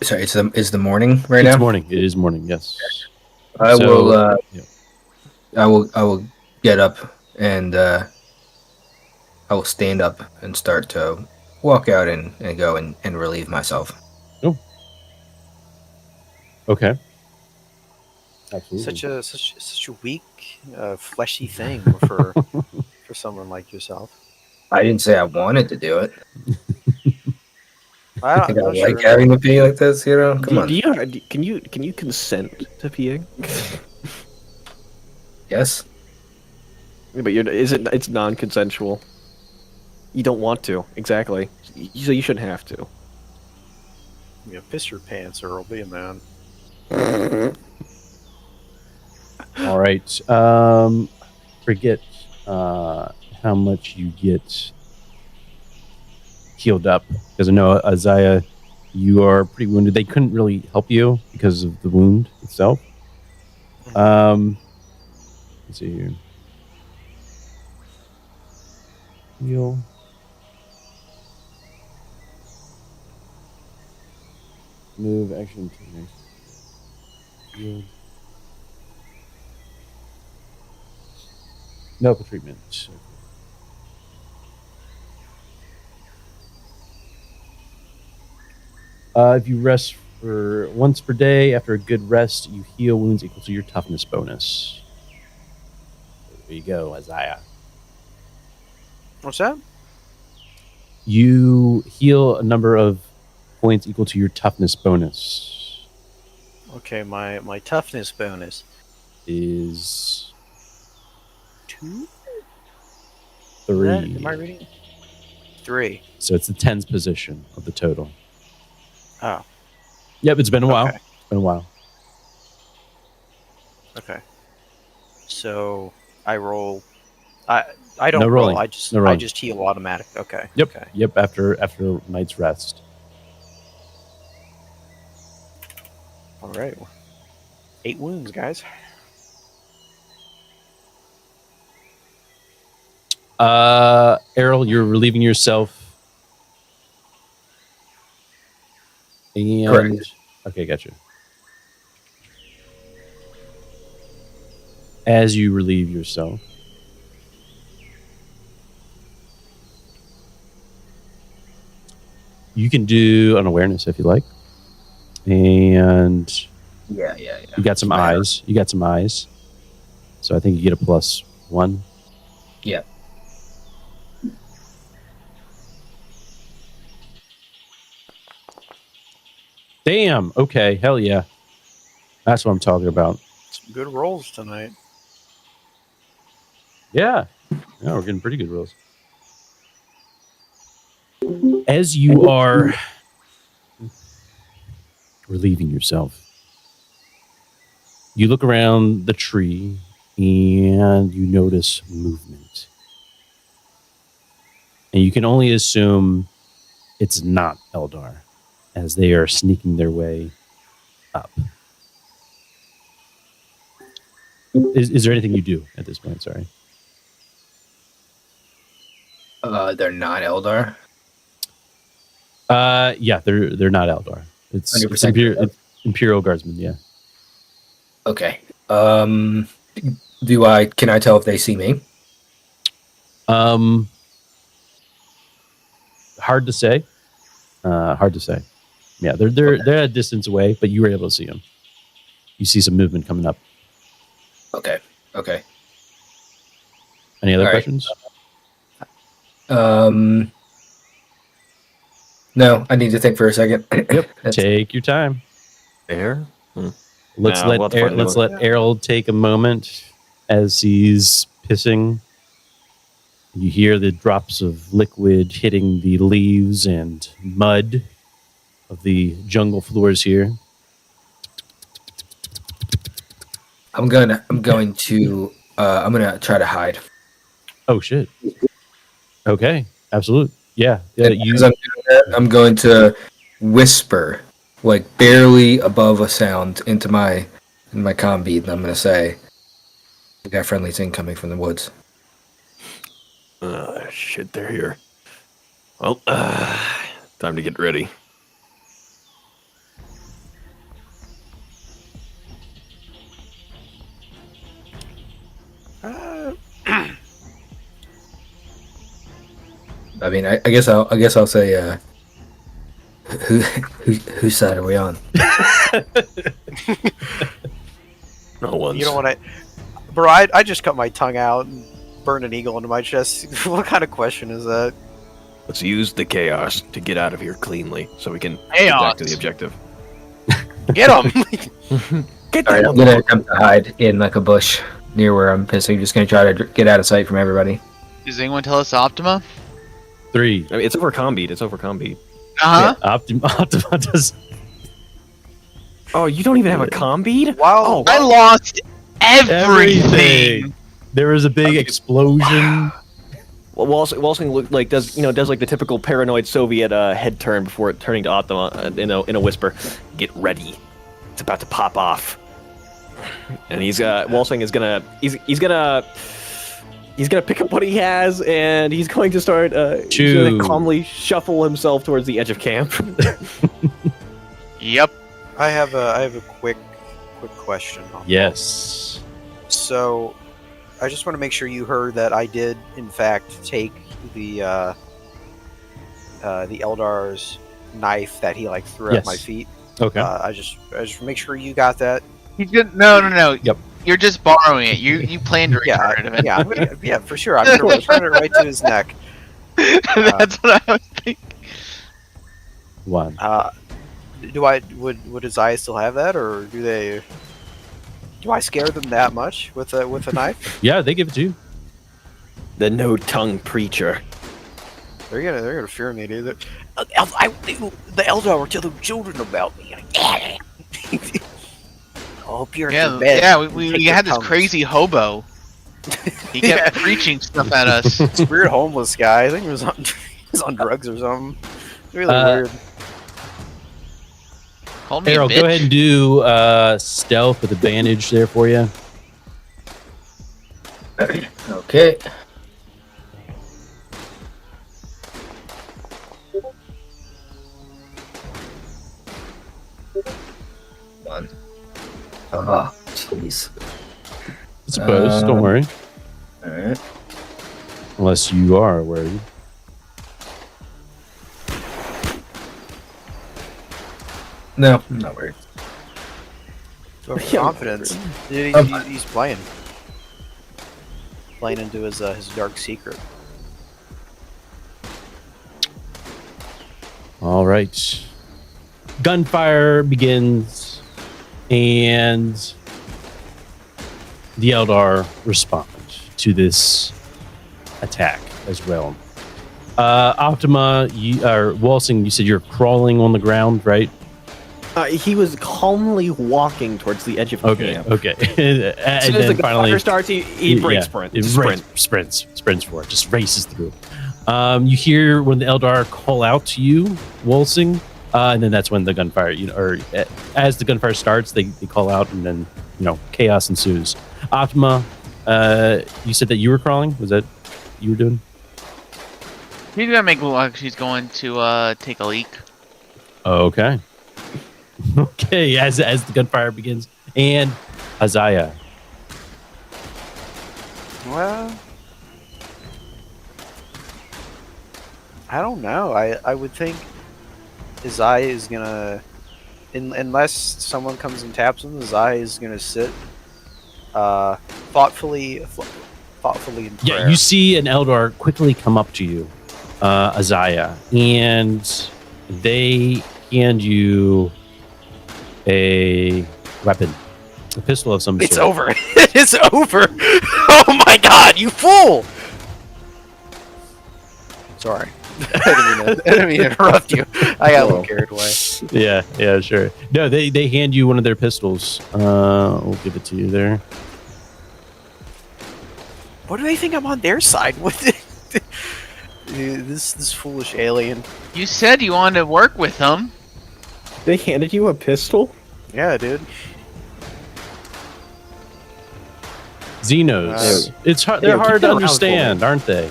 [SPEAKER 4] Sorry, it's the morning right
[SPEAKER 1] It's
[SPEAKER 4] now.
[SPEAKER 1] morning. It is morning. Yes.
[SPEAKER 4] I
[SPEAKER 1] So,
[SPEAKER 4] will.
[SPEAKER 1] yeah.
[SPEAKER 4] I will get up and I will stand up and start to walk out and go and relieve myself.
[SPEAKER 1] Oh. Okay. Absolutely.
[SPEAKER 5] Such a weak, fleshy thing for someone like yourself.
[SPEAKER 4] I didn't say I wanted to do it.
[SPEAKER 5] I
[SPEAKER 4] think I
[SPEAKER 5] not
[SPEAKER 4] like
[SPEAKER 5] sure.
[SPEAKER 4] having to pee like this, you know? Come on.
[SPEAKER 2] Can you consent to peeing?
[SPEAKER 4] Yes.
[SPEAKER 2] Yeah, but it's non-consensual. You don't want to, exactly. So you shouldn't have to.
[SPEAKER 5] Piss your pants early, man.
[SPEAKER 1] All right. Forget how much you get healed up, because I know, Isaiah, you are pretty wounded. They couldn't really help you because of the wound itself. Let's see here. Heal. Move action to next. Heal. Medical treatment. If you rest for once per day, after a good rest, you heal wounds equal to your toughness bonus. There you go, Isaiah.
[SPEAKER 5] What's that?
[SPEAKER 1] You heal a number of points equal to your toughness bonus.
[SPEAKER 5] Okay, my toughness bonus
[SPEAKER 1] Is
[SPEAKER 5] 2?
[SPEAKER 1] 3.
[SPEAKER 5] Am I reading? 3.
[SPEAKER 1] So it's the tens position of the total.
[SPEAKER 5] Oh.
[SPEAKER 1] Yep, it's been a while.
[SPEAKER 5] Okay.
[SPEAKER 1] It's been a while.
[SPEAKER 5] Okay. So I roll. I don't
[SPEAKER 1] No
[SPEAKER 5] roll.
[SPEAKER 1] rolling.
[SPEAKER 5] I just
[SPEAKER 1] No rolling.
[SPEAKER 5] I just heal automatic. Okay.
[SPEAKER 1] Yep.
[SPEAKER 5] Okay.
[SPEAKER 1] Yep. After a night's rest.
[SPEAKER 5] All right. 8 wounds, guys.
[SPEAKER 1] Errol, you're relieving yourself. And
[SPEAKER 4] Correct.
[SPEAKER 1] Okay, gotcha. As you relieve yourself, you can do an awareness if you like. And
[SPEAKER 4] Yeah.
[SPEAKER 1] you got some eyes. You got some eyes. So I think you get a +1.
[SPEAKER 4] Yeah.
[SPEAKER 1] Damn. Okay. Hell yeah. That's what I'm talking about.
[SPEAKER 5] Some good rolls tonight.
[SPEAKER 1] Yeah. Yeah, we're getting pretty good rolls. As you are relieving yourself, you look around the tree and you notice movement. And you can only assume it's not Eldar, as they are sneaking their way up. Is there anything you do at this point? Sorry.
[SPEAKER 4] They're not Eldar.
[SPEAKER 1] Yeah, they're not Eldar. It's
[SPEAKER 4] 100%
[SPEAKER 1] it's Imperial Guardsmen. Yeah.
[SPEAKER 4] Okay. Can I tell if they see me?
[SPEAKER 1] Hard to say. Hard to say. Yeah, they're a distance away, but you were able to see them. You see some movement coming up.
[SPEAKER 4] Okay.
[SPEAKER 1] Any other
[SPEAKER 4] All right.
[SPEAKER 1] questions?
[SPEAKER 4] No, I need to think for a second.
[SPEAKER 1] Yep. Take your time.
[SPEAKER 6] Air?
[SPEAKER 1] Let's
[SPEAKER 6] Nah, we'll have to find out.
[SPEAKER 1] let Errol take a moment as he's pissing. You hear the drops of liquid hitting the leaves and mud of the jungle floors here.
[SPEAKER 4] I'm gonna try to hide.
[SPEAKER 1] Oh shit. Okay. Absolute. Yeah.
[SPEAKER 4] As I'm doing that, I'm going to whisper, like barely above a sound, into my comm bead, and I'm gonna say, "We got friendlies incoming from the woods."
[SPEAKER 6] Shit, they're here. Well, time to get ready.
[SPEAKER 4] I mean, I guess I'll say, whose side are we on?
[SPEAKER 6] No one's.
[SPEAKER 5] You know what bro? I just cut my tongue out and burned an eagle into my chest. What kind of question is that?
[SPEAKER 6] Let's use the chaos to get out of here cleanly, so we can get
[SPEAKER 3] Chaos.
[SPEAKER 6] back to the objective.
[SPEAKER 5] Get him!
[SPEAKER 2] Get
[SPEAKER 4] All right,
[SPEAKER 2] that
[SPEAKER 4] I'm gonna attempt to hide in like a bush near where I'm pissing. Just gonna try to get out of sight from everybody.
[SPEAKER 3] Does anyone tell us Optima?
[SPEAKER 1] 3.
[SPEAKER 6] I mean, it's over combeat. It's over combeat.
[SPEAKER 3] Uh huh.
[SPEAKER 1] Optima does.
[SPEAKER 2] Oh, you don't even have a comm bead?
[SPEAKER 5] Wow.
[SPEAKER 2] Oh,
[SPEAKER 3] I lost everything.
[SPEAKER 1] There was a big explosion.
[SPEAKER 2] well, Walsing does like the typical paranoid Soviet head turn before turning to Optima in a whisper. Get ready. It's about to pop off. And Walsing is gonna he's gonna pick up what he has and he's going to start he's gonna calmly shuffle himself towards the edge of camp.
[SPEAKER 3] Yep.
[SPEAKER 5] I have a quick question.
[SPEAKER 1] Yes.
[SPEAKER 5] So, I just want to make sure you heard that I did, in fact, take the Eldar's knife that he threw at my feet.
[SPEAKER 1] Okay.
[SPEAKER 5] I just make sure you got that.
[SPEAKER 3] He's good. No.
[SPEAKER 1] Yep.
[SPEAKER 3] You're just borrowing it. You planned to return it.
[SPEAKER 5] Yeah, for sure. I'm gonna return it right to his neck.
[SPEAKER 3] That's what I was thinking.
[SPEAKER 1] 1.
[SPEAKER 5] Would Isaiah still have that, or do I scare them that much with a knife?
[SPEAKER 1] Yeah, they give it to you.
[SPEAKER 2] The no-tongue preacher.
[SPEAKER 5] They're gonna fear me, dude. The Eldar were telling children about me. Oh, pure
[SPEAKER 3] we had this crazy hobo. He kept preaching stuff at us.
[SPEAKER 5] This weird homeless guy. I think he was on drugs or something. It's really weird.
[SPEAKER 3] Called me a
[SPEAKER 1] Harold,
[SPEAKER 3] bitch.
[SPEAKER 1] go ahead and do stealth with advantage there for you.
[SPEAKER 4] Okay. One. Oh, jeez.
[SPEAKER 1] I suppose. Don't worry.
[SPEAKER 4] All right.
[SPEAKER 1] Unless you are worried.
[SPEAKER 4] No, I'm not worried.
[SPEAKER 5] Confidence. He's playing into his dark secret.
[SPEAKER 1] All right. Gunfire begins, and the Eldar respond to this attack as well. Optima, Walsing, you said you're crawling on the ground, right?
[SPEAKER 2] He was calmly walking towards the edge of camp.
[SPEAKER 1] Okay.
[SPEAKER 2] As soon as the fire starts, he breaks sprint.
[SPEAKER 1] Sprints for it. Just races through. You hear when the Eldar call out to you, Walsing, and then that's when the gunfire, as the gunfire starts, they call out, and then chaos ensues. Optima, you said that you were crawling. Was that you were doing?
[SPEAKER 3] He's gonna make it look like she's going to take a leak.
[SPEAKER 1] Okay. Okay, as the gunfire begins, and Isaiah.
[SPEAKER 5] Well, I don't know. I would think Isaiah is gonna, unless someone comes and taps him, Isaiah is gonna sit thoughtfully in prayer.
[SPEAKER 1] Yeah, you see an Eldar quickly come up to you, Isaiah, and they hand you a weapon, a pistol of some sort.
[SPEAKER 5] It's over. It's over. Oh my God, you fool! Sorry. I didn't mean to interrupt you. I got a little carried away.
[SPEAKER 1] Yeah, sure. No, they hand you one of their pistols. We'll give it to you there.
[SPEAKER 5] What do they think I'm on their side with? This foolish alien.
[SPEAKER 3] You said you wanted to work with him.
[SPEAKER 2] They handed you a pistol?
[SPEAKER 5] Yeah, dude.
[SPEAKER 1] Xenos. It's hard. They're hard to understand, aren't they?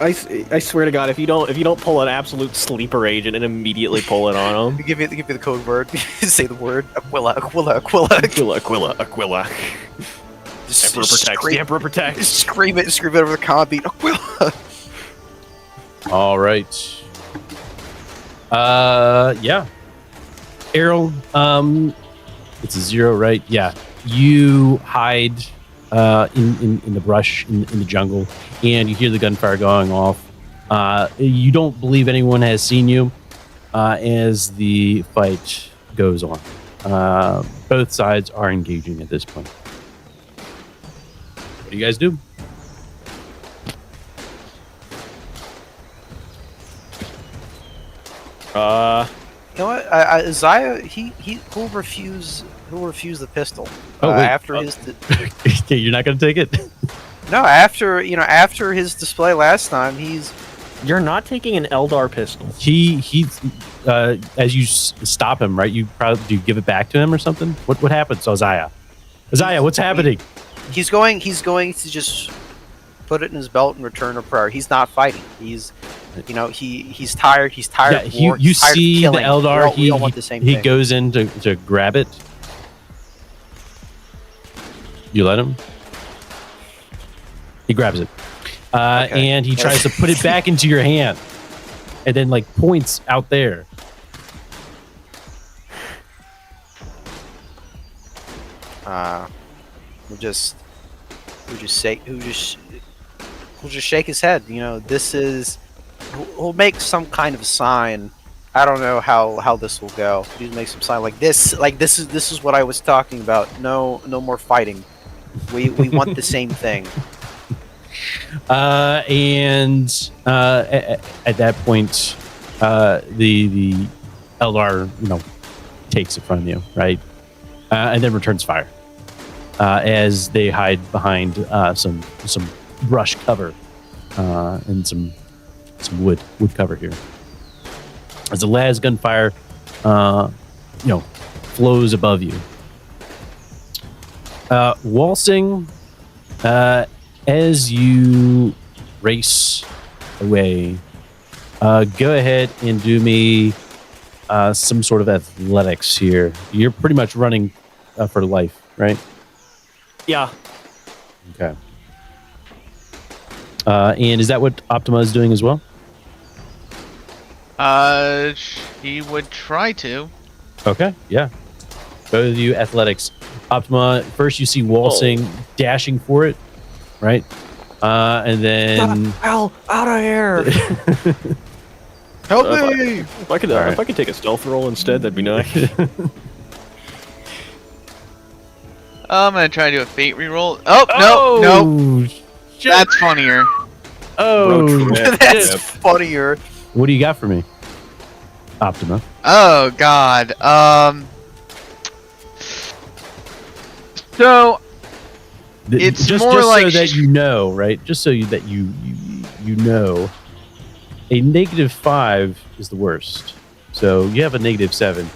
[SPEAKER 2] I swear to God, if you don't pull an absolute sleeper agent and immediately pull it on them,
[SPEAKER 5] Give me the code word. Say the word. Aquila.
[SPEAKER 2] Aquila. The Emperor protects.
[SPEAKER 5] Scream it over the comm beat. Aquila.
[SPEAKER 1] All right. Yeah. Errol, it's a 0, right? Yeah. You hide in the brush in the jungle, and you hear the gunfire going off. You don't believe anyone has seen you as the fight goes on. Both sides are engaging at this point. What do you guys do?
[SPEAKER 5] You know what? Isaiah, he'll refuse the pistol after his.
[SPEAKER 1] Okay, you're not gonna take it.
[SPEAKER 5] No, after his display last time,
[SPEAKER 2] You're not taking an Eldar pistol.
[SPEAKER 1] He as you stop him, right? You do you give it back to him or something? What happens, Isaiah? Isaiah, what's happening?
[SPEAKER 5] he's going to just put it in his belt and return a prayer. He's not fighting. He's tired. He's tired of war.
[SPEAKER 1] You
[SPEAKER 5] He's tired
[SPEAKER 1] see
[SPEAKER 5] of
[SPEAKER 1] the
[SPEAKER 5] killing.
[SPEAKER 1] Eldar.
[SPEAKER 5] We all want the same
[SPEAKER 1] he
[SPEAKER 5] thing.
[SPEAKER 1] goes in to grab it. You let him. He grabs it,
[SPEAKER 5] Okay.
[SPEAKER 1] and he tries to put it back into your hand, and then like points out there.
[SPEAKER 5] We'll just shake his head. He'll make some kind of a sign. I don't know how this will go. He'll make some sign like this. This is what I was talking about. No more fighting. We want the same thing.
[SPEAKER 1] And at that point, the Eldar, takes it from you, right, and then returns fire as they hide behind some brush cover and some wood cover here. As the las gunfire, flows above you. Waltzing, as you race away, go ahead and do me some sort of athletics here. You're pretty much running for life, right?
[SPEAKER 2] Yeah.
[SPEAKER 1] Okay. And is that what Optima is doing as well?
[SPEAKER 3] She would try to.
[SPEAKER 1] Okay, yeah. Both of you athletics. Optima, first you see Waltzing dashing for it, right? And then
[SPEAKER 2] Out of here!
[SPEAKER 5] Help
[SPEAKER 2] me! If I could take a stealth roll instead, that'd be nice.
[SPEAKER 3] I'm gonna try to do a fate reroll. Oh no! That's funnier.
[SPEAKER 5] That's funnier.
[SPEAKER 1] What do you got for me, Optima?
[SPEAKER 3] Oh God. So it's
[SPEAKER 1] just
[SPEAKER 3] more like
[SPEAKER 1] so that you know, right? Just so that you know, a -5 is the worst. So you have a -7.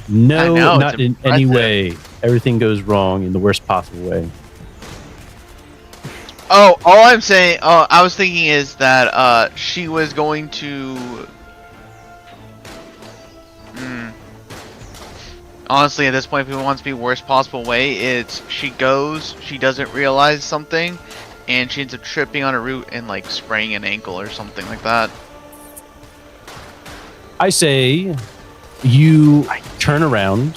[SPEAKER 1] No, not in any way. Everything goes wrong in the worst possible way.
[SPEAKER 3] Oh, all I'm saying, I was thinking is that she was going to. Honestly, at this point, if it wants to be worst possible way, it's she doesn't realize something, and she ends up tripping on a root and like spraining an ankle or something like that.
[SPEAKER 1] I say you turn around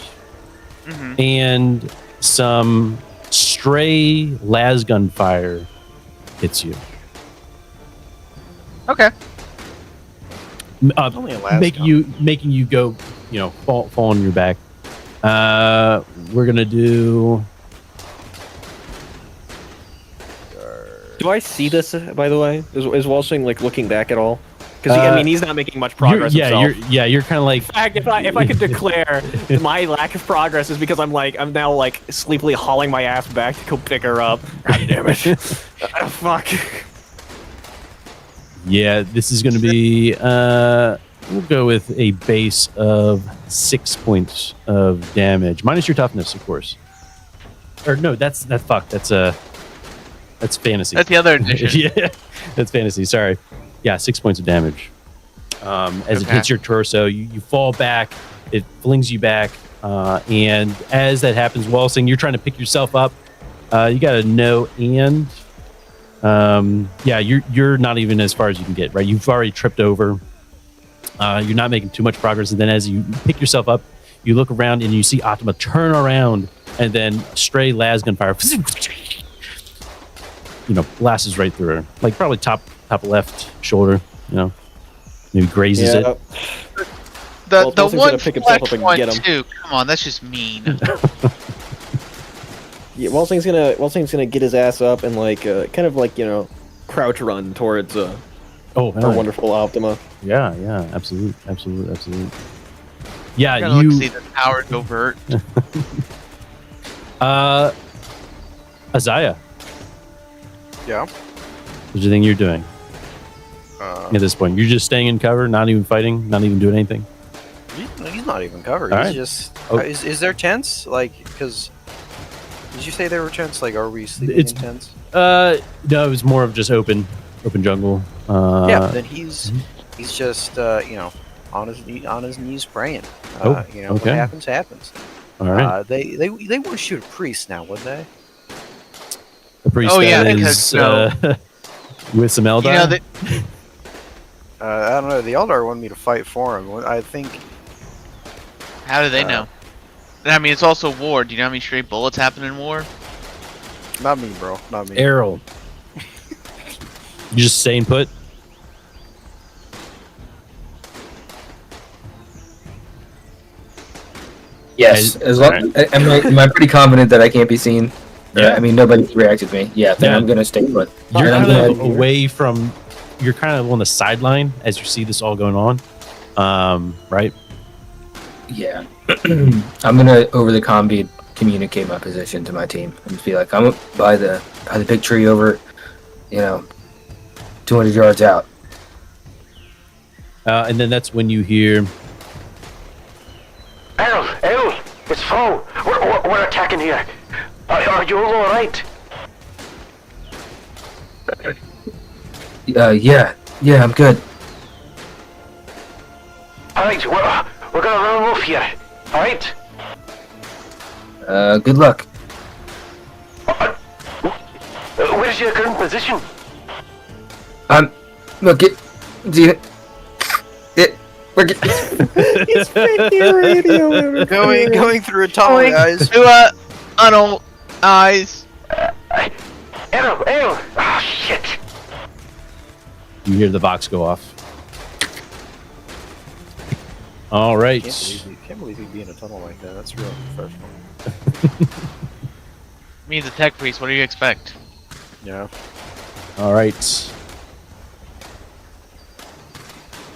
[SPEAKER 1] and some stray las gunfire hits you.
[SPEAKER 3] Okay.
[SPEAKER 1] Making you go, fall on your back. We're gonna do.
[SPEAKER 2] Do I see this, by the way? Is Waltzing looking back at all? Because he's not making much progress.
[SPEAKER 1] You're kind of like.
[SPEAKER 2] In fact, if I could declare my lack of progress is because I'm now sleepily hauling my ass back to go pick her up. God damn it! Fuck.
[SPEAKER 1] Yeah, this is going to be. We'll go with a base of 6 points of damage, minus your toughness, of course. Or no, that's fantasy.
[SPEAKER 3] That's the other edition.
[SPEAKER 1] Yeah, that's fantasy. Sorry. Yeah, 6 points of damage. As it hits your torso, you fall back. It flings you back, and as that happens, Waltzing, you're trying to pick yourself up. You got a no and Yeah, you're not even as far as you can get, right? You've already tripped over. You're not making too much progress, and then as you pick yourself up, you look around and you see Optima turn around, and then stray las gunfire, blasts right through her, like probably top left shoulder, maybe grazes it.
[SPEAKER 3] The
[SPEAKER 2] Wilson's
[SPEAKER 3] one
[SPEAKER 2] gonna pick himself up
[SPEAKER 3] flex
[SPEAKER 2] and
[SPEAKER 3] one
[SPEAKER 2] get him.
[SPEAKER 3] too. Come on, that's just mean.
[SPEAKER 2] Yeah, Welsing's gonna get his ass up and kind of crouch run towards our wonderful Optima.
[SPEAKER 1] Yeah, absolute. Yeah,
[SPEAKER 3] Gotta look to see the power overt.
[SPEAKER 1] Isaiah,
[SPEAKER 5] Yeah.
[SPEAKER 1] what do you think you're doing at this point? You're just staying in cover, not even fighting, not even doing anything.
[SPEAKER 5] He's not even covered.
[SPEAKER 1] All
[SPEAKER 5] He's
[SPEAKER 1] right.
[SPEAKER 5] just.
[SPEAKER 1] Oh.
[SPEAKER 5] Is there tents? Because. Did you say there were tents? Like, are we sleeping in tents?
[SPEAKER 1] No, it was more of just open jungle.
[SPEAKER 5] Yeah, then he's just on his knees praying.
[SPEAKER 1] Okay.
[SPEAKER 5] What happens happens.
[SPEAKER 1] All right.
[SPEAKER 5] They won't shoot a priest now, would they?
[SPEAKER 1] The priest
[SPEAKER 3] because
[SPEAKER 1] with some Eldar.
[SPEAKER 5] I don't know. The Eldar wanted me to fight for him. I think.
[SPEAKER 3] How do they know? I mean, it's also war. Do you know how many straight bullets happen in war?
[SPEAKER 5] Not me, bro. Not me.
[SPEAKER 1] Errol. You just staying put?
[SPEAKER 4] Yes, as long. Am I pretty confident that I can't be seen?
[SPEAKER 1] Yeah.
[SPEAKER 4] I mean, nobody's reacted to me. Yeah, then I'm gonna stay put.
[SPEAKER 1] You're
[SPEAKER 4] And I'm
[SPEAKER 1] kind of
[SPEAKER 4] gonna-
[SPEAKER 1] away from. You're kind of on the sideline as you see this all going on, right?
[SPEAKER 4] Yeah, I'm gonna over the comm communicate my position to my team and just be like, I'm by the big tree over, 200 yards out.
[SPEAKER 1] And then that's when you hear.
[SPEAKER 7] Errol, it's Fro. We're attacking here. Are you all right?
[SPEAKER 4] Yeah, I'm good.
[SPEAKER 7] All right, we're gonna run off here. All right.
[SPEAKER 4] Good luck.
[SPEAKER 7] Where's your current position?
[SPEAKER 4] Look it. Look it.
[SPEAKER 2] He's freaking radio.
[SPEAKER 5] Going through a tunnel, guys.
[SPEAKER 3] To tunnel eyes.
[SPEAKER 7] Errol. Oh shit.
[SPEAKER 1] You hear the box go off. All right.
[SPEAKER 5] Can't believe he'd be in a tunnel like that. That's real professional.
[SPEAKER 3] Me, the tech priest. What do you expect?
[SPEAKER 5] Yeah.
[SPEAKER 1] All right.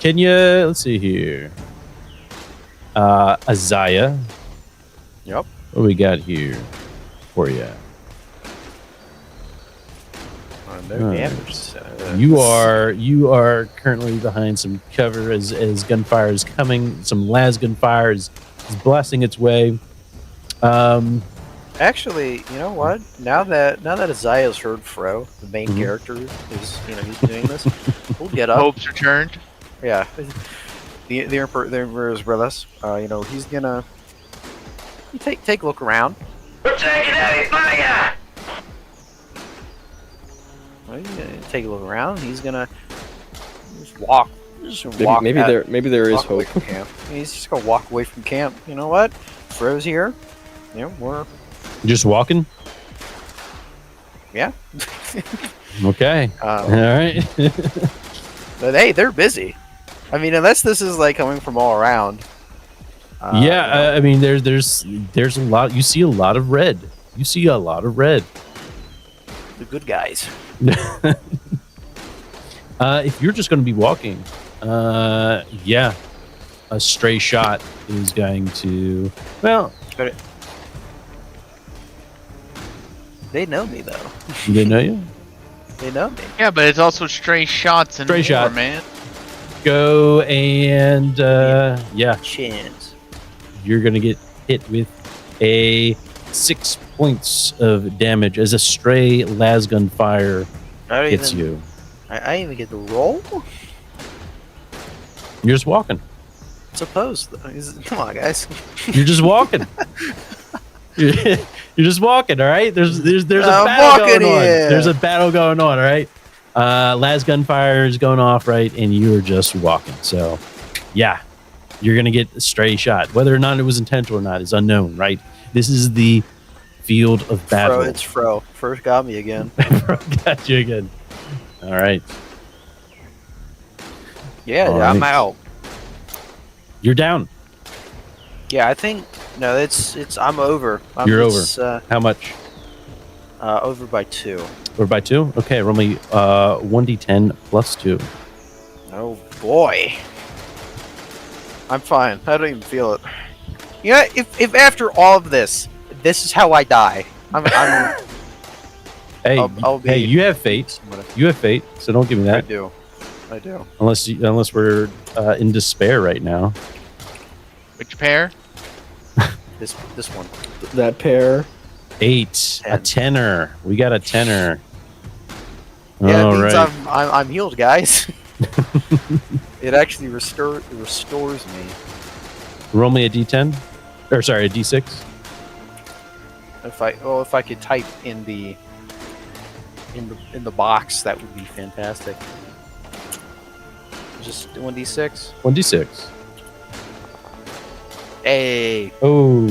[SPEAKER 1] Can you, let's see here. Isaiah.
[SPEAKER 5] Yep.
[SPEAKER 1] What do we got here for you?
[SPEAKER 5] No damage.
[SPEAKER 1] You are currently behind some cover as gunfire is coming. Some las gunfire is blasting its way.
[SPEAKER 5] Actually, you know what? Now that Isaiah's heard Fro, the main character, is he's doing this. We'll get up.
[SPEAKER 3] Hope's returned.
[SPEAKER 5] Yeah. The Emperor is with us. He's gonna take a look around.
[SPEAKER 7] We're taking heavy fire.
[SPEAKER 5] He's gonna take a look around. He's gonna just walk.
[SPEAKER 2] Maybe there is
[SPEAKER 5] walk away
[SPEAKER 2] hope.
[SPEAKER 5] from camp. He's just gonna walk away from camp. You know what? Fro's here. We're
[SPEAKER 1] Just walking?
[SPEAKER 5] yeah.
[SPEAKER 1] Okay. All right.
[SPEAKER 5] But hey, they're busy. I mean, unless this is like coming from all around.
[SPEAKER 1] I mean, there's a lot. You see a lot of red.
[SPEAKER 5] The good guys.
[SPEAKER 1] If you're just going to be walking, a stray shot is going to. Well,
[SPEAKER 5] They know me though.
[SPEAKER 1] do they know you?
[SPEAKER 5] They know me.
[SPEAKER 3] Yeah, but it's also stray shots and
[SPEAKER 1] Stray
[SPEAKER 3] more,
[SPEAKER 1] shot.
[SPEAKER 3] man.
[SPEAKER 1] Go and
[SPEAKER 5] Chins.
[SPEAKER 1] you're gonna get hit with a 6 points of damage as a stray las gunfire hits you.
[SPEAKER 5] I didn't even get the roll.
[SPEAKER 1] You're just walking.
[SPEAKER 5] Suppose. Come on, guys.
[SPEAKER 1] You're just walking. You're just walking, all right? There's a
[SPEAKER 5] I'm
[SPEAKER 1] battle
[SPEAKER 5] walking
[SPEAKER 1] going on.
[SPEAKER 5] here.
[SPEAKER 1] There's a battle going on, all right? Las gunfire is going off, right? And you're just walking. So, yeah, you're going to get a stray shot. Whether or not it was intentional or not is unknown, right? This is the field of battle.
[SPEAKER 5] It's Fro. First got me again.
[SPEAKER 1] Got you again. All right.
[SPEAKER 5] Yeah,
[SPEAKER 1] All
[SPEAKER 5] I'm
[SPEAKER 1] right.
[SPEAKER 5] out.
[SPEAKER 1] You're down.
[SPEAKER 5] Yeah, I think no. It's. I'm over.
[SPEAKER 1] You're over. How much?
[SPEAKER 5] Over by 2.
[SPEAKER 1] Or by 2? Okay, roll me 1d10 plus 2.
[SPEAKER 5] Oh boy. I'm fine. I don't even feel it. Yeah, if after all of this is how I die, I'm
[SPEAKER 1] Hey,
[SPEAKER 5] I'll be-
[SPEAKER 1] hey, you have fate. You have fate, so don't give me
[SPEAKER 5] I
[SPEAKER 1] that.
[SPEAKER 5] do. I do.
[SPEAKER 1] Unless we're in despair right now.
[SPEAKER 3] Which pair?
[SPEAKER 5] This one.
[SPEAKER 2] That pair.
[SPEAKER 1] 8, a 10er. We got a 10er.
[SPEAKER 5] Yeah,
[SPEAKER 1] All
[SPEAKER 5] it means
[SPEAKER 1] right.
[SPEAKER 5] I'm healed, guys. It actually restores me.
[SPEAKER 1] Roll me a d10, or sorry, a d6.
[SPEAKER 5] If I could type in the box, that would be fantastic. Just 1d6.
[SPEAKER 1] 1d6.
[SPEAKER 5] Hey.
[SPEAKER 1] Oh.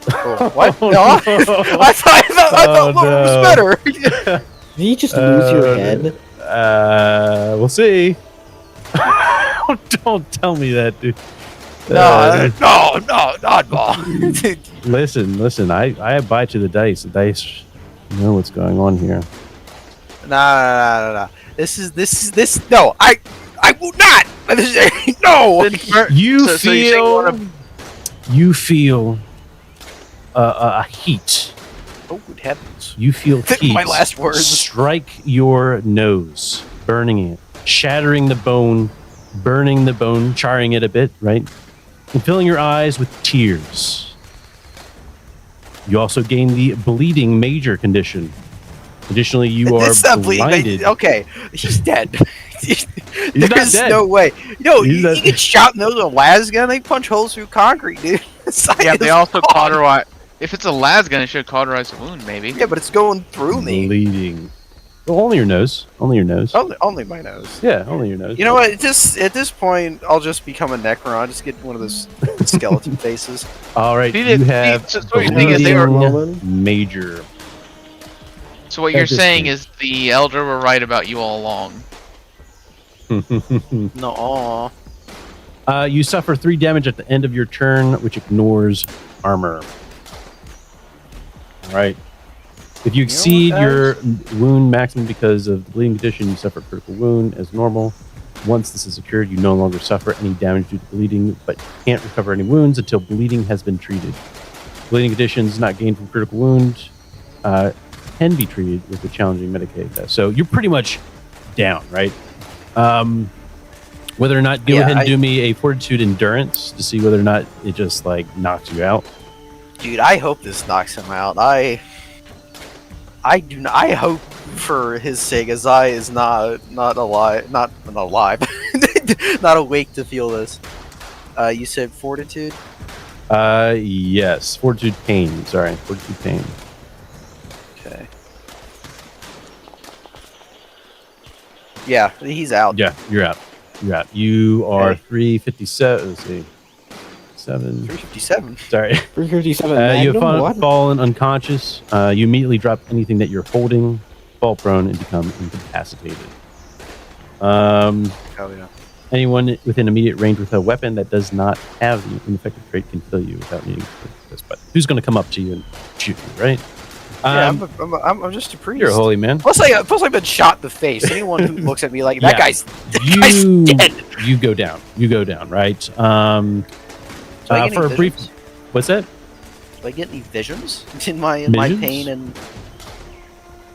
[SPEAKER 5] Cool. What? No? I thought lower was better.
[SPEAKER 2] Did you just lose your head?
[SPEAKER 1] We'll see. Don't tell me that, dude.
[SPEAKER 5] No, oddball.
[SPEAKER 1] Listen. I abide to the dice. The dice know what's going on here.
[SPEAKER 5] No. This is no. I will not. No.
[SPEAKER 1] You feel a heat.
[SPEAKER 5] Oh, good heavens.
[SPEAKER 1] You feel heat.
[SPEAKER 5] My last words.
[SPEAKER 1] Strike your nose, burning it, shattering the bone, burning the bone, charring it a bit, right? And filling your eyes with tears. You also gain the bleeding major condition. Additionally, you are
[SPEAKER 5] It's not bleeding.
[SPEAKER 1] blinded.
[SPEAKER 5] Okay, he's dead.
[SPEAKER 1] He's not
[SPEAKER 5] There's
[SPEAKER 1] dead.
[SPEAKER 5] no way. No,
[SPEAKER 1] He's
[SPEAKER 5] you
[SPEAKER 1] not-
[SPEAKER 5] get shot in those with a las gun. They punch holes through concrete, dude.
[SPEAKER 3] Yeah, they also cauterize. If it's a las gun, it should cauterize the wound, maybe.
[SPEAKER 5] Yeah, but it's going through me.
[SPEAKER 1] Bleeding. Well, only your nose. Only your nose.
[SPEAKER 5] Only my nose.
[SPEAKER 1] Yeah, only your nose.
[SPEAKER 5] You know what? At this point, I'll just become a Necron. Just get one of those skeleton faces.
[SPEAKER 1] All right,
[SPEAKER 3] See,
[SPEAKER 1] you
[SPEAKER 3] the-
[SPEAKER 1] have
[SPEAKER 3] so what you're saying is they were-
[SPEAKER 1] bleeding major.
[SPEAKER 3] So what you're
[SPEAKER 1] At this
[SPEAKER 3] saying
[SPEAKER 1] point.
[SPEAKER 3] is the Elder were right about you all along.
[SPEAKER 5] No.
[SPEAKER 1] You suffer 3 damage at the end of your turn, which ignores armor. All right. If you exceed your wound maximum because of the bleeding condition, you suffer a critical wound as normal. Once this is occurred, you no longer suffer any damage due to bleeding, but can't recover any wounds until bleeding has been treated. Bleeding conditions not gained from critical wound can be treated with a challenging Medicaid test. So you're pretty much down, right? Whether or not, go ahead and do me a fortitude endurance to see whether or not it just like knocks you out.
[SPEAKER 5] Dude, I hope this knocks him out. I do not. I hope for his sake, Azai is not alive, not awake to feel this. You said fortitude.
[SPEAKER 1] Yes, fortitude pain. Sorry, fortitude pain.
[SPEAKER 5] Okay. Yeah, he's out.
[SPEAKER 1] Yeah, you're out. You're out. You are
[SPEAKER 5] Okay.
[SPEAKER 1] 357. Let's see.
[SPEAKER 5] 357.
[SPEAKER 1] Sorry.
[SPEAKER 2] 357
[SPEAKER 1] You
[SPEAKER 2] Magnum?
[SPEAKER 1] have
[SPEAKER 2] What?
[SPEAKER 1] fallen unconscious. You immediately drop anything that you're holding, fall prone, and become incapacitated.
[SPEAKER 5] Oh yeah.
[SPEAKER 1] Anyone within immediate range with a weapon that does not have the ineffective trait can kill you without needing to click this button. Who's going to come up to you and shoot you, right?
[SPEAKER 5] Yeah, I'm just a priest.
[SPEAKER 1] You're a holy man.
[SPEAKER 5] Plus, I've been shot in the face. Anyone who looks at me like that
[SPEAKER 1] Yeah.
[SPEAKER 5] guy's
[SPEAKER 1] You
[SPEAKER 5] dead.
[SPEAKER 1] you go down. You go down, right?
[SPEAKER 5] Do I get
[SPEAKER 1] For
[SPEAKER 5] any
[SPEAKER 1] a brief,
[SPEAKER 5] visions?
[SPEAKER 1] what's that?
[SPEAKER 5] Do I get any visions in my
[SPEAKER 1] Visions?
[SPEAKER 5] pain? And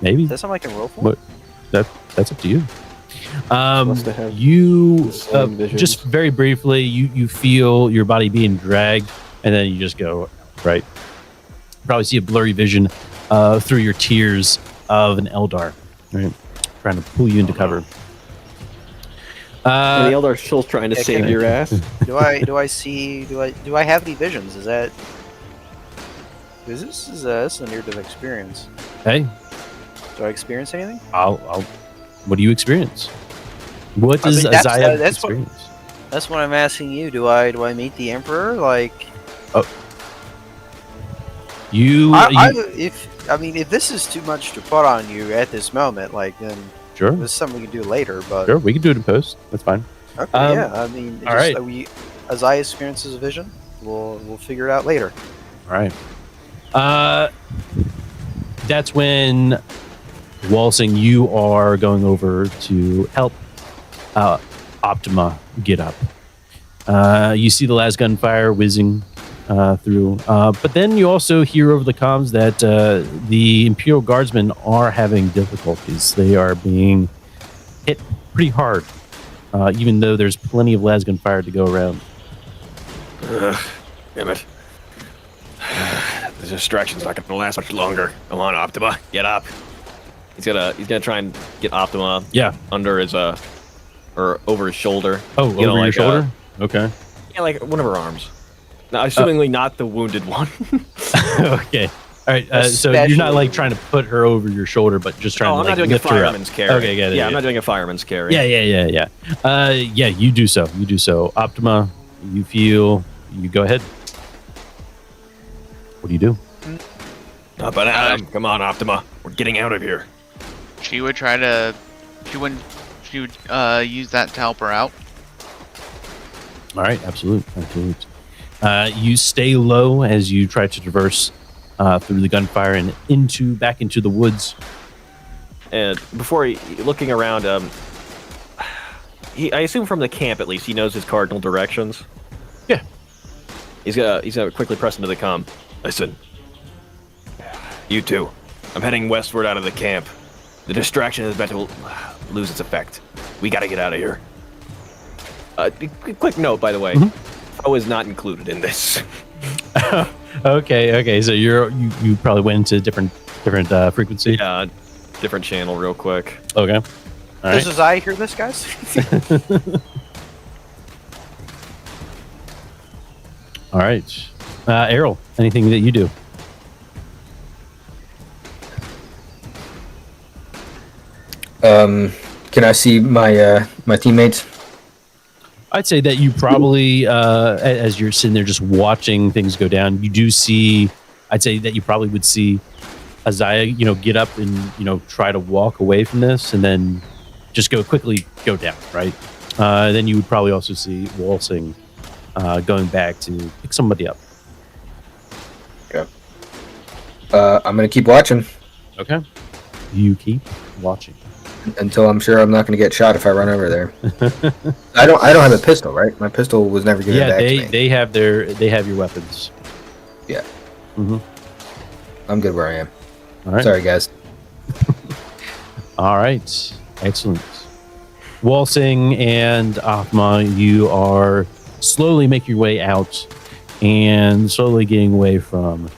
[SPEAKER 1] Maybe
[SPEAKER 5] is that something I can roll for?
[SPEAKER 1] What? That's up to you.
[SPEAKER 2] Must have
[SPEAKER 1] You
[SPEAKER 2] the same visions.
[SPEAKER 1] just very briefly, you feel your body being dragged, and then you just go right. Probably see a blurry vision through your tears of an Eldar, right, trying to pull you into cover.
[SPEAKER 2] And the Eldar's still trying to
[SPEAKER 5] Yeah,
[SPEAKER 2] save
[SPEAKER 5] can I-
[SPEAKER 2] your ass.
[SPEAKER 5] do I have any visions? Is that This is a near-death experience.
[SPEAKER 1] Hey,
[SPEAKER 5] Do I experience anything?
[SPEAKER 1] I'll. What do you experience? What does
[SPEAKER 5] I mean,
[SPEAKER 1] Isaiah
[SPEAKER 5] that's what-
[SPEAKER 1] experience?
[SPEAKER 5] That's what I'm asking you. Do I meet the Emperor? Like, if this is too much to put on you at this moment, like, then
[SPEAKER 1] Sure.
[SPEAKER 5] this is something we can do later. But
[SPEAKER 1] Sure, we can do it in post. That's fine.
[SPEAKER 5] okay, yeah. I mean,
[SPEAKER 1] all right.
[SPEAKER 5] Isaiah experiences a vision. We'll figure it out later.
[SPEAKER 1] All right. That's when Walsing, you are going over to help Optima get up. You see the last gunfire whizzing through, but then you also hear over the comms that the Imperial Guardsmen are having difficulties. They are being hit pretty hard, even though there's plenty of las gunfire to go around.
[SPEAKER 6] Damn it. The distraction's not gonna last much longer. Come on, Optima, get up. He's gonna try and get Optima under his or over his shoulder.
[SPEAKER 1] Oh, over your shoulder? Okay.
[SPEAKER 6] Yeah, like one of her arms. No, assumingly not the wounded one.
[SPEAKER 1] Okay. All right. So you're not like trying to put her over your shoulder, but just trying to
[SPEAKER 6] I'm
[SPEAKER 1] like
[SPEAKER 6] not doing
[SPEAKER 1] lift
[SPEAKER 6] a
[SPEAKER 1] her up.
[SPEAKER 6] fireman's carry.
[SPEAKER 1] Okay, get it.
[SPEAKER 6] Yeah, I'm not doing a fireman's carry.
[SPEAKER 1] Yeah. Yeah, you do so. You do so. Optima, you go ahead. What do you do?
[SPEAKER 6] Up and at him. Come on, Optima. We're getting out of here.
[SPEAKER 3] She would use that to help her out.
[SPEAKER 1] All right, absolutely. You stay low as you try to traverse through the gunfire and back into the woods.
[SPEAKER 6] And before looking around, I assume from the camp at least he knows his cardinal directions.
[SPEAKER 1] Yeah.
[SPEAKER 6] He's gonna quickly press into the comm. Listen, you two. I'm heading westward out of the camp. The distraction is about to lose its effect. We gotta get out of here. Quick note, by the way. Fro is not included in this.
[SPEAKER 1] Okay. So you probably went into different frequency.
[SPEAKER 6] Yeah, different channel, real quick.
[SPEAKER 1] Okay. All right.
[SPEAKER 5] Does Isaiah hear this, guys?
[SPEAKER 1] All right. Errol, anything that you do?
[SPEAKER 4] Can I see my teammates?
[SPEAKER 1] I'd say that you probably, as you're sitting there just watching things go down, you do see. I'd say that you probably would see Isaiah, get up and try to walk away from this, and then just quickly go down. Right. Then you would probably also see Walsing going back to pick somebody up.
[SPEAKER 4] Okay. I'm gonna keep watching.
[SPEAKER 1] Okay. You keep watching
[SPEAKER 4] until I'm sure I'm not going to get shot if I run over there. I don't have a pistol, right? My pistol was never given back to me.
[SPEAKER 1] They have your weapons.
[SPEAKER 4] Yeah.
[SPEAKER 1] Mm-hmm.
[SPEAKER 4] I'm good where I am.
[SPEAKER 1] All right.
[SPEAKER 4] Sorry, guys.
[SPEAKER 1] All right. Excellent. Walsing and Optima, you are slowly making your way out and slowly getting away from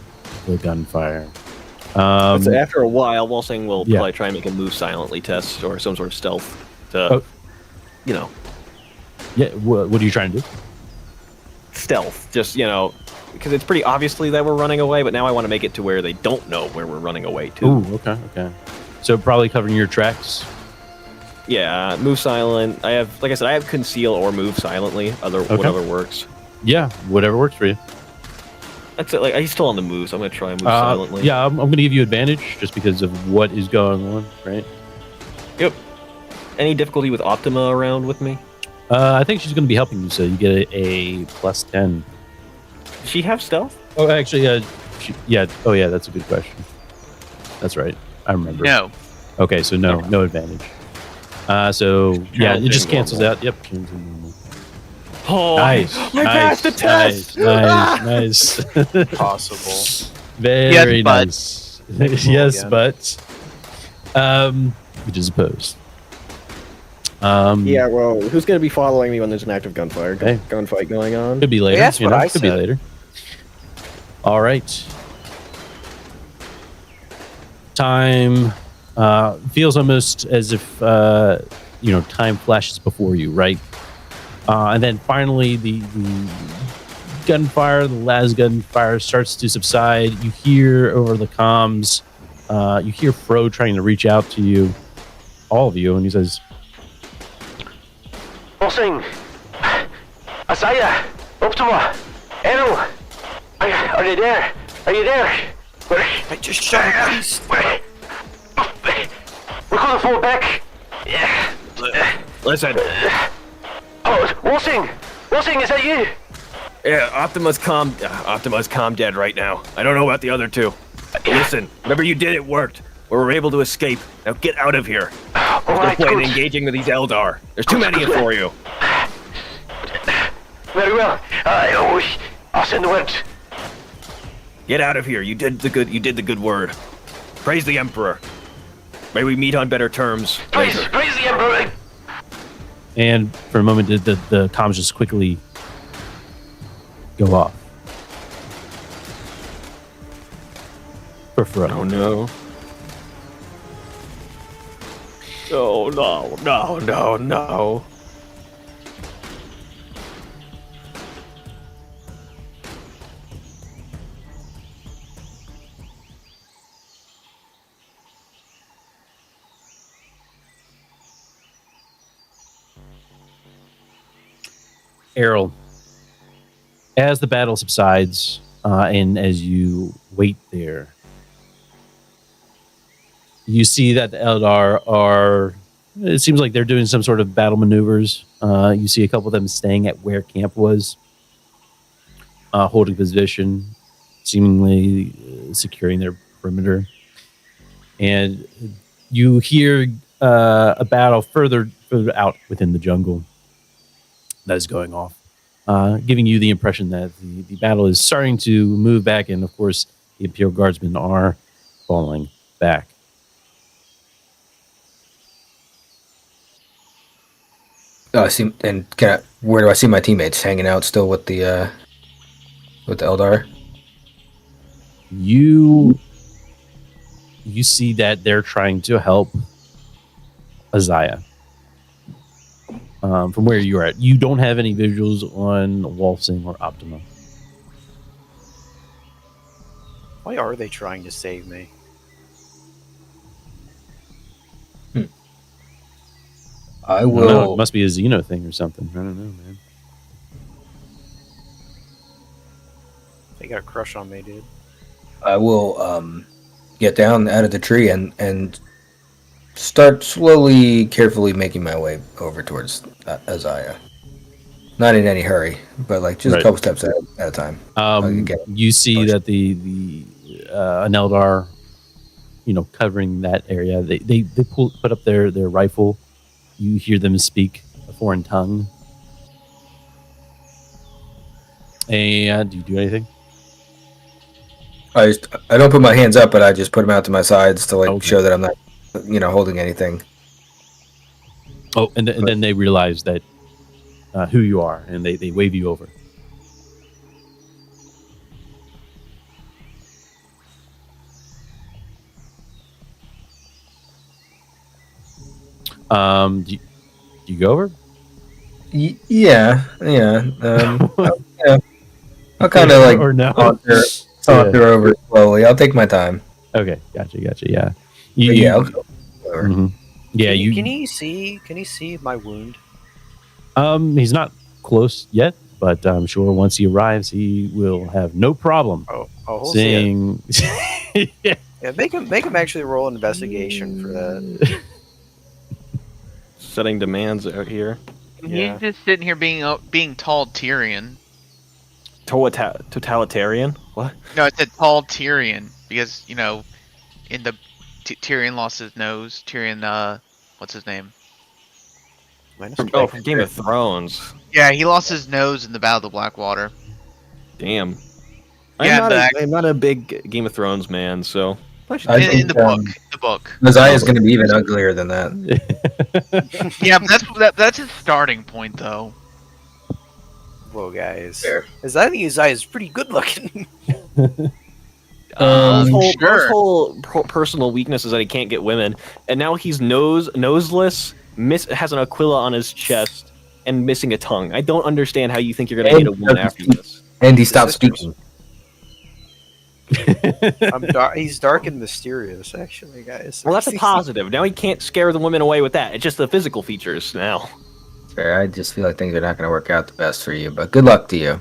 [SPEAKER 1] the gunfire.
[SPEAKER 6] So after a while, Walsing will probably try and make a move silently test or some sort of stealth to,
[SPEAKER 1] Yeah, what are you trying to do?
[SPEAKER 6] Stealth. Just, because it's pretty obviously that we're running away, but now I want to make it to where they don't know where we're running away to.
[SPEAKER 1] Ooh, okay. So probably covering your tracks?
[SPEAKER 6] Yeah, move silent. I have conceal or move silently, whatever works.
[SPEAKER 1] Yeah, whatever works for you.
[SPEAKER 6] That's it. Like, he's still on the move, so I'm going to try and move silently.
[SPEAKER 1] Yeah, I'm going to give you advantage just because of what is going on, right?
[SPEAKER 6] Yep. Any difficulty with Optima around with me?
[SPEAKER 1] I think she's going to be helping you, so you get a plus 10.
[SPEAKER 6] Does she have stealth?
[SPEAKER 1] Oh, actually, Oh, yeah, that's a good question. That's right. I remember.
[SPEAKER 3] No.
[SPEAKER 1] Okay, so no advantage. It just cancels out. Yep.
[SPEAKER 6] Oh,
[SPEAKER 1] nice.
[SPEAKER 6] I passed the test.
[SPEAKER 1] Nice.
[SPEAKER 5] Possible.
[SPEAKER 1] Very
[SPEAKER 3] yes,
[SPEAKER 1] nice. Yes, but which is opposed.
[SPEAKER 2] Yeah, well, who's going to be following me when there's an active gunfire?
[SPEAKER 1] Hey.
[SPEAKER 2] Gunfight going on?
[SPEAKER 1] Could be later.
[SPEAKER 5] Yeah, that's what I
[SPEAKER 1] Could be
[SPEAKER 5] said.
[SPEAKER 1] later. All right. Time feels almost as if time flashes before you, right? And then finally, the gunfire, the last gunfire starts to subside. You hear over the comms, you hear Fro trying to reach out to you, all of you, and he says,
[SPEAKER 7] Bossing, Isaiah, Optima, Errol, are you there? Are you there?
[SPEAKER 5] Hey, just shut up, please.
[SPEAKER 7] We're gonna fall back.
[SPEAKER 6] Listen.
[SPEAKER 7] Oh, Walsing, is that you?
[SPEAKER 6] Yeah, Optima's calm dead right now. I don't know about the other two. Listen, whatever you did, it worked. We were able to escape. Now get out of here.
[SPEAKER 7] All
[SPEAKER 6] No
[SPEAKER 7] right,
[SPEAKER 6] point in
[SPEAKER 7] good.
[SPEAKER 6] engaging with these Eldar. There's too many for you.
[SPEAKER 7] Very well. I'll send the word.
[SPEAKER 6] Get out of here. You did the good word. Praise the Emperor. May we meet on better terms.
[SPEAKER 7] Praise
[SPEAKER 6] later.
[SPEAKER 7] the Emperor.
[SPEAKER 1] and for a moment, the comms just quickly go off. For Fro.
[SPEAKER 6] Oh no. Oh no.
[SPEAKER 1] Errol, as the battle subsides, and as you wait there, you see that the Eldar are, it seems like they're doing some sort of battle maneuvers. You see a couple of them staying at where camp was, holding position, seemingly securing their perimeter. And you hear a battle further out within the jungle that is going off, giving you the impression that the battle is starting to move back, and of course the Imperial Guardsmen are falling back.
[SPEAKER 4] Oh, I see. And where do I see my teammates hanging out still with the Eldar?
[SPEAKER 1] You see that they're trying to help Isaiah. From where you are at, you don't have any visuals on Walsing or Optima.
[SPEAKER 5] Why are they trying to save me?
[SPEAKER 4] I
[SPEAKER 1] I don't know,
[SPEAKER 4] will.
[SPEAKER 1] it must be a Xeno thing or something. I don't know, man.
[SPEAKER 5] They got a crush on me, dude.
[SPEAKER 4] I will get down out of the tree and start slowly, carefully making my way over towards Isaiah. Not in any hurry, but like just
[SPEAKER 1] Right.
[SPEAKER 4] a couple steps at a time.
[SPEAKER 1] You see that the an Eldar, covering that area. They put up their rifle. You hear them speak a foreign tongue. And do you do anything?
[SPEAKER 4] I don't put my hands up, but I just put them out to my sides to
[SPEAKER 1] Okay.
[SPEAKER 4] show that I'm not, holding anything.
[SPEAKER 1] Oh, and then they realize that who you are, and they wave you over. Do you go over?
[SPEAKER 4] Yeah. I'll kind of
[SPEAKER 1] or no?
[SPEAKER 4] saunter over slowly. I'll take my time.
[SPEAKER 1] Okay, gotcha. Yeah,
[SPEAKER 4] I'll go over.
[SPEAKER 1] Mhm. Yeah,
[SPEAKER 5] Can he see my wound?
[SPEAKER 1] He's not close yet, but I'm sure once he arrives, he will have no problem
[SPEAKER 5] He'll see it.
[SPEAKER 1] seeing. Yeah.
[SPEAKER 5] Yeah, make him actually roll an investigation for that.
[SPEAKER 6] Setting demands out here.
[SPEAKER 5] Yeah.
[SPEAKER 3] He's just sitting here being tall Tyrion.
[SPEAKER 6] Totalitarian? What?
[SPEAKER 3] No, I said tall Tyrion because in the Tyrion lost his nose. Tyrion, what's his name?
[SPEAKER 6] From Game of Thrones.
[SPEAKER 3] Yeah, he lost his nose in the Battle of the Blackwater.
[SPEAKER 6] Damn.
[SPEAKER 3] Yeah,
[SPEAKER 6] I'm not a big Game of Thrones man, so
[SPEAKER 4] I
[SPEAKER 3] In
[SPEAKER 4] think,
[SPEAKER 3] the book.
[SPEAKER 4] Isaiah's going to be even uglier than that.
[SPEAKER 3] Yeah, but that's his starting point, though.
[SPEAKER 5] Whoa, guys.
[SPEAKER 4] Fair.
[SPEAKER 5] I think his eye is pretty good looking.
[SPEAKER 6] His whole personal weakness is that he can't get women, and now he's noseless, has an Aquila on his chest, and missing a tongue. I don't understand how you think you're gonna get a woman after this.
[SPEAKER 4] And he stopped speaking.
[SPEAKER 5] He's dark and mysterious, actually, guys.
[SPEAKER 2] Well, that's a positive. Now he can't scare the women away with that. It's just the physical features now.
[SPEAKER 4] Fair. I just feel like things are not going to work out the best for you, but good luck to you.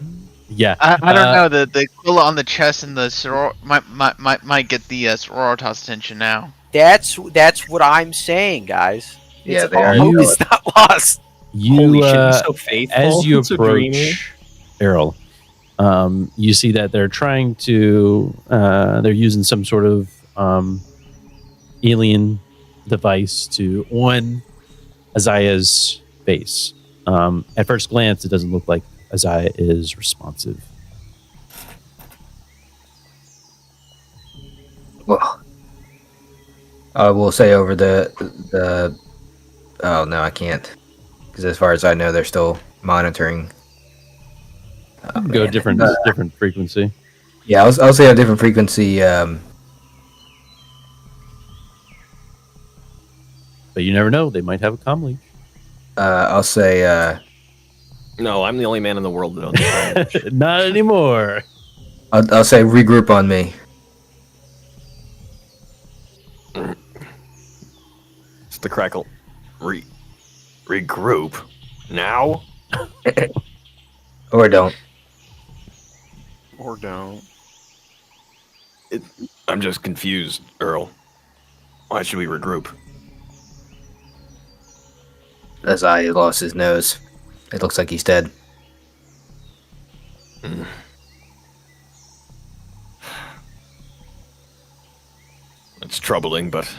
[SPEAKER 1] Yeah.
[SPEAKER 3] I don't know. The quill on the chest and the might get the sororitas attention now.
[SPEAKER 5] That's what I'm saying, guys.
[SPEAKER 4] Yeah,
[SPEAKER 5] It's
[SPEAKER 4] they are.
[SPEAKER 5] hope is not lost.
[SPEAKER 1] You,
[SPEAKER 2] Holy shit, he's so faithful.
[SPEAKER 1] as you
[SPEAKER 2] So dreamy.
[SPEAKER 1] approach Errol, you see that they're trying to, they're using some sort of alien device on Isaiah's face. At first glance, it doesn't look like Isaiah is responsive.
[SPEAKER 4] Well, I will say over the. Oh no, I can't. Because as far as I know, they're still monitoring. Oh,
[SPEAKER 1] Go
[SPEAKER 4] man.
[SPEAKER 1] different frequency.
[SPEAKER 4] Yeah, I'll say a different frequency.
[SPEAKER 1] But you never know; they might have a comm leak.
[SPEAKER 4] I'll say.
[SPEAKER 6] No, I'm the only man in the world that owns it.
[SPEAKER 1] Not anymore.
[SPEAKER 4] I'll say regroup on me.
[SPEAKER 6] It's the crackle. Regroup now.
[SPEAKER 4] Or don't.
[SPEAKER 5] Or don't.
[SPEAKER 6] I'm just confused, Earl. Why should we regroup?
[SPEAKER 4] Isaiah lost his nose. It looks like he's dead.
[SPEAKER 6] It's troubling, but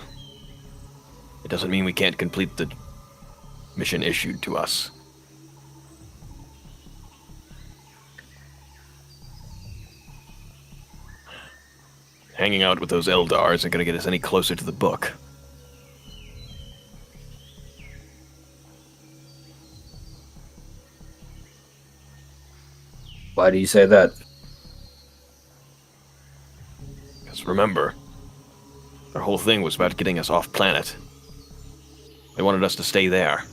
[SPEAKER 6] it doesn't mean we can't complete the mission issued to us. Hanging out with those Eldar isn't going to get us any closer to the book.
[SPEAKER 4] Why do you say that?
[SPEAKER 6] Because remember, their whole thing was about getting us off planet. They wanted us to stay there.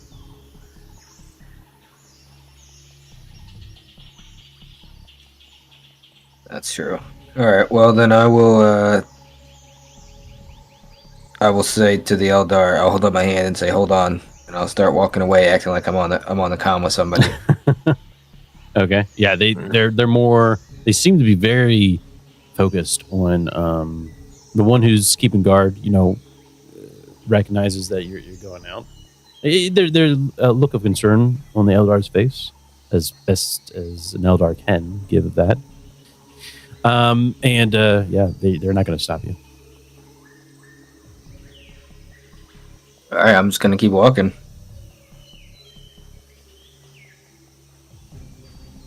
[SPEAKER 4] That's true. All right. Well, then I will say to the Eldar, I'll hold up my hand and say, "Hold on," and I'll start walking away, acting like I'm on the comm with somebody.
[SPEAKER 1] Okay. Yeah, they're more. They seem to be very focused on the one who's keeping guard. Recognizes that you're going out. There's a look of concern on the Eldar's face, as best as an Eldar can give that. They're not going to stop you.
[SPEAKER 4] All right. I'm just gonna keep walking.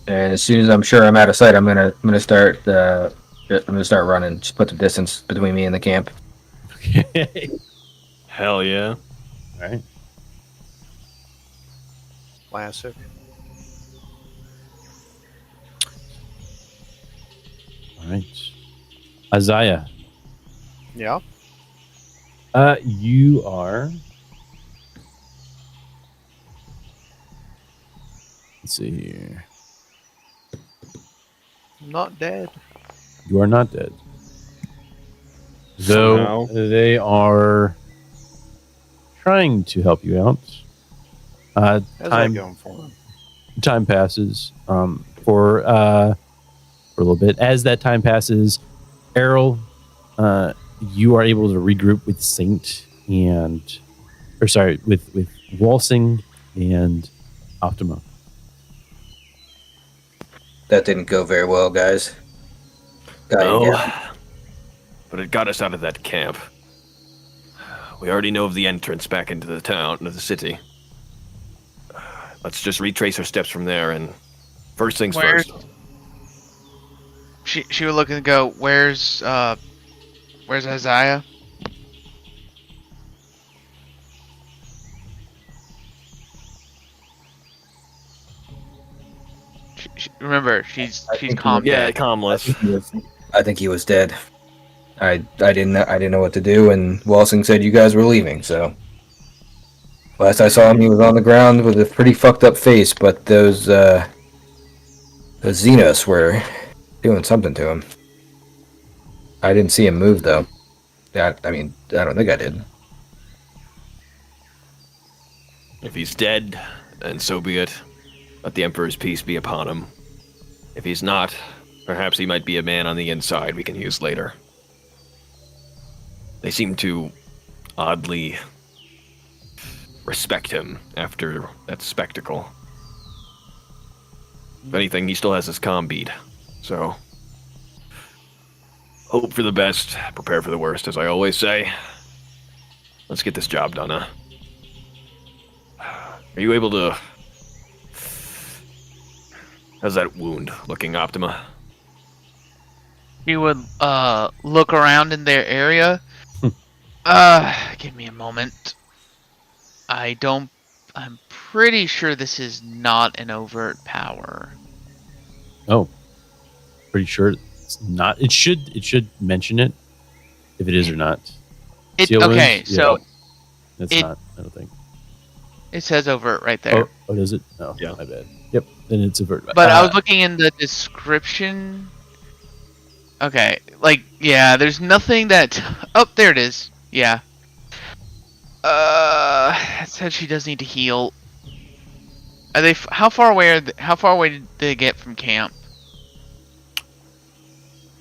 [SPEAKER 4] And as soon as I'm sure I'm out of sight, I'm gonna start running. Just put the distance between me and the camp.
[SPEAKER 1] Okay.
[SPEAKER 6] Hell yeah.
[SPEAKER 1] All right.
[SPEAKER 5] Classic.
[SPEAKER 1] All right. Isaiah,
[SPEAKER 5] Yeah.
[SPEAKER 1] you are. Let's see here.
[SPEAKER 5] I'm not dead.
[SPEAKER 1] You are not dead. Though they are trying to help you out.
[SPEAKER 5] How's that going for him?
[SPEAKER 1] Time passes for a little bit. As that time passes, Errol, you are able to regroup with Saint with Walsing and Optima.
[SPEAKER 4] That didn't go very well, guys.
[SPEAKER 6] But it got us out of that camp. We already know of the entrance back into the town, into the city. Let's just retrace our steps from there, and first things first.
[SPEAKER 3] She would look and go, where's Isaiah? Remember, she's calm.
[SPEAKER 2] Yeah, calmless.
[SPEAKER 4] I think he was dead. I didn't know what to do, and Walsing said you guys were leaving. So last I saw him, he was on the ground with a pretty fucked up face. But those The Xenos were doing something to him. I didn't see him move, though. I mean, I don't think I did.
[SPEAKER 6] If he's dead, then so be it. Let the Emperor's peace be upon him. If he's not, perhaps he might be a man on the inside we can use later. They seem to oddly respect him after that spectacle. If anything, he still has his comm beat. So, hope for the best, prepare for the worst, as I always say. Let's get this job done, huh? Are you able to... How's that wound looking, Optima?
[SPEAKER 3] You would look around in their area. Give me a moment. I'm pretty sure this is not an overt power.
[SPEAKER 1] Oh, pretty sure it's not. It should mention it if it is or not.
[SPEAKER 3] Okay, so
[SPEAKER 1] that's not. I don't think
[SPEAKER 3] it says overt right there.
[SPEAKER 1] Oh, does it? Oh,
[SPEAKER 6] yeah,
[SPEAKER 1] my bad. Yep, then it's overt.
[SPEAKER 3] But I was looking in the description. Okay, there's nothing that. Oh, there it is. Yeah. It said she does need to heal. Are they? How far away did they get from camp?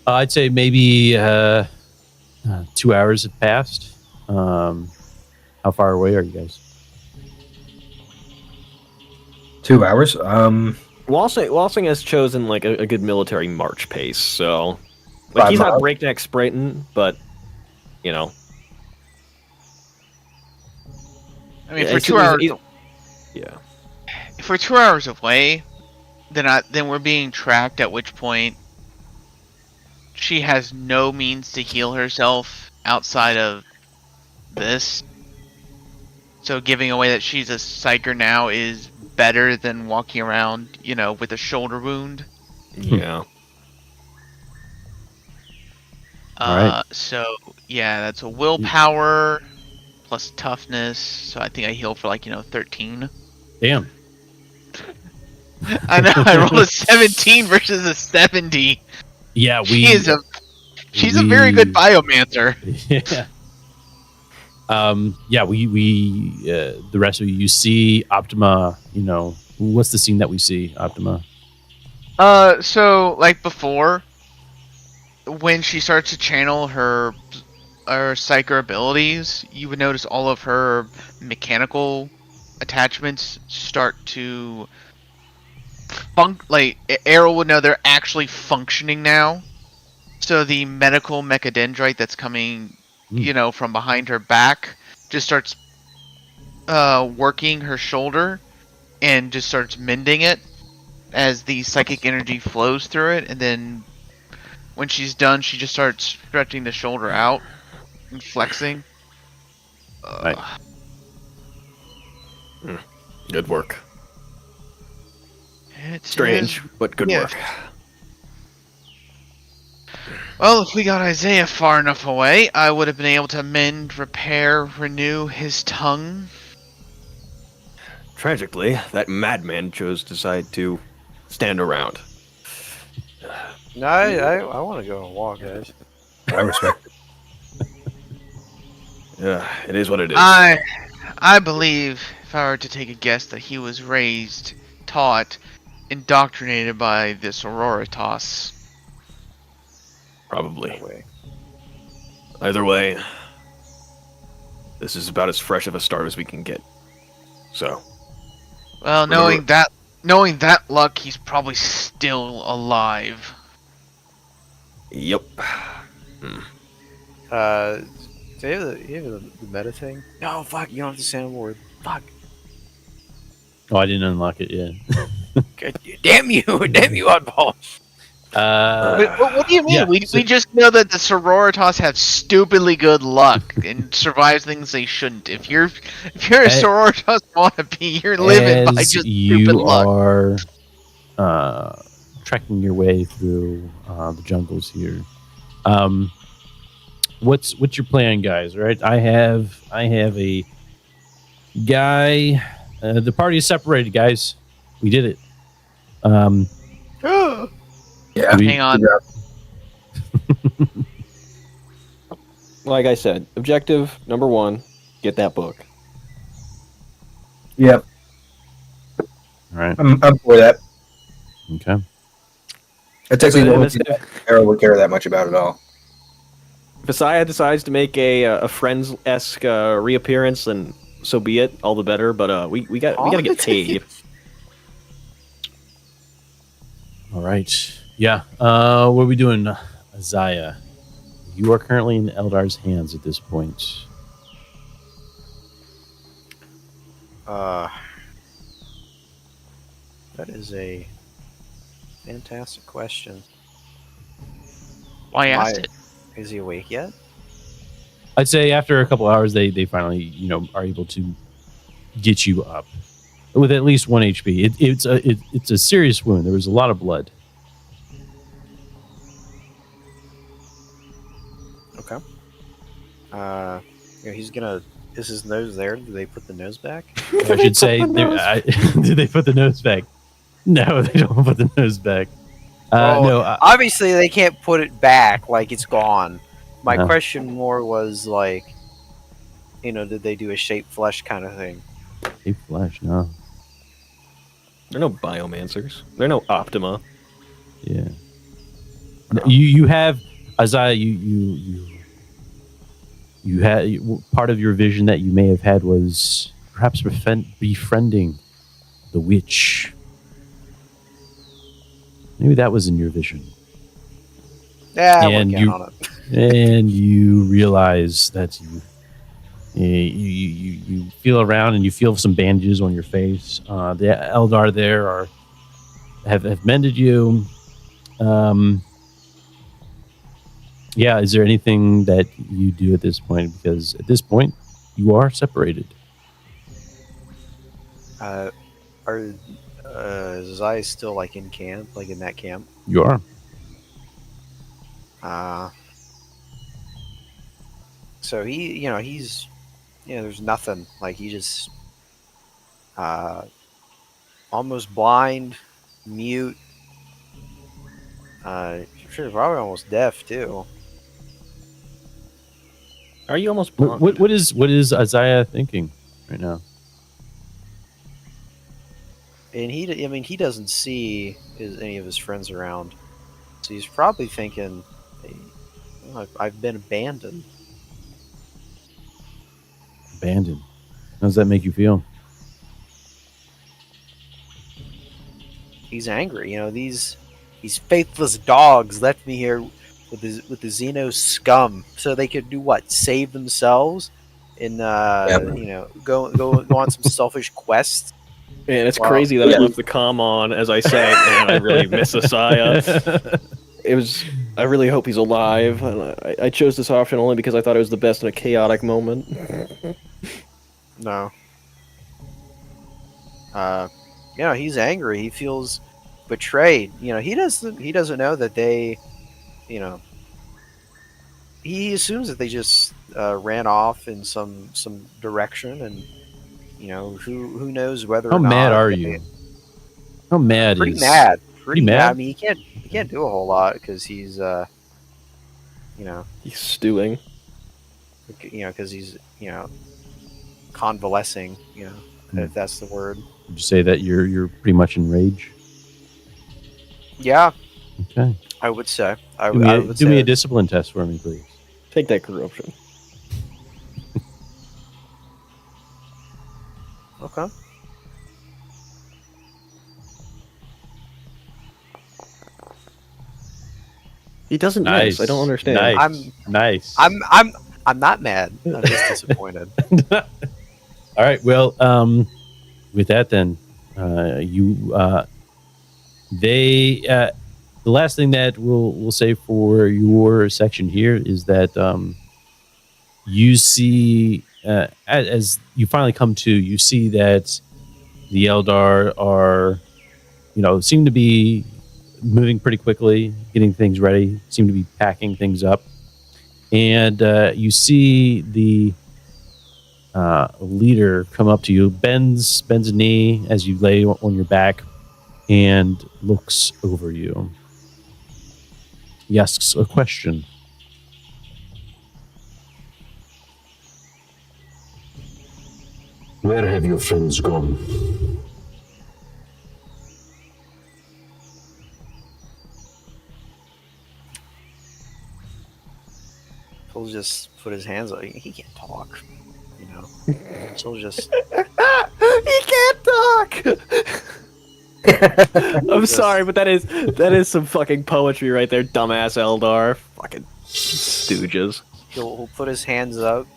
[SPEAKER 1] I'd say maybe 2 hours have passed. How far away are you guys?
[SPEAKER 4] 2 hours?
[SPEAKER 2] Walsing has chosen like a good military march pace, so
[SPEAKER 4] Five
[SPEAKER 2] he's not
[SPEAKER 4] miles.
[SPEAKER 2] breakneck sprinting, but you know.
[SPEAKER 3] I mean, for 2 hours.
[SPEAKER 2] Yeah.
[SPEAKER 3] If we're 2 hours away, then we're being tracked. At which point, she has no means to heal herself outside of this. So giving away that she's a psyker now is better than walking around, with a shoulder wound.
[SPEAKER 6] Yeah.
[SPEAKER 1] Alright.
[SPEAKER 3] So yeah, that's a willpower plus toughness. So I think I heal for 13.
[SPEAKER 1] Damn.
[SPEAKER 3] I know I rolled a 17 versus a 70.
[SPEAKER 1] Yeah,
[SPEAKER 3] she's a very good biomancer.
[SPEAKER 1] Yeah. The rest of you see Optima, what's the scene that we see, Optima?
[SPEAKER 3] So like before, when she starts to channel her psyker abilities, you would notice all of her mechanical attachments start to Errol would know they're actually functioning now. So the medical mechadendrite that's coming from behind her back just starts working her shoulder and just starts mending it as the psychic energy flows through it, and then when she's done, she just starts stretching the shoulder out and flexing.
[SPEAKER 1] Right.
[SPEAKER 6] Good work.
[SPEAKER 3] It's
[SPEAKER 6] Strange, but good work.
[SPEAKER 3] Well, if we got Isaiah far enough away, I would have been able to mend, repair, renew his tongue.
[SPEAKER 6] Tragically, that madman chose to decide to stand around.
[SPEAKER 5] No, I want to go and walk, guys.
[SPEAKER 4] I respect it.
[SPEAKER 6] Yeah, it is what it is.
[SPEAKER 3] I believe, if I were to take a guess, that he was raised, taught, indoctrinated by this Auroritas.
[SPEAKER 6] Probably. Either way, this is about as fresh of a start as we can get. So.
[SPEAKER 3] Well, knowing that luck, he's probably still alive.
[SPEAKER 6] Yep.
[SPEAKER 5] Do you have the meta thing? No, fuck, you don't have to say a word. Fuck.
[SPEAKER 1] Oh, I didn't unlock it yet.
[SPEAKER 5] Damn you, oddball.
[SPEAKER 3] What do you mean?
[SPEAKER 1] Yeah,
[SPEAKER 3] we just know that the Sororitas have stupidly good luck and survive things they shouldn't. If you're a Sororitas wannabe, you're living by just stupid luck.
[SPEAKER 1] You are trekking your way through the jungles here. What's your plan, guys? Right, I have a guy. The party is separated, guys. We did it.
[SPEAKER 4] Yeah.
[SPEAKER 3] Hang on.
[SPEAKER 2] Like I said, objective number 1, get that book.
[SPEAKER 4] Yep.
[SPEAKER 1] All right.
[SPEAKER 4] I'm for that.
[SPEAKER 1] Okay.
[SPEAKER 4] It's actually the only thing that Arrow would care that much about at all.
[SPEAKER 2] If Isaiah decides to make a Friends-esque reappearance, then so be it. All the better. But we gotta get paid.
[SPEAKER 1] All right. Yeah. What are we doing, Isaiah? You are currently in Eldar's hands at this point.
[SPEAKER 5] That is a fantastic question.
[SPEAKER 3] Why asked it?
[SPEAKER 5] Is he awake yet?
[SPEAKER 1] I'd say after a couple hours, they finally are able to get you up with at least 1 HP. It's a serious wound. There was a lot of blood.
[SPEAKER 5] Okay. He's gonna. Is his nose there? Did they put the nose back?
[SPEAKER 1] I should say, did they put the nose back? No, they don't put the nose back.
[SPEAKER 5] Obviously they can't put it back like it's gone. My question more was like, did they do a shape flesh kind of thing?
[SPEAKER 1] Shape flesh, no.
[SPEAKER 2] They're no biomancers. They're no Optima.
[SPEAKER 1] Yeah. You have, Isaiah. You had part of your vision that you may have had was perhaps befriending the witch. Maybe that was in your vision.
[SPEAKER 5] Yeah, and you on it.
[SPEAKER 1] And you realize that you feel around and you feel some bandages on your face. The Eldar there have mended you. Yeah, is there anything that you do at this point? Because at this point, you are separated.
[SPEAKER 5] Is Zai still like in camp, like in that camp?
[SPEAKER 1] You are.
[SPEAKER 5] So he's there's nothing. Like he just almost blind, mute. Sure, probably almost deaf too.
[SPEAKER 2] Are you almost blind?
[SPEAKER 1] What is Isaiah thinking right now?
[SPEAKER 5] And he doesn't see any of his friends around, so he's probably thinking, hey, I've been abandoned.
[SPEAKER 1] Abandoned. How does that make you feel?
[SPEAKER 5] He's angry. These faithless dogs left me here with the Xeno scum, so they could do what? Save themselves, and go on some selfish quests.
[SPEAKER 2] Man, it's crazy that I left the comm on as I say, man, I really miss Isaiah. I really hope he's alive. I chose this option only because I thought it was the best in a chaotic moment.
[SPEAKER 5] No. He's angry. He feels betrayed. He doesn't know that they, he assumes that they just ran off in some direction, and who knows whether.
[SPEAKER 1] How
[SPEAKER 5] or not
[SPEAKER 1] mad are you? How mad?
[SPEAKER 5] Pretty
[SPEAKER 1] is
[SPEAKER 5] mad.
[SPEAKER 1] Pretty mad.
[SPEAKER 5] I mean, he can't do a whole lot because he's
[SPEAKER 2] he's stewing.
[SPEAKER 5] Because he's convalescing. If that's the word.
[SPEAKER 1] Would you say that you're pretty much in rage?
[SPEAKER 5] Yeah.
[SPEAKER 1] Okay.
[SPEAKER 5] I would say.
[SPEAKER 1] Do me a discipline test for me, please.
[SPEAKER 2] Take that corruption.
[SPEAKER 5] Okay.
[SPEAKER 2] He doesn't miss. I don't understand.
[SPEAKER 1] Nice.
[SPEAKER 5] I'm not mad. I'm just disappointed.
[SPEAKER 1] All right. Well, with that, then the last thing that we'll say for your section here is that you see as you finally come to, you see that the Eldar are, seem to be moving pretty quickly, getting things ready, seem to be packing things up, and you see the leader come up to you, bends a knee as you lay on your back, and looks over you. He asks a question.
[SPEAKER 7] Where have your friends gone?
[SPEAKER 5] He'll just put his hands up. He can't talk, you know. So he'll just.
[SPEAKER 2] He can't talk. I'm sorry, but that is some fucking poetry right there, dumbass Eldar. Fucking stooges.
[SPEAKER 5] He'll put his hands up,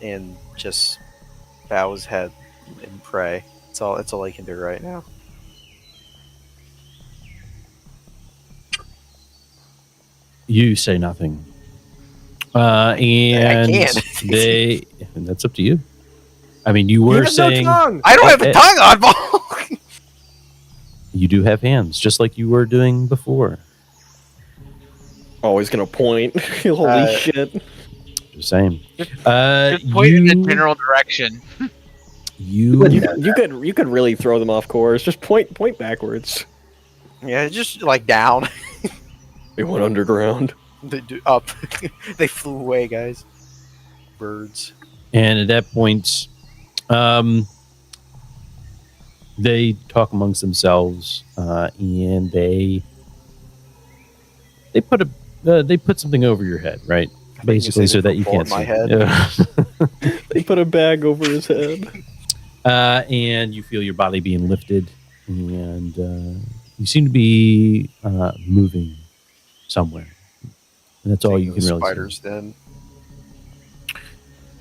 [SPEAKER 5] and just bow his head and pray. That's all he can do right now.
[SPEAKER 1] You say nothing. And
[SPEAKER 5] I can't.
[SPEAKER 1] and that's up to you. I mean, you were saying...
[SPEAKER 2] No tongue.
[SPEAKER 5] I don't have a tongue on ball!
[SPEAKER 1] You do have hands, just like you were doing before.
[SPEAKER 2] Always gonna point. Holy shit.
[SPEAKER 1] Just saying.
[SPEAKER 3] Just point in a general direction.
[SPEAKER 2] You could really throw them off course. Just point backwards.
[SPEAKER 5] Yeah, just like down.
[SPEAKER 6] They went underground.
[SPEAKER 5] They do up. They flew away, guys. Birds.
[SPEAKER 1] And at that point, they talk amongst themselves, and they put something over your head, right? Basically, so that you can't
[SPEAKER 5] my
[SPEAKER 1] see.
[SPEAKER 5] head.
[SPEAKER 1] Yeah.
[SPEAKER 2] They put a bag over his head.
[SPEAKER 1] And you feel your body being lifted, and you seem to be moving somewhere. And that's all you can really
[SPEAKER 5] spiders,
[SPEAKER 1] see.
[SPEAKER 5] then.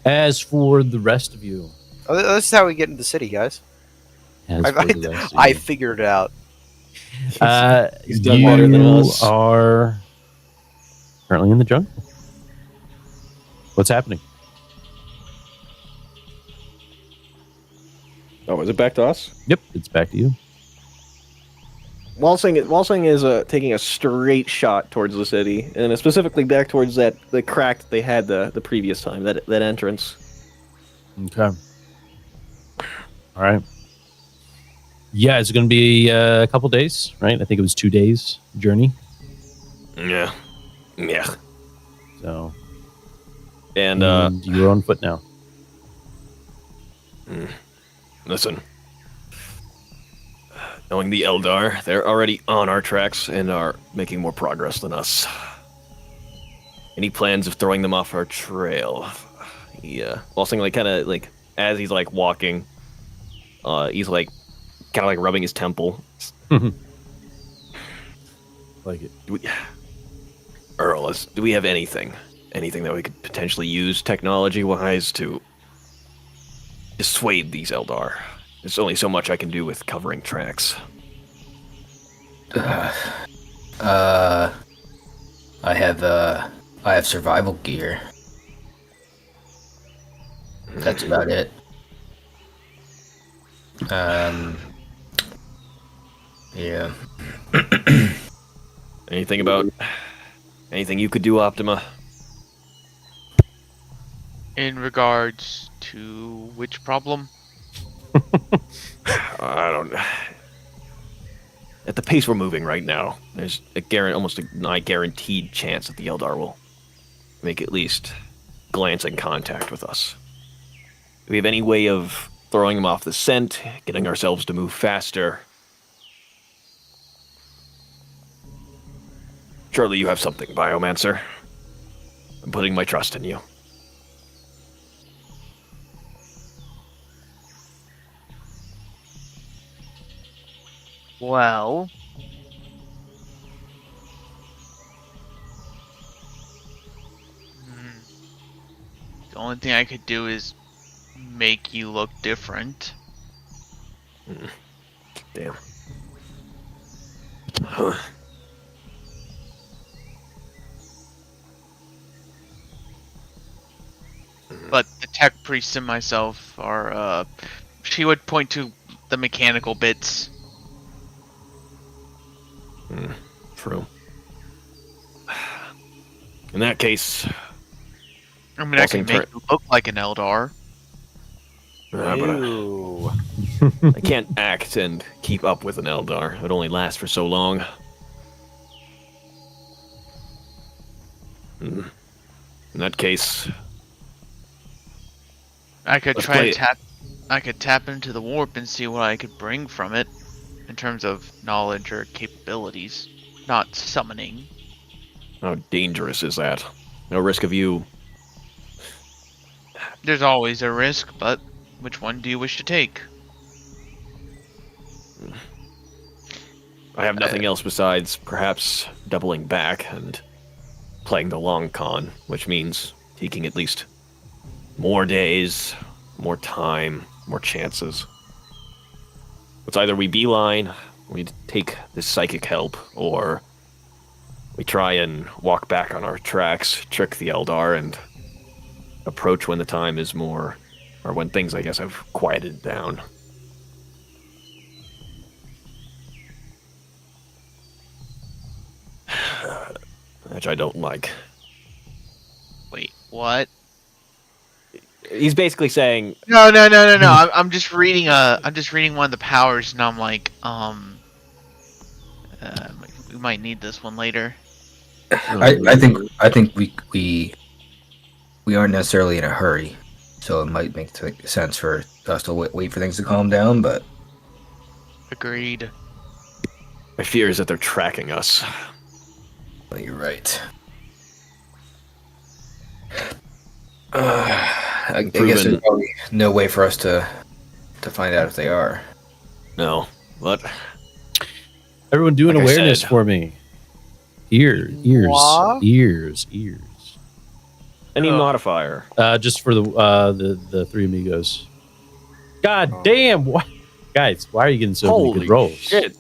[SPEAKER 1] As for the rest of you,
[SPEAKER 5] This is how we get into the city, guys. I figured it out.
[SPEAKER 2] He's done better than us.
[SPEAKER 1] You are currently in the jungle. What's happening?
[SPEAKER 2] Oh, is it back to us?
[SPEAKER 1] Yep, it's back to you.
[SPEAKER 2] Walsing is taking a straight shot towards the city, and specifically back towards the crack that they had the previous time, that entrance.
[SPEAKER 1] Okay. All right. Yeah, it's going to be a couple days, right? I think it was 2 days journey.
[SPEAKER 6] Yeah.
[SPEAKER 1] So.
[SPEAKER 2] And
[SPEAKER 1] you're on foot now.
[SPEAKER 6] Listen. Knowing the Eldar, they're already on our tracks and are making more progress than us. Any plans of throwing them off our trail? Yeah. Walsing, as he's walking, he's kind of rubbing his temple.
[SPEAKER 1] Like it.
[SPEAKER 6] Earl, do we have anything that we could potentially use technology-wise to dissuade these Eldar? There's only so much I can do with covering tracks.
[SPEAKER 4] I have survival gear. That's about it. Yeah.
[SPEAKER 6] Anything you could do, Optima?
[SPEAKER 3] In regards to which problem?
[SPEAKER 6] I don't. At the pace we're moving right now, there's almost a nigh guaranteed chance that the Eldar will make at least glancing contact with us. Do we have any way of throwing them off the scent, getting ourselves to move faster? Surely you have something, Biomancer. I'm putting my trust in you.
[SPEAKER 3] Well, the only thing I could do is make you look different.
[SPEAKER 6] Damn.
[SPEAKER 3] But the tech priest and myself are, she would point to the mechanical bits.
[SPEAKER 6] True. In that case,
[SPEAKER 3] I mean, I can make you look like an Eldar.
[SPEAKER 6] but
[SPEAKER 5] Ew.
[SPEAKER 6] I can't act and keep up with an Eldar. It only lasts for so long. In that case,
[SPEAKER 3] I could
[SPEAKER 6] let's
[SPEAKER 3] try
[SPEAKER 6] play
[SPEAKER 3] to tap. I could tap into the warp and see what I could bring from it, in terms of knowledge or capabilities. Not summoning.
[SPEAKER 6] how dangerous is that? No risk of you.
[SPEAKER 3] There's always a risk, but which one do you wish to take?
[SPEAKER 6] I have nothing else besides perhaps doubling back and playing the long con, which means taking at least more days, more time, more chances. It's either we beeline, we take this psychic help, or we try and walk back on our tracks, trick the Eldar, and approach when the time is more, or when things, I guess, have quieted down. Which I don't like.
[SPEAKER 3] Wait, what?
[SPEAKER 2] He's basically saying,
[SPEAKER 3] No. I'm just reading. I'm just reading one of the powers, and I'm like, we might need this one later.
[SPEAKER 4] I think we aren't necessarily in a hurry, so it might make sense for us to wait for things to calm down. But
[SPEAKER 3] Agreed.
[SPEAKER 6] My fear is that they're tracking us.
[SPEAKER 4] well, you're right. I guess there's probably no way for us to find out if they are.
[SPEAKER 6] No, but
[SPEAKER 1] Everyone do an
[SPEAKER 6] Like I
[SPEAKER 1] awareness
[SPEAKER 6] said.
[SPEAKER 1] for me. Ears.
[SPEAKER 5] What?
[SPEAKER 2] any
[SPEAKER 3] Oh.
[SPEAKER 2] modifier.
[SPEAKER 1] Just for the three amigos. God damn! Why, guys? Why are you getting so many
[SPEAKER 2] Holy
[SPEAKER 1] good rolls?
[SPEAKER 2] shit.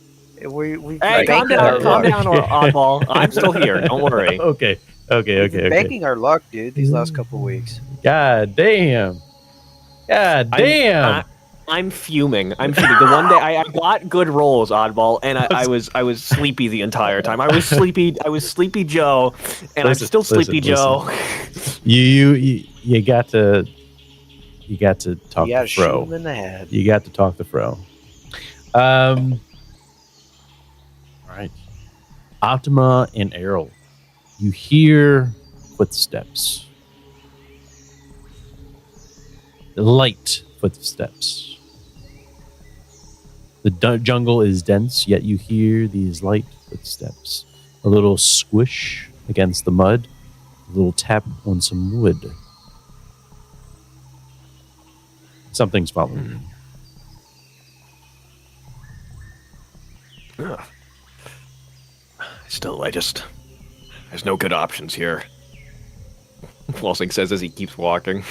[SPEAKER 5] We've
[SPEAKER 2] Hey,
[SPEAKER 5] been
[SPEAKER 2] calm
[SPEAKER 5] banking our
[SPEAKER 2] down, calm
[SPEAKER 5] luck.
[SPEAKER 2] down, Oddball. I'm still here. Don't worry.
[SPEAKER 1] Okay.
[SPEAKER 5] We've been banking our luck, dude, these last couple of weeks.
[SPEAKER 1] God damn! God damn!
[SPEAKER 2] I'm fuming. I'm fuming. The one day I got good rolls, Oddball, and I was sleepy the entire time. I was sleepy. I was sleepy Joe, and I'm still sleepy Joe.
[SPEAKER 1] You got to talk
[SPEAKER 5] You
[SPEAKER 1] to
[SPEAKER 5] gotta shoot
[SPEAKER 1] Fro.
[SPEAKER 5] him in the head.
[SPEAKER 1] You got to talk to Fro. All right. Optima and Errol, you hear footsteps. Light footsteps. The jungle is dense, yet you hear these light footsteps. A little squish against the mud, a little tap on some wood. Something's following you.
[SPEAKER 6] ugh. Still, there's no good options here. Walsing says as he keeps walking.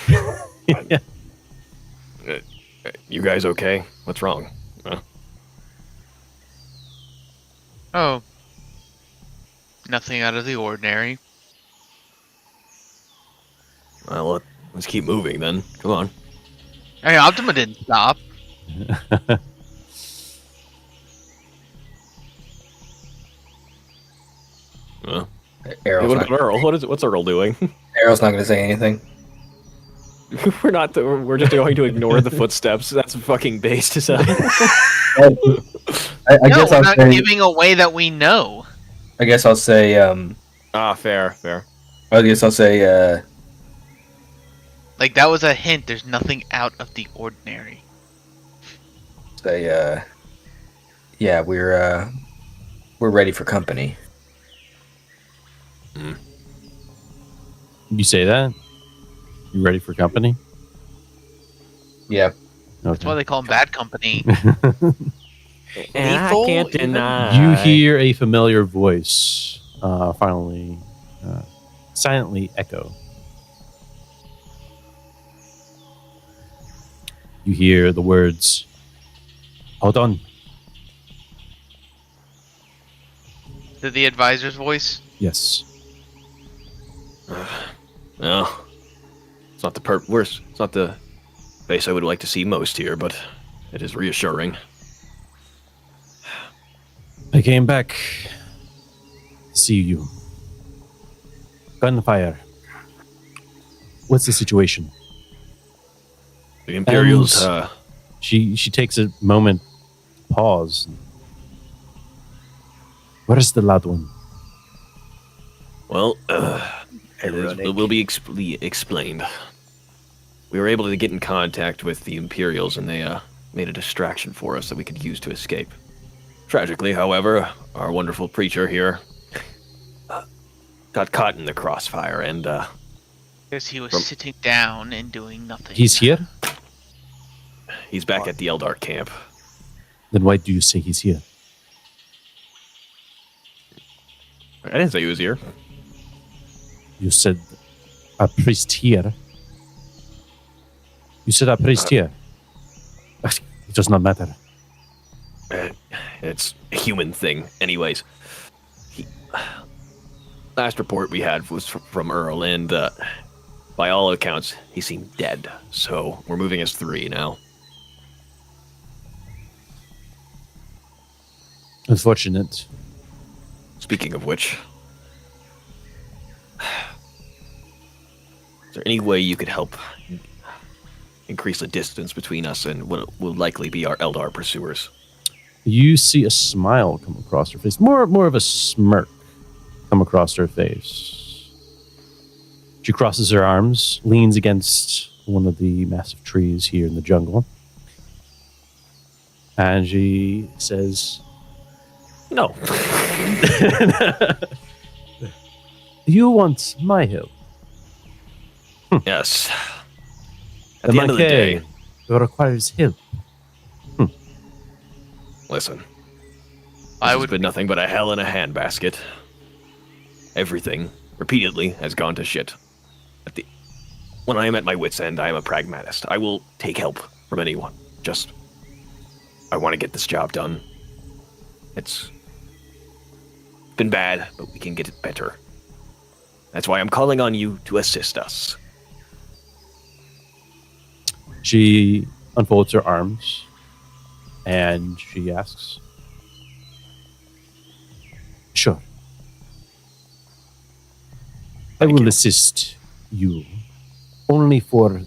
[SPEAKER 6] You guys okay? What's wrong?
[SPEAKER 3] Oh. Nothing out of the ordinary.
[SPEAKER 6] Well, let's keep moving then. Come on.
[SPEAKER 3] Hey, Optima didn't stop.
[SPEAKER 6] Well,
[SPEAKER 2] Hey,
[SPEAKER 4] Errol's
[SPEAKER 2] what about Earl? What's Earl doing?
[SPEAKER 4] Errol's not going to say anything.
[SPEAKER 2] We're just going to ignore the footsteps. That's fucking based as hell.
[SPEAKER 4] I
[SPEAKER 3] No,
[SPEAKER 4] guess
[SPEAKER 3] we're
[SPEAKER 4] I'll
[SPEAKER 3] not
[SPEAKER 4] say.
[SPEAKER 3] giving away that we know.
[SPEAKER 4] I guess I'll say.
[SPEAKER 2] Fair.
[SPEAKER 4] I guess I'll say.
[SPEAKER 3] Like, that was a hint. There's nothing out of the ordinary.
[SPEAKER 4] Say. Yeah, we're ready for company.
[SPEAKER 1] You say that? You ready for company?
[SPEAKER 4] Yeah.
[SPEAKER 3] That's why they call him bad company.
[SPEAKER 2] And I
[SPEAKER 5] Lethal,
[SPEAKER 2] can't
[SPEAKER 5] even?
[SPEAKER 2] deny.
[SPEAKER 1] You hear a familiar voice finally silently echo. You hear the words, "Hold on."
[SPEAKER 3] Is it the advisor's voice?
[SPEAKER 1] Yes.
[SPEAKER 6] no. It's not the worst. It's not the face I would like to see most here, but it is reassuring.
[SPEAKER 1] I came back to see you. Gunfire. What's the situation?
[SPEAKER 6] The Imperials,
[SPEAKER 1] Elves She takes a moment, pause. Where's the lad one?
[SPEAKER 6] Well, it will be explained. We were able to get in contact with the Imperials, and they made a distraction for us that we could use to escape. Tragically, however, our wonderful preacher here got caught in the crossfire, and
[SPEAKER 3] because he was sitting down and doing nothing.
[SPEAKER 1] He's here?
[SPEAKER 6] He's back at the Eldar camp.
[SPEAKER 1] Then why do you say he's here?
[SPEAKER 6] I didn't say he was here.
[SPEAKER 1] You said a priest here. You said a priest here. It does not matter.
[SPEAKER 6] It's a human thing. Anyways, last report we had was from Earl, and by all accounts, he seemed dead. So we're moving as 3 now.
[SPEAKER 1] Unfortunate.
[SPEAKER 6] Speaking of which, is there any way you could help increase the distance between us and what will likely be our Eldar pursuers?
[SPEAKER 1] You see a smile come across her face. More of a smirk come across her face. She crosses her arms, leans against one of the massive trees here in the jungle. And she says,
[SPEAKER 6] No.
[SPEAKER 1] you want my help?
[SPEAKER 6] Yes. At the end of the day,
[SPEAKER 1] it requires help.
[SPEAKER 6] Listen.
[SPEAKER 3] I
[SPEAKER 6] This
[SPEAKER 3] would
[SPEAKER 6] has been nothing but a hell in a handbasket. Everything, repeatedly, has gone to shit. When I am at my wit's end, I am a pragmatist. I will take help from anyone. Just, I want to get this job done. It's been bad, but we can get it better. That's why I'm calling on you to assist us.
[SPEAKER 1] She unfolds her arms and she asks, sure. I will assist you only for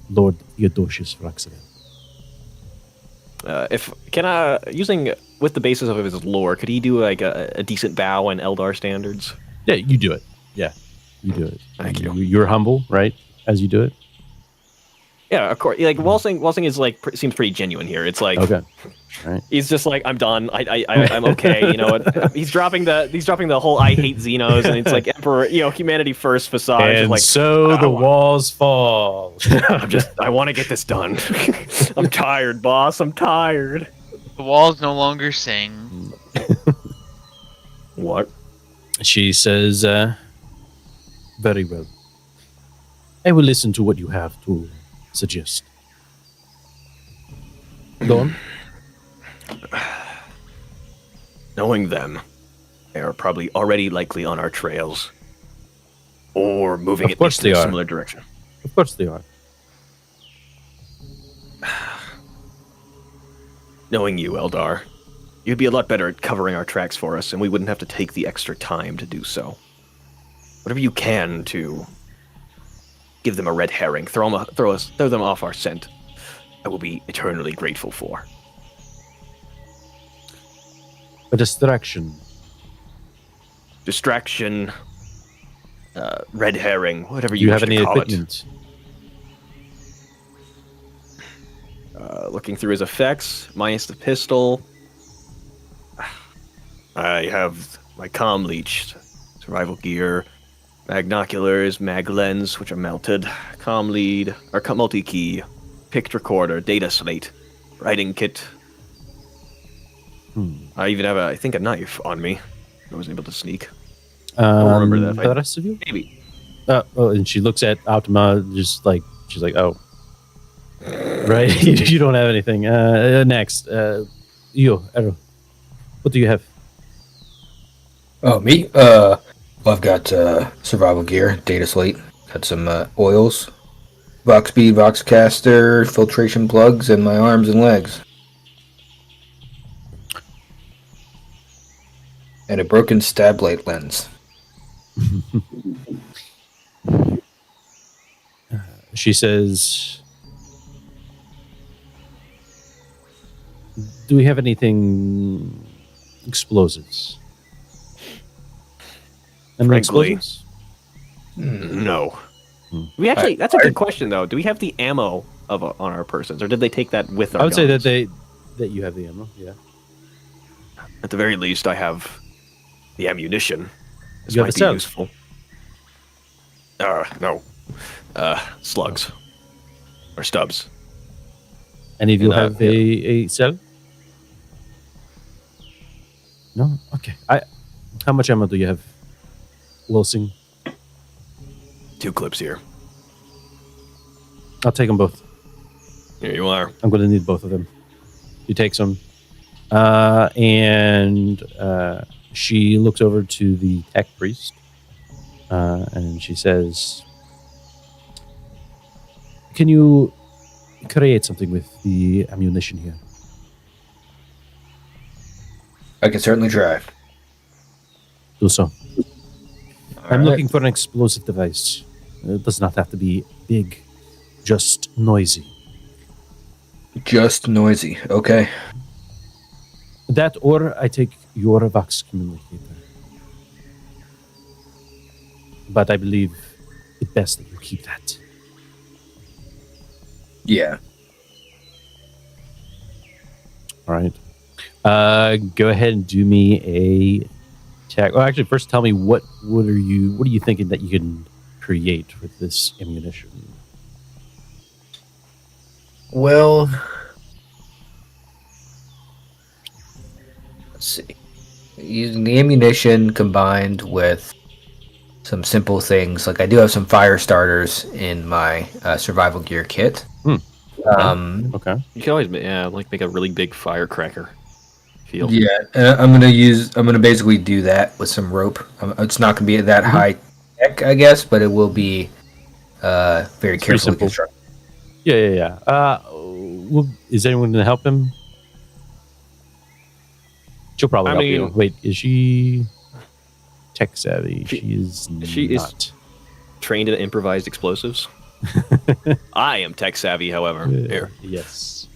[SPEAKER 1] Lord Theodosius Vraxavel.
[SPEAKER 2] Using with the basis of his lore, could he do like a decent bow in Eldar standards?
[SPEAKER 1] Yeah, you do it. Yeah, you do it.
[SPEAKER 6] Thank you.
[SPEAKER 1] You're humble, right? As you do it.
[SPEAKER 2] Yeah, of course. Like Walsing is like seems pretty genuine here. It's like
[SPEAKER 1] Okay. Right.
[SPEAKER 2] he's just like, I'm done. I'm okay. You know, he's dropping the whole I hate Xenos, and it's like Emperor, humanity first facade.
[SPEAKER 1] And
[SPEAKER 2] like,
[SPEAKER 1] so the walls fall.
[SPEAKER 2] I want to get this done. I'm tired, boss. I'm tired.
[SPEAKER 3] The walls no longer sing.
[SPEAKER 2] What?
[SPEAKER 1] She says, very well. I will listen to what you have to suggest. Go on.
[SPEAKER 6] Knowing them, they are probably already likely on our trails. Or moving
[SPEAKER 1] Of course
[SPEAKER 6] at least in
[SPEAKER 1] they
[SPEAKER 6] a
[SPEAKER 1] are.
[SPEAKER 6] similar direction.
[SPEAKER 1] Of course they are.
[SPEAKER 6] Knowing you, Eldar, you'd be a lot better at covering our tracks for us, and we wouldn't have to take the extra time to do so. Whatever you can to give them a red herring, throw them off our scent, I will be eternally grateful for.
[SPEAKER 1] A distraction.
[SPEAKER 6] Distraction, red herring, whatever
[SPEAKER 1] Do
[SPEAKER 6] you
[SPEAKER 1] you
[SPEAKER 6] wish
[SPEAKER 1] have
[SPEAKER 6] to
[SPEAKER 1] any
[SPEAKER 6] call
[SPEAKER 1] equipment?
[SPEAKER 6] Looking through his effects, minus the pistol. I have my comm leech, survival gear, magnoculars, mag lens, which are melted, comm lead, or multi-key, picked recorder, data slate, writing kit. I even have I think a knife on me. I wasn't able to sneak. don't remember that.
[SPEAKER 1] The rest of you?
[SPEAKER 6] Maybe.
[SPEAKER 1] And she looks at Optima, just like she's like, "Oh, right, you don't have anything." Next, you, Errol, what do you have?
[SPEAKER 4] Oh, me? I've got survival gear, data slate, got some oils, Vox bead, Vox caster, filtration plugs, and my arms and legs. And a broken stab light lens.
[SPEAKER 1] She says, Do we have anything explosives? Any
[SPEAKER 6] Frankly,
[SPEAKER 1] explosives?
[SPEAKER 6] no.
[SPEAKER 2] We actually, that's a good question though. Do we have the ammo on our persons, or did they take that with our
[SPEAKER 1] I would say
[SPEAKER 2] guns?
[SPEAKER 1] that you have the ammo. Yeah.
[SPEAKER 6] At the very least, I have the ammunition. This
[SPEAKER 1] You have
[SPEAKER 6] might
[SPEAKER 1] the
[SPEAKER 6] be
[SPEAKER 1] cells.
[SPEAKER 6] useful. No. Slugs. Or stubs.
[SPEAKER 1] Any of you
[SPEAKER 6] And,
[SPEAKER 1] have a cell? No. Okay. How much ammo do you have, Wilson?
[SPEAKER 6] 2 clips here.
[SPEAKER 1] I'll take them both.
[SPEAKER 6] Here you are.
[SPEAKER 1] I'm going to need both of them. You take some. And she looks over to the tech priest. And she says, can you create something with the ammunition here?
[SPEAKER 4] I can certainly try.
[SPEAKER 1] Do so. I'm
[SPEAKER 4] Alright.
[SPEAKER 1] looking for an explosive device. It does not have to be big, just noisy.
[SPEAKER 4] Just noisy. Okay.
[SPEAKER 1] That, or I take your Vox communicator. But I believe it's best that you keep that.
[SPEAKER 4] Yeah.
[SPEAKER 1] All right. Go ahead and do me a check. Well, actually, first tell me what are you thinking that you can create with this ammunition?
[SPEAKER 4] Well, let's see. Using the ammunition combined with some simple things, like I do have some fire starters in my survival gear kit.
[SPEAKER 1] Okay.
[SPEAKER 2] You can always, make a really big firecracker. Field.
[SPEAKER 4] Yeah, I'm gonna basically do that with some rope. It's not gonna be that high tech, I guess, but it will be very carefully
[SPEAKER 1] simple.
[SPEAKER 4] constructed.
[SPEAKER 1] Yeah. Is anyone going to help him? She'll probably help you. Wait, is she tech savvy? She is not.
[SPEAKER 2] Trained in improvised explosives. I am tech savvy, however.
[SPEAKER 6] Here.
[SPEAKER 1] Yes.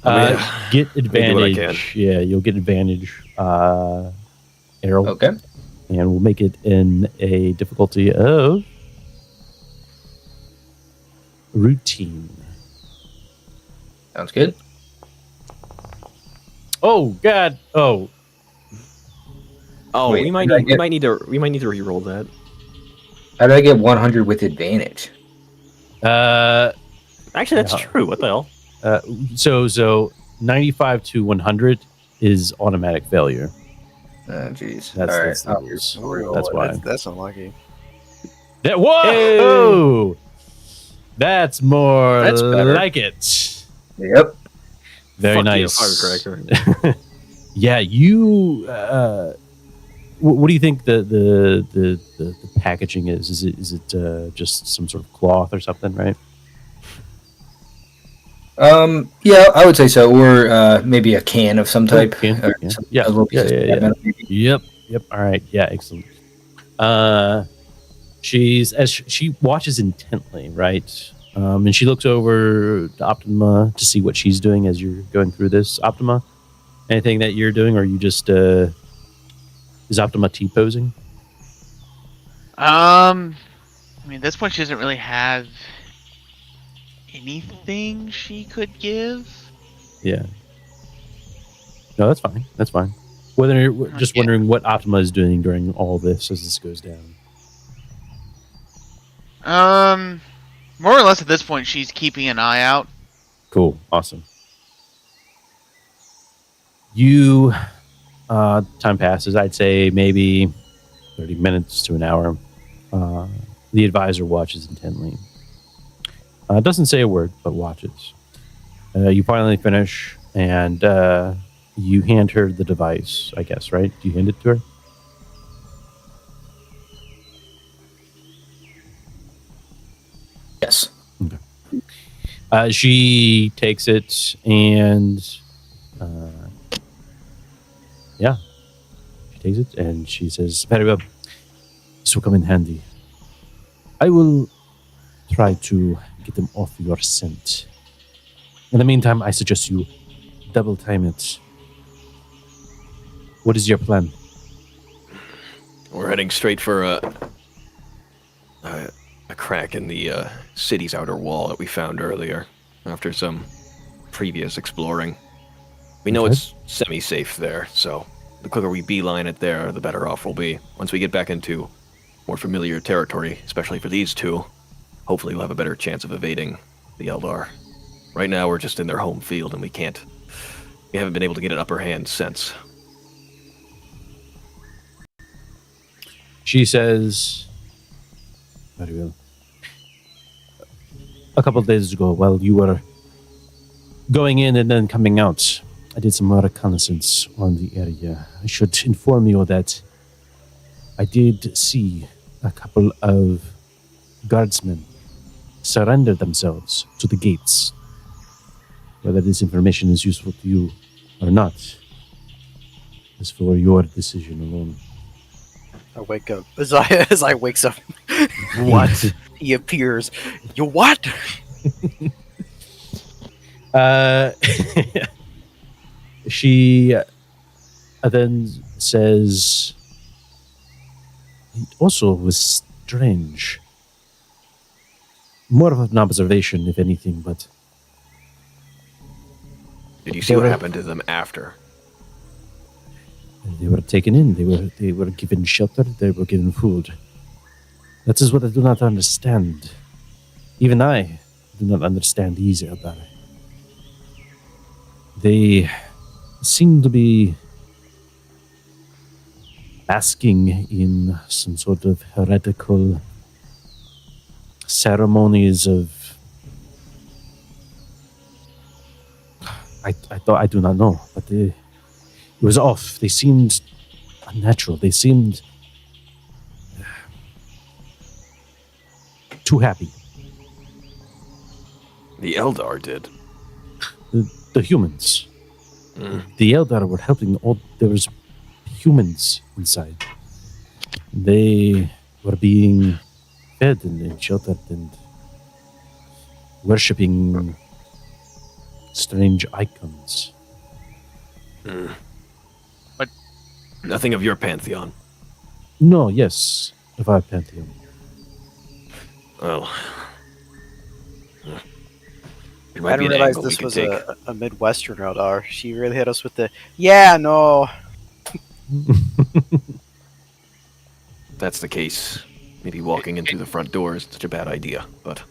[SPEAKER 6] Yeah.
[SPEAKER 1] Get
[SPEAKER 6] do what I
[SPEAKER 1] advantage. Yeah, you'll get advantage. Arrow.
[SPEAKER 4] Okay.
[SPEAKER 1] And we'll make it in a difficulty of routine.
[SPEAKER 4] Sounds good.
[SPEAKER 1] Oh God! Oh,
[SPEAKER 4] Wait,
[SPEAKER 2] we might need to re-roll that.
[SPEAKER 4] How did I get 100 with advantage?
[SPEAKER 2] Actually, that's true. What the hell?
[SPEAKER 1] So 95 to 100 is automatic failure.
[SPEAKER 4] Oh, jeez.
[SPEAKER 1] That's the
[SPEAKER 4] All right.
[SPEAKER 1] rules. That's why.
[SPEAKER 5] That's unlucky.
[SPEAKER 1] That whoa! That's more
[SPEAKER 4] That's better.
[SPEAKER 1] like it.
[SPEAKER 4] Yep.
[SPEAKER 1] Very
[SPEAKER 2] Fuck you,
[SPEAKER 1] nice.
[SPEAKER 2] firecracker.
[SPEAKER 1] Yeah, you. What do you think the packaging is? Is it just some sort of cloth or something, right?
[SPEAKER 4] Yeah, I would say so, or maybe a can of some type.
[SPEAKER 1] Can,
[SPEAKER 4] or
[SPEAKER 1] yeah.
[SPEAKER 4] some-
[SPEAKER 1] Yeah.
[SPEAKER 4] a little piece of
[SPEAKER 1] Yeah.
[SPEAKER 4] metal, maybe.
[SPEAKER 1] Yep. All right. Yeah. Excellent. She watches intently, right? And she looks over to Optima to see what she's doing as you're going through this. Optima, anything that you're doing, or you just is Optima T-posing?
[SPEAKER 3] I mean, at this point, she doesn't really have anything she could give.
[SPEAKER 1] Yeah. No, that's fine. Just
[SPEAKER 3] Okay.
[SPEAKER 1] wondering what Optima is doing during all this as this goes down.
[SPEAKER 3] More or less at this point, she's keeping an eye out.
[SPEAKER 1] Cool. Awesome. You, time passes. I'd say maybe 30 minutes to an hour. The advisor watches intently. Doesn't say a word, but watches. You finally finish, and you hand her the device, I guess, right? Do you hand it to her?
[SPEAKER 4] Yes.
[SPEAKER 1] She takes it, and she takes it, and she says, "Very well. This will come in handy. I will try to get them off your scent. In the meantime, I suggest you double time it What is your plan?
[SPEAKER 6] We're heading straight for a crack in the city's outer wall that we found earlier after some previous exploring. We know it's semi-safe there, so the quicker we beeline it there, the better off we'll be. Once we get back into more familiar territory, especially for these two, hopefully we'll have a better chance of evading the Eldar. Right now we're just in their home field and we haven't been able to get an upper hand since.
[SPEAKER 1] She says, very well. A couple of days ago, while you were going in and then coming out, I did some more reconnaissance on the area. I should inform you that I did see a couple of guardsmen surrender themselves to the gates. Whether this information is useful to you or not is for your decision alone.
[SPEAKER 5] I wake up. As I wakes up. What? He appears. You what?
[SPEAKER 1] She then says, it also was strange. More of an observation, if anything, but...
[SPEAKER 6] Did you see what happened to them after?
[SPEAKER 1] They were taken in. They were given shelter. They were given food. That is what I do not understand. Even I do not understand these Eldar. They seem to be basking in some sort of heretical ceremonies of... I do not know, but it was off. They seemed unnatural. They seemed too happy.
[SPEAKER 6] The Eldar did.
[SPEAKER 1] The humans. The Eldar were helping all... There was humans inside. They were being fed and sheltered and worshipping strange icons.
[SPEAKER 6] But nothing of your pantheon.
[SPEAKER 1] No, yes, of our pantheon.
[SPEAKER 6] Well,
[SPEAKER 5] I didn't realize this was a Midwestern Eldar. She really hit us with the, yeah, no.
[SPEAKER 6] If that's the case, maybe walking in through the front door is such a bad idea, but...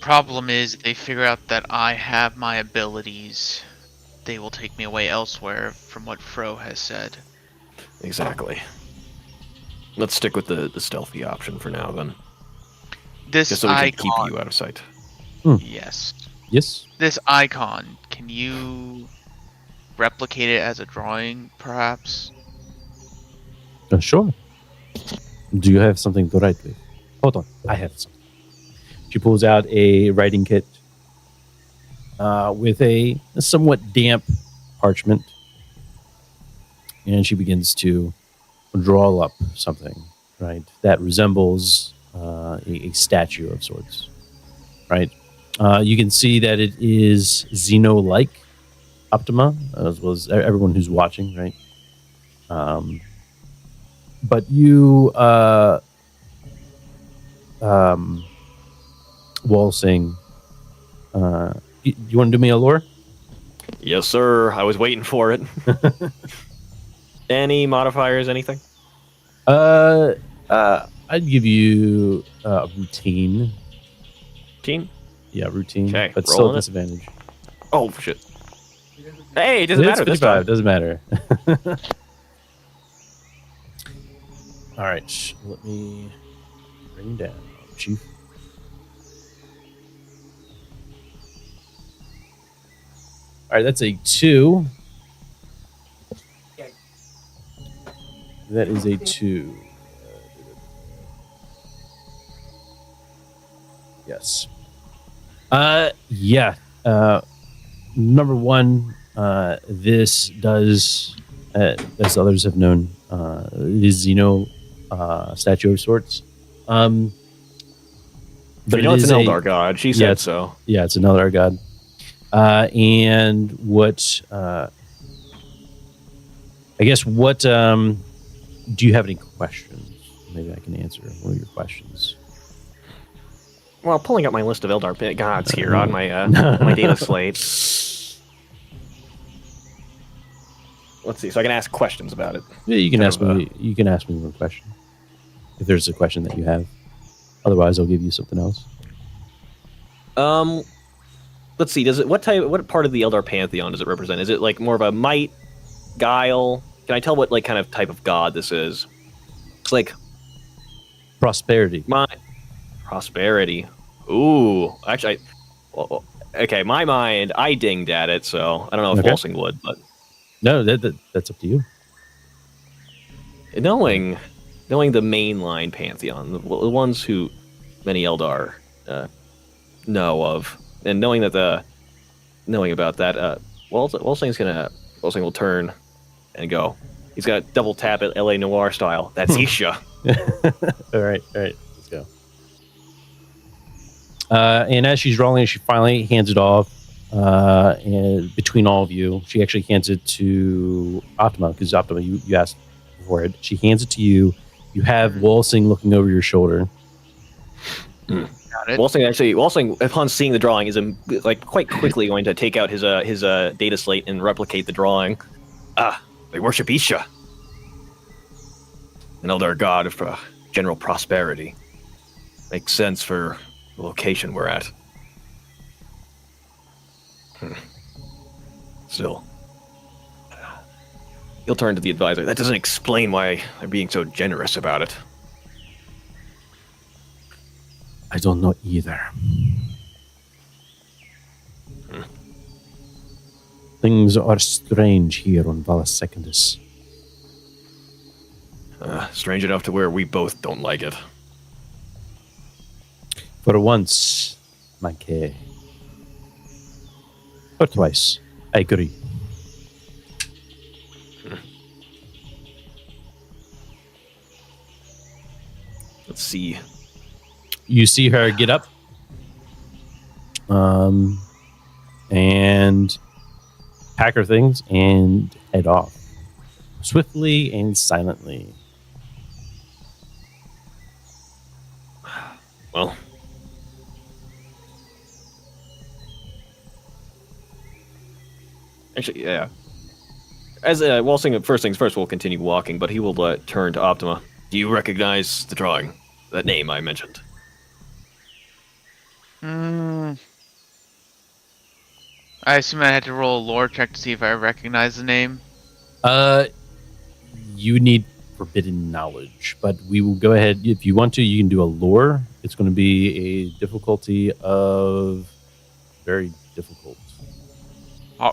[SPEAKER 3] Problem is, if they figure out that I have my abilities, they will take me away elsewhere, from what Fro has said.
[SPEAKER 6] Exactly. Let's stick with the stealthy option for now, then.
[SPEAKER 3] This
[SPEAKER 6] just so we
[SPEAKER 3] icon...
[SPEAKER 6] can keep you out of sight.
[SPEAKER 3] Yes.
[SPEAKER 1] Yes?
[SPEAKER 3] This icon, can you replicate it as a drawing, perhaps?
[SPEAKER 1] Sure. Do you have something to write with? Hold on, I have something. She pulls out a writing kit with a somewhat damp parchment, and she begins to draw up something, right, that resembles a statue of sorts, right? You can see that it is Xeno-like Optima, as well as everyone who's watching, right? But you, Walsing, you want to do me a lore?
[SPEAKER 6] Yes, sir. I was waiting for it.
[SPEAKER 2] Any modifiers, anything?
[SPEAKER 1] I'd give you routine.
[SPEAKER 2] Routine?
[SPEAKER 1] Yeah, routine.
[SPEAKER 2] Okay,
[SPEAKER 1] but still
[SPEAKER 2] rolling it.
[SPEAKER 1] disadvantage.
[SPEAKER 6] Oh, shit.
[SPEAKER 2] Hey, it doesn't matter this time.
[SPEAKER 1] Doesn't matter. All right, let me bring down Chief. All right, that's a 2. That is a 2. Yes. Yeah. Number one, this does, as others have known, it is Xeno statue of sorts. But
[SPEAKER 2] you know it's an Eldar god. She said so.
[SPEAKER 1] Yeah, it's an Eldar god. And what I guess what do you have any questions? Maybe I can answer one of your questions.
[SPEAKER 2] Well, pulling up my list of Eldar gods here on my my data slate. Let's see. So I can ask questions about it.
[SPEAKER 1] Yeah, you can ask me. You can ask me one question if there's a question that you have. Otherwise, I'll give you something else.
[SPEAKER 2] Let's see. Does it what part of the Eldar pantheon does it represent? Is it like more of a might, guile? Can I tell what like kind of type of god this is? It's like
[SPEAKER 1] prosperity.
[SPEAKER 2] Prosperity. Ooh, actually, okay. My mind, I dinged at it, so I don't know if Walsing would, but
[SPEAKER 1] no, that's up to you.
[SPEAKER 2] Knowing the mainline pantheon, the ones who many Eldar know of, and knowing about that, Walsing will turn and go. He's got to double tap it L.A. Noire style. That's Isha.
[SPEAKER 1] All right, let's go. And as she's rolling, she finally hands it off. And between all of you, she actually hands it to Optima, because Optima, you asked for it. She hands it to you. You have Walsing looking over your shoulder.
[SPEAKER 3] Got it.
[SPEAKER 2] Walsing, upon seeing the drawing, is like quite quickly going to take out his data slate and replicate the drawing. They worship Isha, an Eldar god of general prosperity. Makes sense for the location we're at. Still, he'll turn to the advisor. That doesn't explain why they're being so generous about it.
[SPEAKER 1] I don't know either. Things are strange here on Valus Secundus.
[SPEAKER 2] Strange enough to where we both don't like it.
[SPEAKER 1] For once, Mankey. Or twice. I agree.
[SPEAKER 2] Let's see.
[SPEAKER 1] You see her get up. And pack her things and head off. Swiftly and silently.
[SPEAKER 2] Well. Actually, yeah. As Walsing, first things first, will continue walking, but he will turn to Optima. Do you recognize the drawing? That name I mentioned?
[SPEAKER 3] I assume I had to roll a lore check to see if I recognize the name.
[SPEAKER 1] You need forbidden knowledge, but we will go ahead. If you want to, you can do a lore. It's going to be a difficulty of very difficult.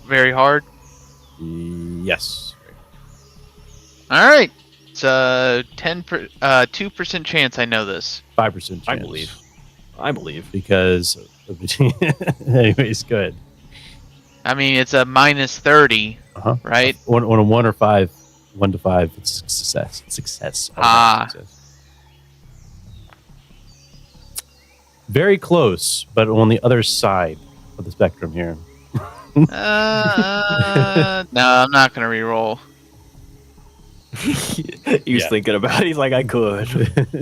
[SPEAKER 3] Very hard?
[SPEAKER 1] Yes.
[SPEAKER 3] All right. It's a 2% chance I know this.
[SPEAKER 1] 5% chance.
[SPEAKER 2] I believe.
[SPEAKER 1] Because anyways, go ahead.
[SPEAKER 3] I mean, it's a minus 30, right?
[SPEAKER 1] On a 1 or 5, 1 to 5, it's success. Success. Very close, but on the other side of the spectrum here.
[SPEAKER 3] No, I'm not gonna re-roll.
[SPEAKER 2] He's thinking about it. He's like, I could.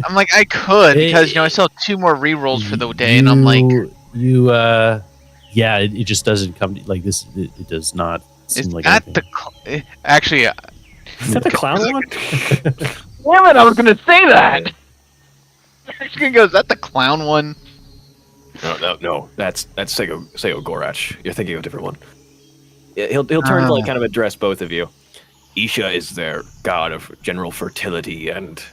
[SPEAKER 3] I'm like, I could, because I still have 2 more re-rolls for the day, and I'm like,
[SPEAKER 1] it just doesn't come like this. It does not seem like
[SPEAKER 3] anything. Actually,
[SPEAKER 2] is that the clown one?
[SPEAKER 3] Damn it! I was gonna say that. He goes, "Is that the clown one?"
[SPEAKER 2] No. That's Sego Gorach. You're thinking of a different one. He'll turn to kind of address both of you. Isha is their god of general fertility and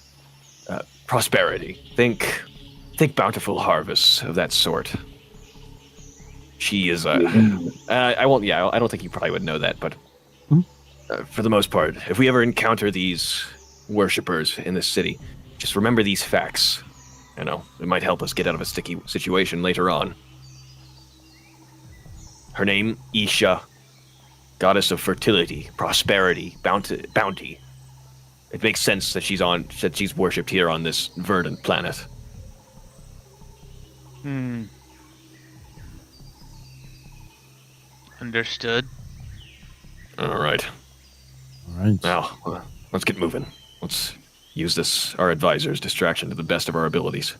[SPEAKER 2] prosperity. Think bountiful harvests of that sort. She is I don't think you probably would know that, but for the most part, if we ever encounter these worshippers in this city, just remember these facts. It might help us get out of a sticky situation later on. Her name, Isha, goddess of fertility, prosperity, bounty. It makes sense that she's worshipped here on this verdant planet.
[SPEAKER 3] Understood.
[SPEAKER 2] All right.
[SPEAKER 1] All right.
[SPEAKER 6] Now, let's get moving. Let's use this, our advisor's distraction, to the best of our abilities.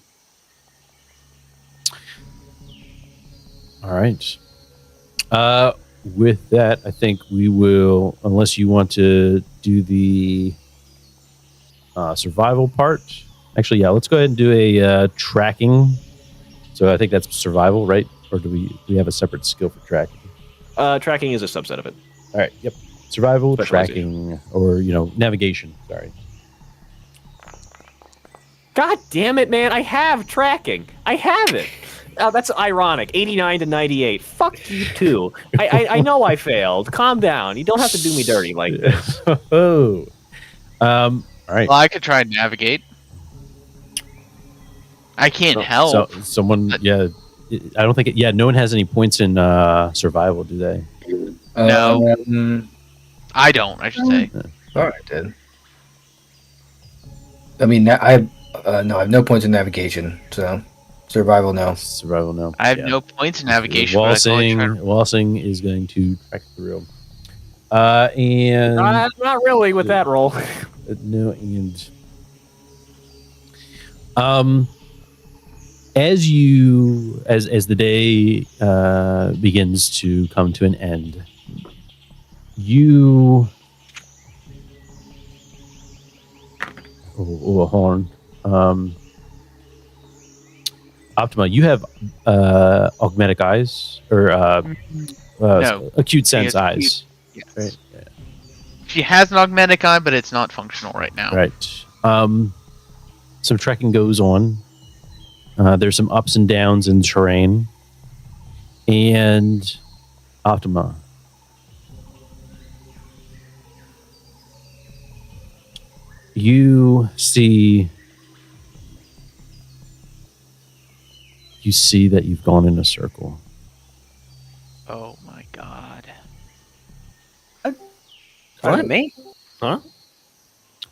[SPEAKER 1] All right. With that, I think we will, unless you want to do the survival part. Actually, yeah, let's go ahead and do a tracking. So I think that's survival, right? Or do we have a separate skill for tracking?
[SPEAKER 2] Tracking is a subset of it.
[SPEAKER 1] All right. Yep. Survival,
[SPEAKER 6] Specialization.
[SPEAKER 1] tracking, or navigation. Sorry.
[SPEAKER 2] God damn it, man! I have tracking. I have it. That's ironic. 89 to 98. Fuck you too. I know I failed. Calm down. You don't have to do me dirty like this.
[SPEAKER 1] Oh. All right.
[SPEAKER 3] Well, I could try and navigate. I can't help.
[SPEAKER 1] So someone, yeah. I don't think it. Yeah, no one has any points in survival, do they?
[SPEAKER 3] No. I don't. I should say.
[SPEAKER 4] All right, then. I mean, I have no points in navigation, so survival no.
[SPEAKER 1] Survival, no.
[SPEAKER 3] I have no points in navigation. but I can only try to-
[SPEAKER 1] Walsing is going to track through. And
[SPEAKER 2] Not really with that roll.
[SPEAKER 1] no, and as the day begins to come to an end, you a horn. Optima, you have augmetic eyes or
[SPEAKER 3] No.
[SPEAKER 1] acute sense
[SPEAKER 3] has
[SPEAKER 1] eyes.
[SPEAKER 3] Yes.
[SPEAKER 1] Right. Yeah.
[SPEAKER 3] She has an augmetic eye, but it's not functional right now.
[SPEAKER 1] Right. Some trekking goes on. There's some ups and downs in terrain. And Optima. You see that you've gone in a circle.
[SPEAKER 3] Oh my god.
[SPEAKER 5] What? Me?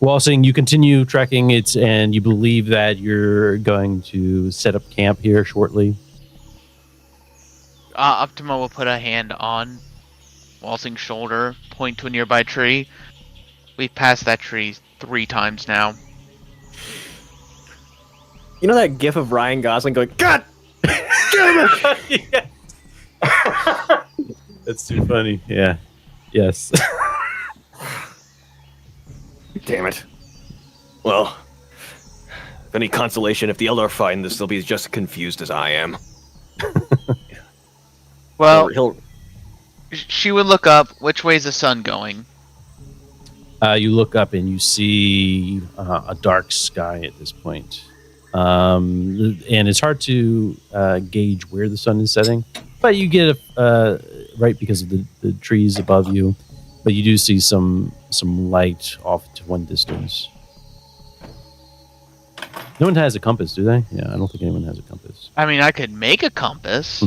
[SPEAKER 1] Walsing, you continue trekking it, and you believe that you're going to set up camp here shortly.
[SPEAKER 3] Optima will put a hand on Walsing's shoulder, point to a nearby tree. We've passed that tree 3 times now.
[SPEAKER 2] You know that gif of Ryan Gosling going, God damn it!
[SPEAKER 1] That's too funny. Yeah. Yes.
[SPEAKER 6] Damn it. Well, if any consolation, if the Eldar find this, they'll be just as confused as I am.
[SPEAKER 3] Well,
[SPEAKER 2] He'll
[SPEAKER 3] she would look up. Which way's the sun going?
[SPEAKER 1] You look up and you see a dark sky at this point. And it's hard to gauge where the sun is setting, but you get right because of the trees above you. But you do see some light off to one distance. No one has a compass, do they? Yeah, I don't think anyone has a compass.
[SPEAKER 3] I mean, I could make a compass.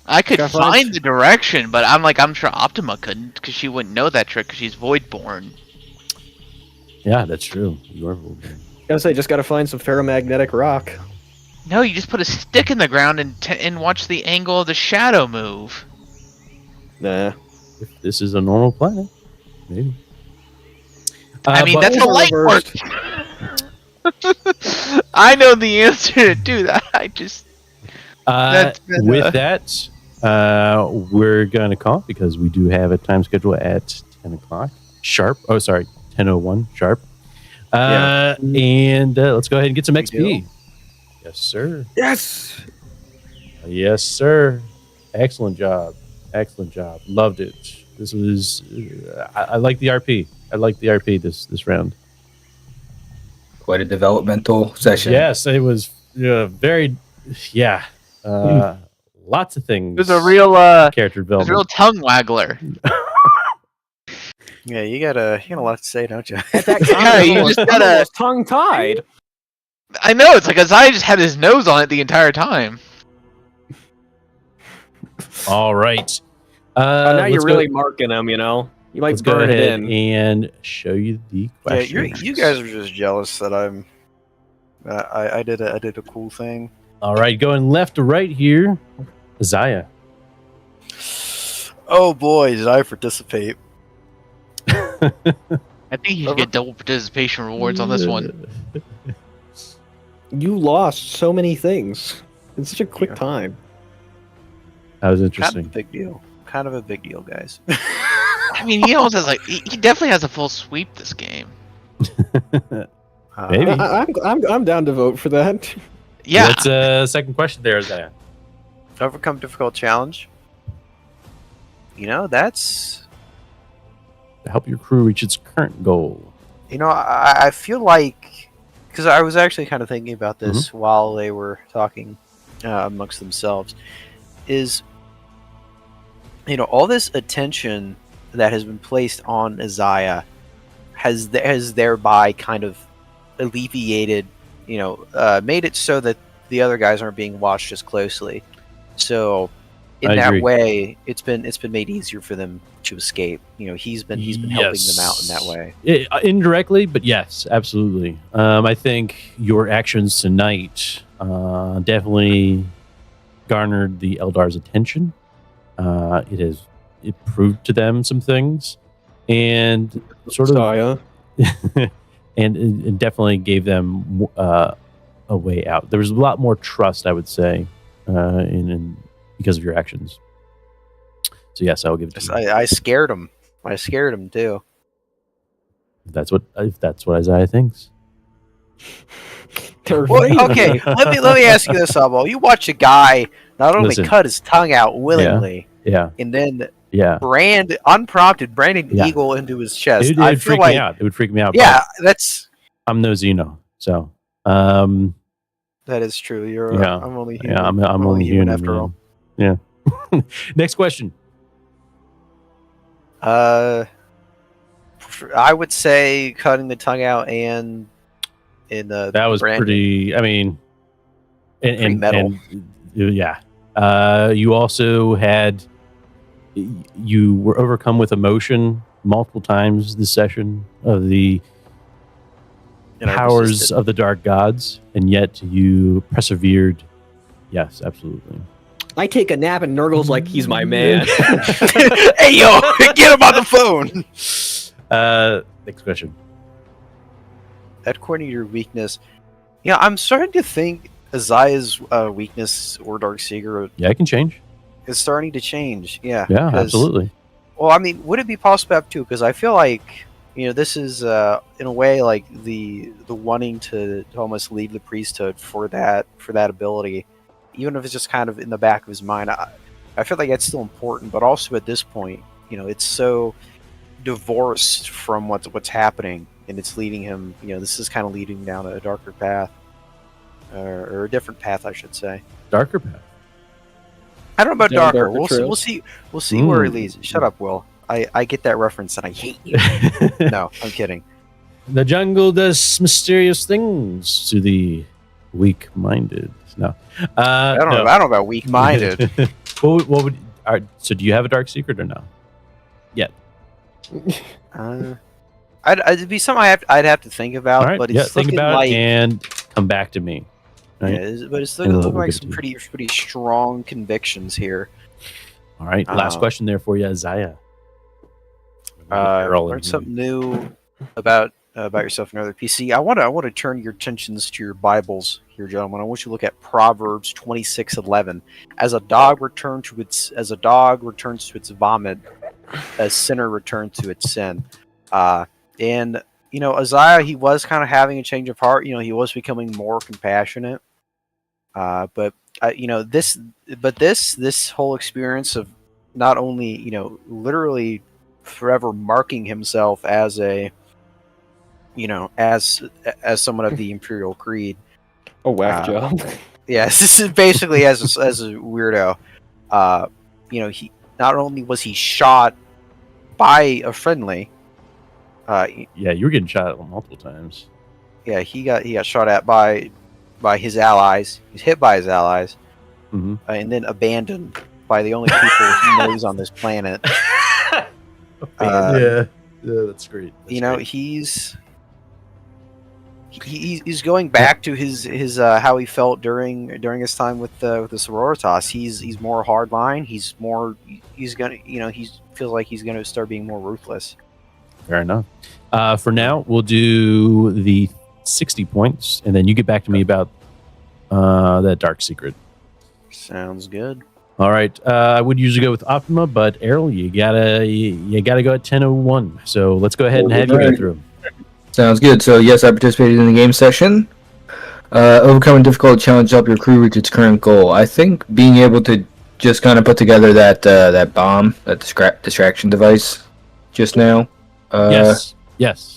[SPEAKER 3] I could
[SPEAKER 2] Got
[SPEAKER 3] find
[SPEAKER 2] finds?
[SPEAKER 3] the direction, but I'm sure Optima couldn't, because she wouldn't know that trick, because she's Voidborn.
[SPEAKER 1] Yeah, that's true. You are Wolverine.
[SPEAKER 2] gonna say, just gotta find some ferromagnetic rock.
[SPEAKER 3] No, you just put a stick in the ground and watch the angle of the shadow move.
[SPEAKER 2] Nah.
[SPEAKER 1] If this is a normal planet, maybe.
[SPEAKER 3] I mean,
[SPEAKER 1] but-
[SPEAKER 3] that's how light works. I know the answer to do that. I just...
[SPEAKER 1] With that, we're going to call because we do have a time schedule at 10 o'clock sharp. Oh, sorry, 10:01 sharp. And let's go ahead and get some XP. Yes, sir.
[SPEAKER 2] Yes!
[SPEAKER 1] Yes, sir. Excellent job. Excellent job. Loved it. This was. I like the RP. I like the RP this round.
[SPEAKER 4] Quite a developmental session.
[SPEAKER 1] Yes, it was very. Yeah. Lots of things.
[SPEAKER 3] It was a real,
[SPEAKER 1] character
[SPEAKER 3] it was
[SPEAKER 1] development.
[SPEAKER 3] a real tongue waggler.
[SPEAKER 5] Yeah, you got a lot to say, don't you?
[SPEAKER 3] Yeah, you just gotta...
[SPEAKER 2] tongue tied.
[SPEAKER 3] I know, it's like Isaiah just had his nose on it the entire time.
[SPEAKER 1] All right.
[SPEAKER 2] Now
[SPEAKER 1] let's
[SPEAKER 2] you're
[SPEAKER 1] go-
[SPEAKER 2] really marking them, you know? You might
[SPEAKER 1] Let's go
[SPEAKER 2] burn it
[SPEAKER 1] ahead
[SPEAKER 2] in.
[SPEAKER 1] and show you the
[SPEAKER 5] Yeah,
[SPEAKER 1] questions.
[SPEAKER 5] you guys are just jealous that I'm. I did a cool thing.
[SPEAKER 1] All right, going left to right here. Isaiah.
[SPEAKER 5] Oh boy, did I participate!
[SPEAKER 3] I think you should get double participation rewards on this one.
[SPEAKER 2] You lost so many things in such a quick time.
[SPEAKER 1] That was
[SPEAKER 5] Kind
[SPEAKER 1] interesting.
[SPEAKER 5] of a big deal. Kind of a big deal, guys.
[SPEAKER 3] I mean, he almost has he definitely has a full sweep this game.
[SPEAKER 1] Maybe.
[SPEAKER 2] I'm down to vote for that.
[SPEAKER 3] Yeah.
[SPEAKER 1] That's a second question there, Isaiah.
[SPEAKER 5] Overcome difficult challenge. You know, that's...
[SPEAKER 1] To help your crew reach its current goal.
[SPEAKER 5] You know, I feel like... Because I was actually kind of thinking about this while they were talking amongst themselves. Is, you know, all this attention that has been placed on Isaiah has thereby kind of alleviated, you know, made it so that the other guys aren't being watched as closely. So in
[SPEAKER 1] I
[SPEAKER 5] that
[SPEAKER 1] agree.
[SPEAKER 5] way, it's been made easier for them to escape. You know, he's been helping them out in that way.
[SPEAKER 1] Indirectly, but yes, absolutely. I think your actions tonight definitely garnered the Eldar's attention. It proved to them some things, and sort of, and it definitely gave them a way out. There was a lot more trust, I would say, in because of your actions. So yes, I will give it to you.
[SPEAKER 5] I scared him. I scared him too.
[SPEAKER 1] If that's what Isaiah thinks.
[SPEAKER 5] Well, okay, let me ask you this, Sabo. You watch a guy not only cut his tongue out willingly,
[SPEAKER 1] and
[SPEAKER 5] then
[SPEAKER 1] unprompted
[SPEAKER 5] branding eagle into his chest.
[SPEAKER 1] It would freak me out. It would freak me out.
[SPEAKER 5] Yeah, that's.
[SPEAKER 1] I'm no Xeno, so.
[SPEAKER 5] That is true. I'm only human.
[SPEAKER 1] Yeah, I'm only human after all. Yeah. Next question.
[SPEAKER 5] I would say cutting the tongue out and in the
[SPEAKER 1] that was
[SPEAKER 5] branding.
[SPEAKER 1] pretty. I mean, and
[SPEAKER 5] metal.
[SPEAKER 1] Yeah. You also had. You were overcome with emotion multiple times this session of the powers of the dark gods, and yet you persevered. Yes, absolutely.
[SPEAKER 2] I take a nap and Nurgle's like, he's my man.
[SPEAKER 5] Hey, yo, get him on the phone.
[SPEAKER 1] Next question.
[SPEAKER 5] According to your weakness, yeah, I'm starting to think Isaiah's weakness or Darkseeker
[SPEAKER 1] it can change.
[SPEAKER 5] Is starting to change. Yeah,
[SPEAKER 1] absolutely.
[SPEAKER 5] Well, I mean, would it be possible to have two? Because I feel like, you know, this is in a way like the wanting to almost leave the priesthood for that ability, even if it's just kind of in the back of his mind. I feel like that's still important, but also at this point, you know, it's so divorced from what's happening, and it's leading him. You know, this is kind of leading down a darker path, or a different path, I should say.
[SPEAKER 1] Darker path.
[SPEAKER 5] I don't know about darker. We'll see where it leads. Shut up, Will. I get that reference and I hate you. No, I'm kidding.
[SPEAKER 1] The jungle does mysterious things to the weak-minded. No,
[SPEAKER 5] I don't know about weak-minded.
[SPEAKER 1] what would? So, do you have a dark secret or no? Yet.
[SPEAKER 5] It'd be something I'd have to think about.
[SPEAKER 1] Right,
[SPEAKER 5] but it's
[SPEAKER 1] think about it and come back to me. Right?
[SPEAKER 5] Yeah, but it's looking like some pretty strong convictions here.
[SPEAKER 1] All right, last question there for you, Isaiah.
[SPEAKER 5] Learn something new about yourself and other PC. I want to turn your attentions to your Bibles here, gentlemen. I want you to look at Proverbs 26:11. As a dog returns to its vomit, a sinner returns to its sin. And you know, Isaiah, he was kind of having a change of heart. You know, he was becoming more compassionate. But you know, this whole experience of not only, you know, literally forever marking himself as a, you know, as someone of the Imperial Creed.
[SPEAKER 2] A whack job.
[SPEAKER 5] Yes, this is basically as a weirdo. You know, he not only was he shot by a friendly.
[SPEAKER 1] Yeah, you were getting shot multiple times.
[SPEAKER 5] Yeah, he got shot at by his allies. He's hit by his allies, and then abandoned by the only people he knows on this planet.
[SPEAKER 1] Yeah, that's great.
[SPEAKER 5] You know, he's going back to his how he felt during his time with the Sororitas. He's more hardline. He feels like he's gonna start being more ruthless.
[SPEAKER 1] Fair enough. For now, we'll do the 60 points, and then you get back to me about that dark secret.
[SPEAKER 5] Sounds good.
[SPEAKER 1] All right. I would usually go with Optima, but Errol, you gotta go at 10:01. So let's go ahead and have you go through.
[SPEAKER 4] Sounds good. So yes, I participated in the game session. Overcoming difficult challenge to help your crew reach its current goal. I think being able to just kind of put together that bomb, that distraction device, just now.
[SPEAKER 1] Yes.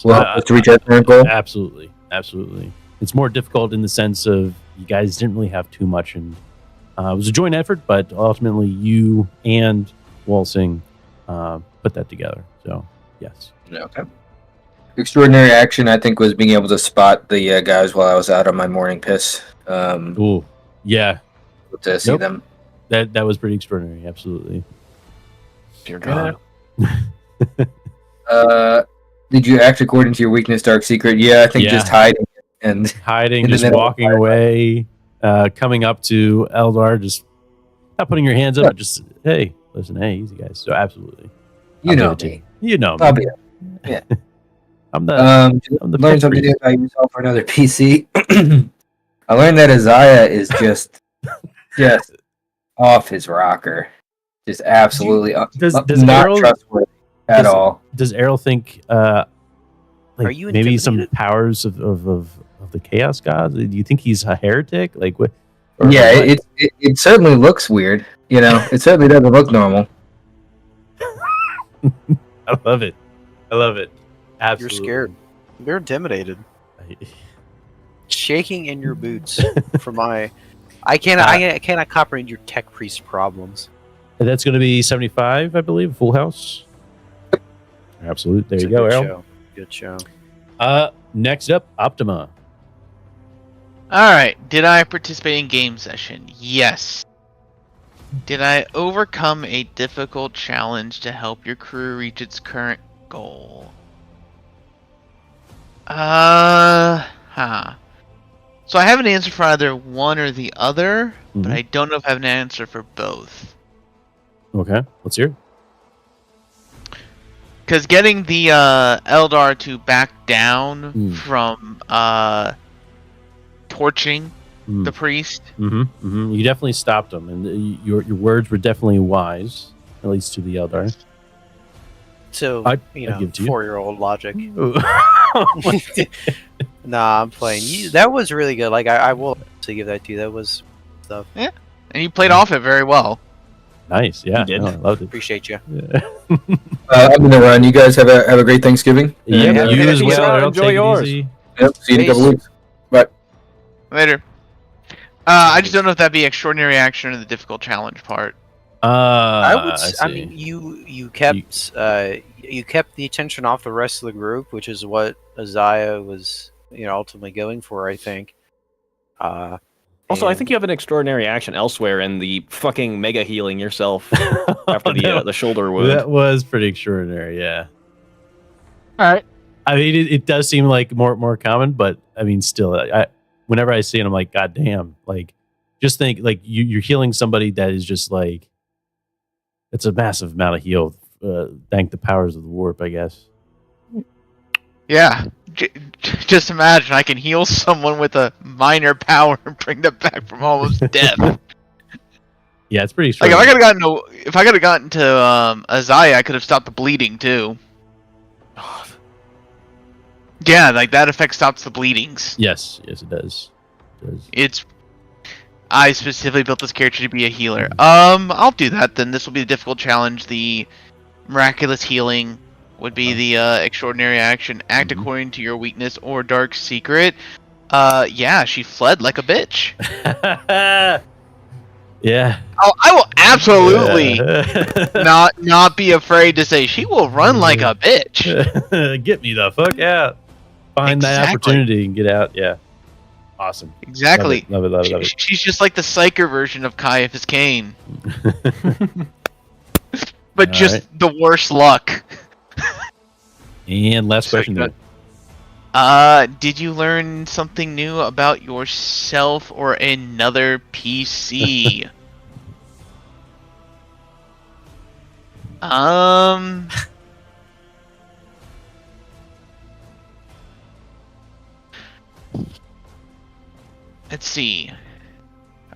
[SPEAKER 4] Will help us to reach our current goal.
[SPEAKER 1] Absolutely. It's more difficult in the sense of you guys didn't really have too much, and it was a joint effort, but ultimately you and Walsing put that together. So yes.
[SPEAKER 4] Okay. Extraordinary action, I think, was being able to spot the guys while I was out on my morning piss.
[SPEAKER 1] Ooh, yeah.
[SPEAKER 4] To see them.
[SPEAKER 1] That was pretty extraordinary. Absolutely.
[SPEAKER 6] Dear God.
[SPEAKER 4] Did you act according to your weakness, Dark Secret? Yeah, I think just hiding and
[SPEAKER 1] just walking away, coming up to Eldar, just not putting your hands up, but just hey, listen, hey, easy guys. So absolutely,
[SPEAKER 4] you know me.
[SPEAKER 1] Yeah. I'm
[SPEAKER 4] the learn something new about yourself for another PC. I learned that Isaiah is just off his rocker, just absolutely
[SPEAKER 1] does
[SPEAKER 4] not
[SPEAKER 1] Errol,
[SPEAKER 4] trustworthy at all.
[SPEAKER 1] Does Errol think
[SPEAKER 5] Are you
[SPEAKER 1] maybe some powers of the Chaos Gods? Do you think he's a heretic? Like what?
[SPEAKER 4] It certainly looks weird. You know, it certainly doesn't look normal.
[SPEAKER 1] I love it. Absolutely.
[SPEAKER 5] You're scared. You're intimidated. Shaking in your boots for my. I cannot comprehend your tech priest problems.
[SPEAKER 1] That's going to be 75, I believe. Full house. Absolutely. There you go, Errol.
[SPEAKER 5] Good show.
[SPEAKER 1] Next up, Optima.
[SPEAKER 3] All right. Did I participate in game session? Yes. Did I overcome a difficult challenge to help your crew reach its current goal? So I have an answer for either one or the other, but I don't know if I have an answer for both.
[SPEAKER 1] Okay, let's hear it.
[SPEAKER 3] Because getting the Eldar to back down from torching the priest.
[SPEAKER 1] You definitely stopped them, and your words were definitely wise, at least to the Eldar.
[SPEAKER 5] So,
[SPEAKER 1] I'd give it to you.
[SPEAKER 5] 4-year-old logic. Nah, I'm playing. That was really good. Like, I will to give that to you. That was stuff.
[SPEAKER 3] Yeah, and you played off it very well.
[SPEAKER 1] Nice, yeah.
[SPEAKER 6] You did.
[SPEAKER 1] No, I loved it.
[SPEAKER 5] Appreciate you.
[SPEAKER 1] Yeah.
[SPEAKER 4] I'm gonna run. You guys have a great Thanksgiving.
[SPEAKER 1] Yeah, you as
[SPEAKER 2] peace
[SPEAKER 1] well.
[SPEAKER 2] out.
[SPEAKER 1] Errol.
[SPEAKER 2] Enjoy
[SPEAKER 1] Take it
[SPEAKER 2] yours.
[SPEAKER 1] easy.
[SPEAKER 4] Yep. See you in a couple weeks. Bye.
[SPEAKER 3] Later. I just don't know if that'd be extraordinary action or the difficult challenge part.
[SPEAKER 5] I mean, you kept the attention off the rest of the group, which is what Isaiah was, ultimately going for. I think.
[SPEAKER 2] Also, I think you have an extraordinary action elsewhere in the fucking mega healing yourself after the shoulder wound.
[SPEAKER 1] That was pretty extraordinary. Yeah.
[SPEAKER 3] All right.
[SPEAKER 1] I mean, it does seem like more common, but I mean, still, whenever I see it, I'm like, God damn! Like, just think, like you're healing somebody that is just like, it's a massive amount of heal. Thank the powers of the warp, I guess.
[SPEAKER 3] Yeah. Just imagine I can heal someone with a minor power and bring them back from almost death.
[SPEAKER 1] Yeah, it's pretty.
[SPEAKER 3] Like if I could have gotten to Isaiah, I could have stopped the bleeding too. Yeah, like that effect stops the bleedings.
[SPEAKER 1] Yes, it does.
[SPEAKER 3] I specifically built this character to be a healer. I'll do that then. This will be the difficult challenge. The miraculous healing would be the extraordinary action. Act according to your weakness or dark secret. Yeah, she fled like a bitch.
[SPEAKER 1] Yeah.
[SPEAKER 3] Oh, I will absolutely not be afraid to say she will run like a bitch.
[SPEAKER 1] Get me the fuck out. Find that opportunity and get out. Yeah. Awesome.
[SPEAKER 3] Exactly.
[SPEAKER 1] Love it.
[SPEAKER 3] She's just like the psyker version of Caiaphas Cain. But just the worst luck.
[SPEAKER 1] And last question.
[SPEAKER 3] Did you learn something new about yourself or another PC? let's see.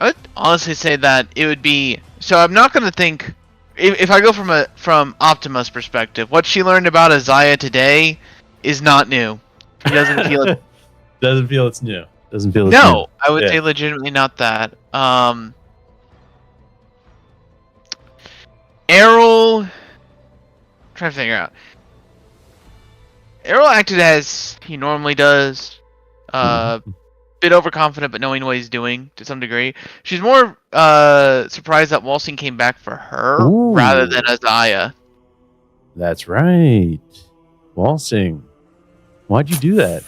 [SPEAKER 3] I would honestly say that it would be. So I'm not going to think. If I go from Optima's perspective, what she learned about Isaiah today is not new. She doesn't feel it.
[SPEAKER 1] Doesn't feel it's new. Doesn't feel it's
[SPEAKER 3] No,
[SPEAKER 1] new.
[SPEAKER 3] I would say legitimately not that. Errol. I'm trying to figure out. Errol acted as he normally does. Bit overconfident, but knowing what he's doing to some degree. She's more surprised that Walsing came back for her rather than Isaiah.
[SPEAKER 1] That's right. Walsing. Why'd you do that?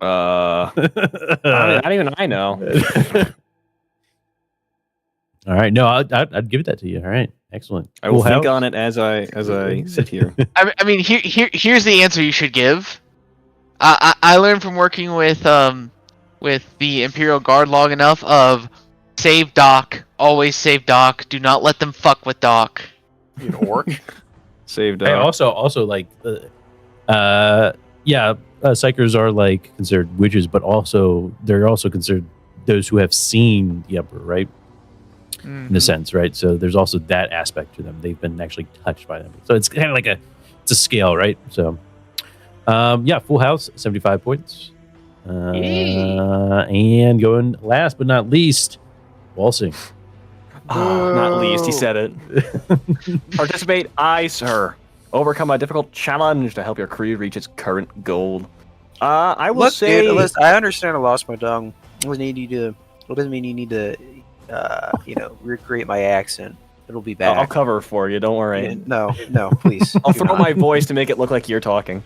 [SPEAKER 2] Not even I know.
[SPEAKER 1] All right. No, I'd give that to you. All right. Excellent.
[SPEAKER 2] I will think on it as I sit here.
[SPEAKER 3] I mean, here's the answer you should give. I learned from working with the Imperial Guard long enough of save Doc, always save Doc. Do not let them fuck with Doc.
[SPEAKER 5] You an orc?
[SPEAKER 2] Save Doc.
[SPEAKER 1] Hey, also like, psychers are like considered witches, but also they're also considered those who have seen the Emperor, right? In a sense, right? So there's also that aspect to them. They've been actually touched by them. So it's kind of like it's a scale, right? So, full house, 75 points. And going last but not least, Walsing.
[SPEAKER 2] Not least, he said it. Participate, I, sir. Overcome a difficult challenge to help your crew reach its current goal. I will say...
[SPEAKER 5] Dude, listen, I understand I lost my tongue. It doesn't mean you need to, recreate my accent. It'll be back.
[SPEAKER 2] I'll cover for you, don't worry.
[SPEAKER 5] Yeah, no, please.
[SPEAKER 2] I'll throw my voice to make it look like you're talking.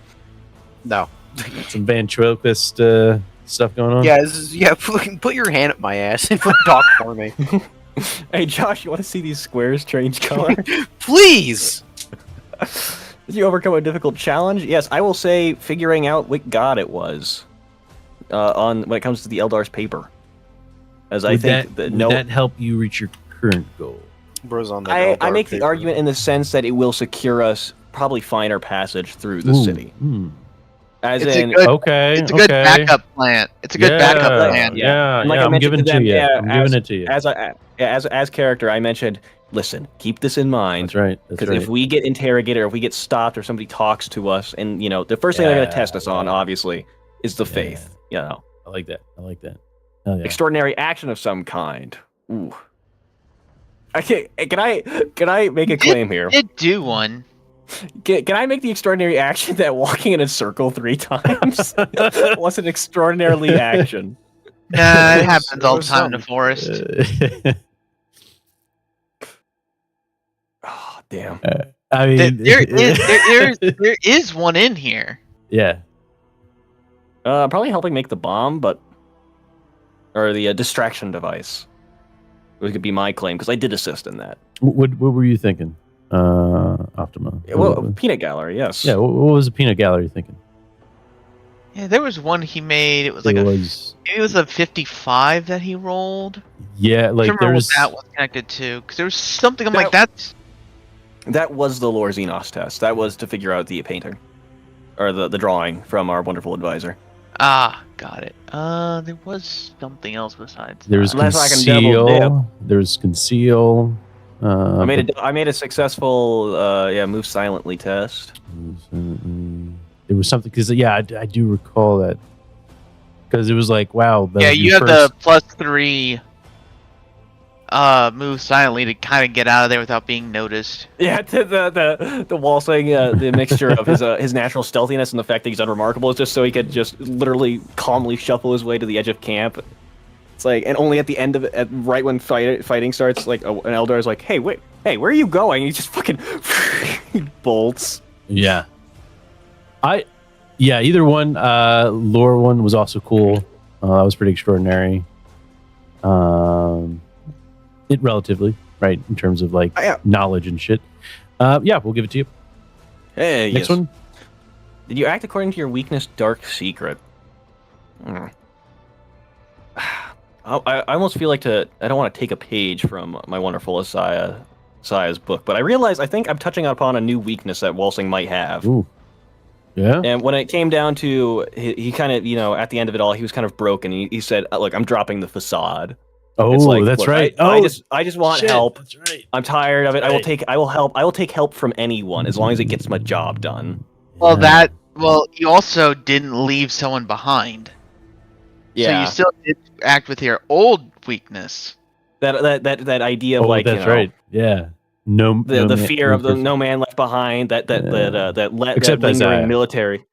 [SPEAKER 5] No.
[SPEAKER 1] Some ventriloquist stuff going on?
[SPEAKER 5] Yeah, put your hand up my ass and talk for me.
[SPEAKER 2] Hey, Josh, you want to see these squares change color?
[SPEAKER 5] Please!
[SPEAKER 2] Did you overcome a difficult challenge? Yes, I will say figuring out what god it was when it comes to the Eldar's paper. As
[SPEAKER 1] would that help you reach your current goal?
[SPEAKER 5] Bro's on the
[SPEAKER 2] I make the argument in the sense that it will secure us probably finer passage through the city. As
[SPEAKER 3] it's
[SPEAKER 2] in,
[SPEAKER 3] it's a good backup plan. It's a good backup plan.
[SPEAKER 1] I'm giving it to you. I'm giving it to you.
[SPEAKER 2] As character, I mentioned, listen, keep this in mind.
[SPEAKER 1] That's right.
[SPEAKER 2] Because if we get interrogated or if we get stopped or somebody talks to us, and the first thing they're going to test us on, obviously, is the faith.
[SPEAKER 1] I like that.
[SPEAKER 2] Extraordinary action of some kind. Ooh. Can I make a claim here?
[SPEAKER 3] Did do one.
[SPEAKER 2] Can I make the extraordinary action that walking in a circle 3 times was an extraordinarily action?
[SPEAKER 3] Nah, it happens all the time in the forest.
[SPEAKER 2] Oh, damn.
[SPEAKER 1] I mean,
[SPEAKER 3] there is one in here.
[SPEAKER 1] Yeah.
[SPEAKER 2] Probably helping make the bomb, or the distraction device. It could be my claim because I did assist in that.
[SPEAKER 1] What were you thinking, Optima?
[SPEAKER 2] Well, peanut gallery, yes.
[SPEAKER 1] Yeah. What was the peanut gallery thinking?
[SPEAKER 3] Yeah, there was one he made. It was like maybe it was a 55 that he rolled.
[SPEAKER 1] Yeah, like
[SPEAKER 3] I can't remember what that was connected to because there was something.
[SPEAKER 2] That was the Lore Xenos test. That was to figure out the painting or the drawing from our wonderful advisor.
[SPEAKER 3] Ah, got it. There was something else besides.
[SPEAKER 1] There's conceal. There's conceal.
[SPEAKER 2] I made a successful move silently test.
[SPEAKER 1] There was something because I do recall that because it was like wow.
[SPEAKER 3] You have the +3 move silently to kind of get out of there without being noticed.
[SPEAKER 2] Yeah, the Walsing, the mixture of his natural stealthiness and the fact that he's unremarkable is just so he could just literally calmly shuffle his way to the edge of camp. It's like, and only at the end of it, right when fighting starts, like an Eldar is like, "Hey, wait, where are you going?" And he just fucking bolts.
[SPEAKER 1] Yeah. Either one. Lore one was also cool. That was pretty extraordinary. It relatively, right, in terms of like knowledge and shit. We'll give it to you.
[SPEAKER 2] Hey,
[SPEAKER 1] next one.
[SPEAKER 2] Did you act according to your weakness, Dark Secret? I almost feel like I don't want to take a page from my wonderful Isaiah's book, but I realize I think I'm touching upon a new weakness that Walsing might have.
[SPEAKER 1] Ooh. Yeah.
[SPEAKER 2] And when it came down to, he kind of, at the end of it all, he was kind of broken. He said, "Look, I'm dropping the facade.
[SPEAKER 1] Oh,
[SPEAKER 2] It's like,
[SPEAKER 1] that's
[SPEAKER 2] look,
[SPEAKER 1] right.
[SPEAKER 2] I just want
[SPEAKER 1] shit,
[SPEAKER 2] help.
[SPEAKER 1] That's right.
[SPEAKER 2] I'm tired of it.
[SPEAKER 1] Right.
[SPEAKER 2] I will take help from anyone as long as it gets my job done."
[SPEAKER 3] Well, you also didn't leave someone behind.
[SPEAKER 2] Yeah.
[SPEAKER 3] So you still did act with your old weakness.
[SPEAKER 2] That idea of
[SPEAKER 1] that's right. Yeah.
[SPEAKER 2] The fear of the no man left behind. That lingering
[SPEAKER 1] Isaiah.
[SPEAKER 2] military.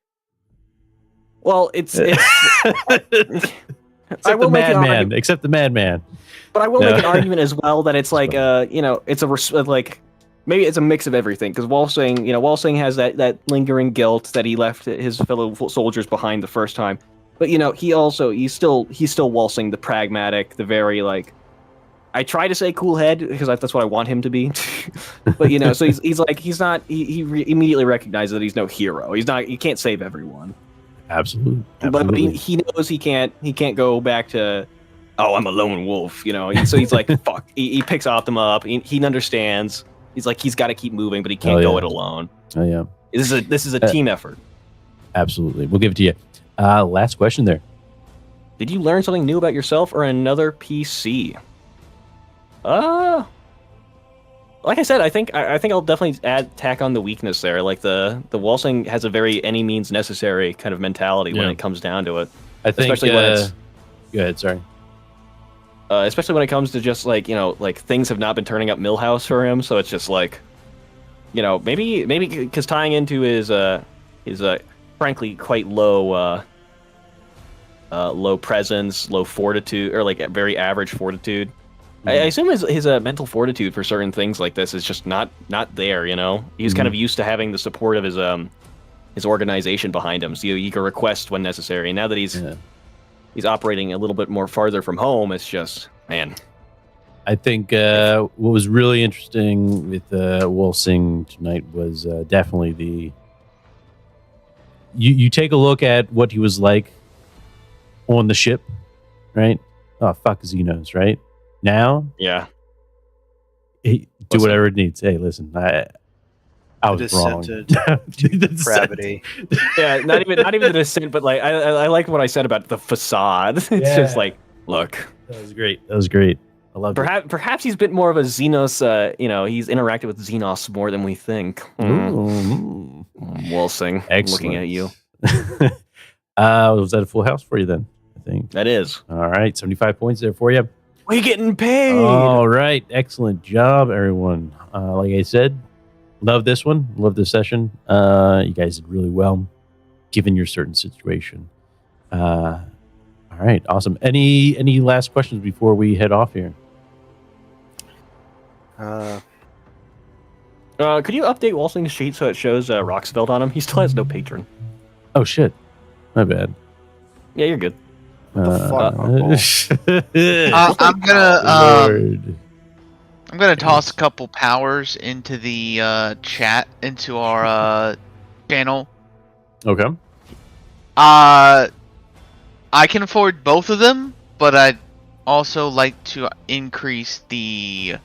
[SPEAKER 2] Well, it's
[SPEAKER 1] except the madman. Except the madman.
[SPEAKER 2] But I will make an argument as well that it's like it's maybe it's a mix of everything, because Walsing has that lingering guilt that he left his fellow soldiers behind the first time. But he's still Walsing the pragmatic, the very I try to say cool head because that's what I want him to be. But so he immediately recognizes that he's no hero. He can't save everyone.
[SPEAKER 1] Absolutely.
[SPEAKER 2] But he knows he can't go back to, oh, I'm a lone wolf, So he's like, fuck. He picks Optima up. He understands. He's like, he's got to keep moving, but he can't go it alone.
[SPEAKER 1] Oh yeah.
[SPEAKER 2] This is a team effort.
[SPEAKER 1] Absolutely. We'll give it to you. Last question there.
[SPEAKER 2] Did you learn something new about yourself or another PC? Like I said, I think I'll definitely tack on the weakness there. Like the Walsing has a very any means necessary kind of mentality when it comes down to it.
[SPEAKER 1] I think,
[SPEAKER 2] especially when it's.
[SPEAKER 1] Go ahead. Sorry.
[SPEAKER 2] Especially when it comes to just things have not been turning up Millhouse for him, so it's just maybe because tying into his frankly quite low presence, low fortitude, or very average fortitude. I assume his mental fortitude for certain things like this is just not there. He's kind of used to having the support of his organization behind him, so he can request when necessary. And now that he's operating a little bit more farther from home, it's just, man.
[SPEAKER 1] I think what was really interesting with Walsing tonight was definitely you take a look at what he was like on the ship, right? Oh, fuck Xenos, right? Now,
[SPEAKER 2] yeah,
[SPEAKER 1] do whatever it needs. Hey, listen, I was wrong.
[SPEAKER 5] Depravity.
[SPEAKER 2] Yeah, not even the descent, but I like what I said about the facade. It's just look.
[SPEAKER 1] That was great. I love it.
[SPEAKER 2] Perhaps he's a bit more of a Xenos. He's interacted with Xenos more than we think. Walsing, looking at you.
[SPEAKER 1] Was that a full house for you then? I think
[SPEAKER 2] that is.
[SPEAKER 1] All right, 75 points there for you.
[SPEAKER 2] We getting paid.
[SPEAKER 1] All right, excellent job, everyone. Like I said, love this one. Love this session. You guys did really well, given your certain situation. All right, awesome. Any last questions before we head off here?
[SPEAKER 2] Could you update Walsing's sheet so it shows Roxfeld on him? He still has no patron.
[SPEAKER 1] Oh shit, my bad.
[SPEAKER 2] Yeah, you're good.
[SPEAKER 5] What the fuck?
[SPEAKER 3] I'm gonna toss a couple powers into the chat, into our channel.
[SPEAKER 1] Okay.
[SPEAKER 3] I can afford both of them, but I'd also like to increase the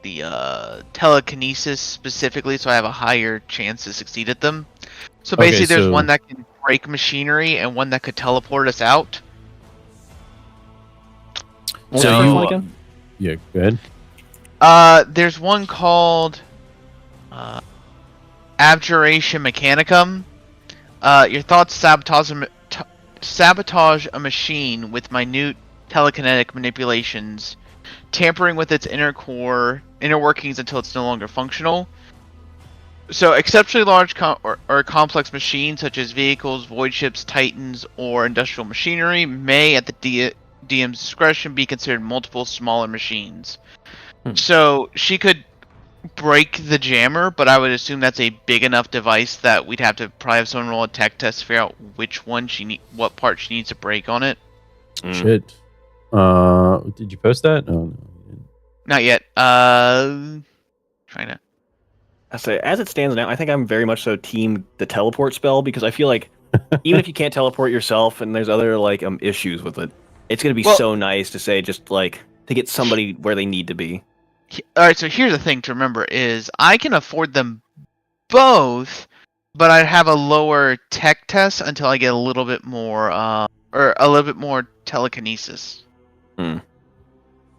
[SPEAKER 3] the telekinesis specifically, so I have a higher chance to succeed at them. So basically, there's one that can break machinery and one that could teleport us out.
[SPEAKER 1] So yeah, go
[SPEAKER 3] ahead. There's one called Abjuration Mechanicum. Your thoughts sabotage a machine with minute telekinetic manipulations, tampering with its inner workings until it's no longer functional. So, exceptionally large or complex machines such as vehicles, void ships, titans, or industrial machinery may, at the DM's discretion, be considered multiple smaller machines. So, she could break the jammer, but I would assume that's a big enough device that we'd have to probably have someone roll a tech test to figure out what part she needs to break on it.
[SPEAKER 1] Shit. Did you post that? Oh, no.
[SPEAKER 3] Not yet. Trying to.
[SPEAKER 2] I say, as it stands now, I think I'm very much so team the teleport spell, because I feel like even if you can't teleport yourself and there's other issues with it, it's gonna be so nice to say just to get somebody where they need to be.
[SPEAKER 3] All right, so here's the thing to remember is I can afford them both, but I'd have a lower tech test until I get a little bit more, or a little bit more telekinesis.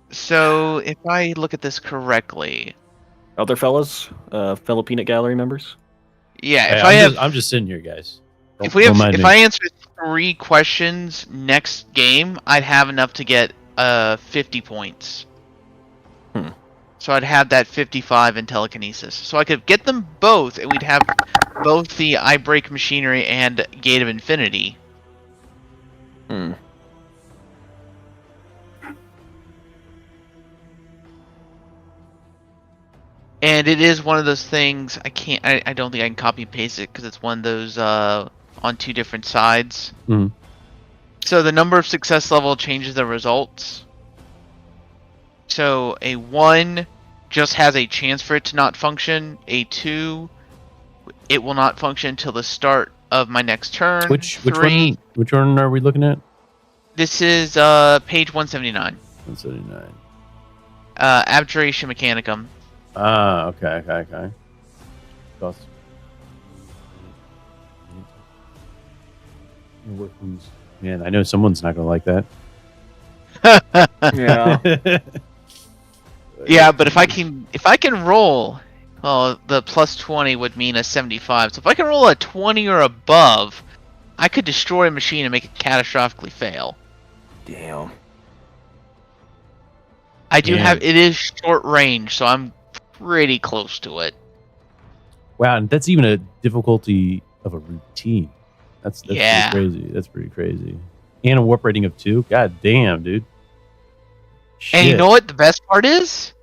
[SPEAKER 3] So if I look at this correctly,
[SPEAKER 2] Other fellas, fellow Peanut Gallery members.
[SPEAKER 3] yeah,
[SPEAKER 1] Hey, I'm just sitting here, guys.
[SPEAKER 3] If I answer 3 questions next game, I'd have enough to get 50 points. So I'd have that 55 in telekinesis. So I could get them both, and we'd have both the I Break Machinery and Gate of Infinity. And it is one of those things I don't think I can copy and paste it because it's one of those on 2 different sides. So the number of success level changes the results. So a 1 just has a chance for it to not function. A 2, it will not function until the start of my next turn.
[SPEAKER 1] Which one are we looking at?
[SPEAKER 3] This is page 179.
[SPEAKER 1] 179.
[SPEAKER 3] Abjuration Mechanicum.
[SPEAKER 1] Ah, okay. Awesome. Man, I know someone's not gonna like that.
[SPEAKER 2] Yeah.
[SPEAKER 3] Yeah, but if I can roll, well, the plus 20 would mean a 75. So if I can roll a 20 or above, I could destroy a machine and make it catastrophically fail.
[SPEAKER 2] Damn.
[SPEAKER 3] I do have it is short range, so I'm pretty close to it.
[SPEAKER 1] Wow, and that's even a difficulty of a routine. That's pretty crazy. That's pretty crazy. And a warp rating of 2. God damn, dude. Shit.
[SPEAKER 3] And you know what the best part is?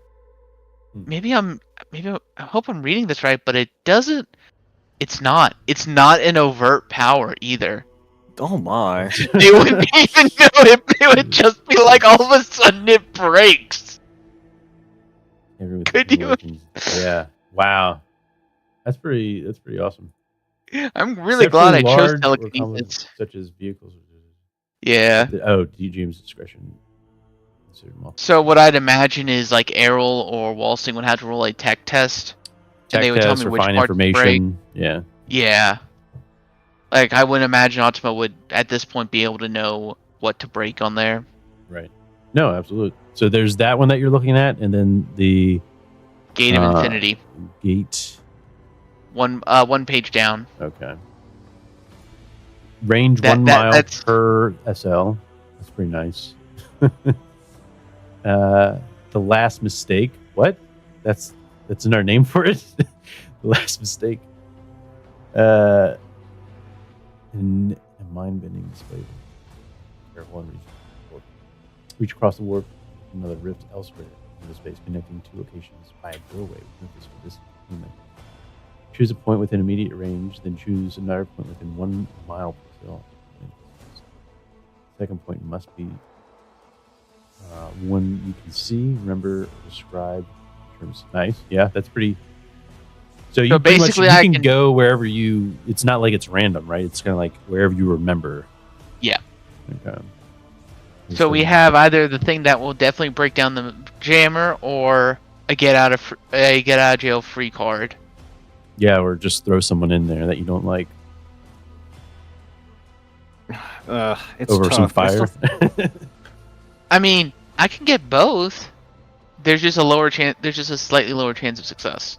[SPEAKER 3] Maybe I hope I'm reading this right, but it doesn't. It's not an overt power either.
[SPEAKER 2] Oh my!
[SPEAKER 3] It wouldn't even know it. It would just be like all of a sudden it breaks. Could you?
[SPEAKER 1] Yeah. Wow. That's pretty awesome.
[SPEAKER 3] I'm really glad I chose telekinesis.
[SPEAKER 1] Such as vehicles.
[SPEAKER 3] Yeah.
[SPEAKER 1] Oh, DGM's discretion.
[SPEAKER 3] So what I'd imagine is like Errol or Walsing would have to roll a tech test, and they would tell me which part to break.
[SPEAKER 1] Yeah.
[SPEAKER 3] Yeah. Like I wouldn't imagine Optima would at this point be able to know what to break on there.
[SPEAKER 1] Right. No, absolutely. So there's that one that you're looking at, and then the
[SPEAKER 3] Gate of Infinity.
[SPEAKER 1] Gate.
[SPEAKER 3] One page down.
[SPEAKER 1] Okay. Range 1 mile per SL. That's pretty nice. The Last Mistake. What? That's another name for it. The Last Mistake. And a mind-bending display. Careful and reach across the warp. Another rift elsewhere in the space, connecting 2 locations by a doorway with no physical distance. Choose a point within immediate range, then choose another point within 1 mile per kill. Second point must be one you can see. Remember, describe terms. Nice. Yeah, that's pretty. So you basically you can go wherever you. It's not like it's random, right? It's kind of like wherever you remember.
[SPEAKER 3] Yeah.
[SPEAKER 1] Okay.
[SPEAKER 3] So we have either the thing that will definitely break down the jammer, or a get out of jail free card.
[SPEAKER 1] Yeah, or just throw someone in there that you don't like.
[SPEAKER 2] It's
[SPEAKER 1] over
[SPEAKER 2] tough.
[SPEAKER 1] some fire.
[SPEAKER 3] I mean, I can get both. There's just a lower chance. There's just a slightly lower chance of success.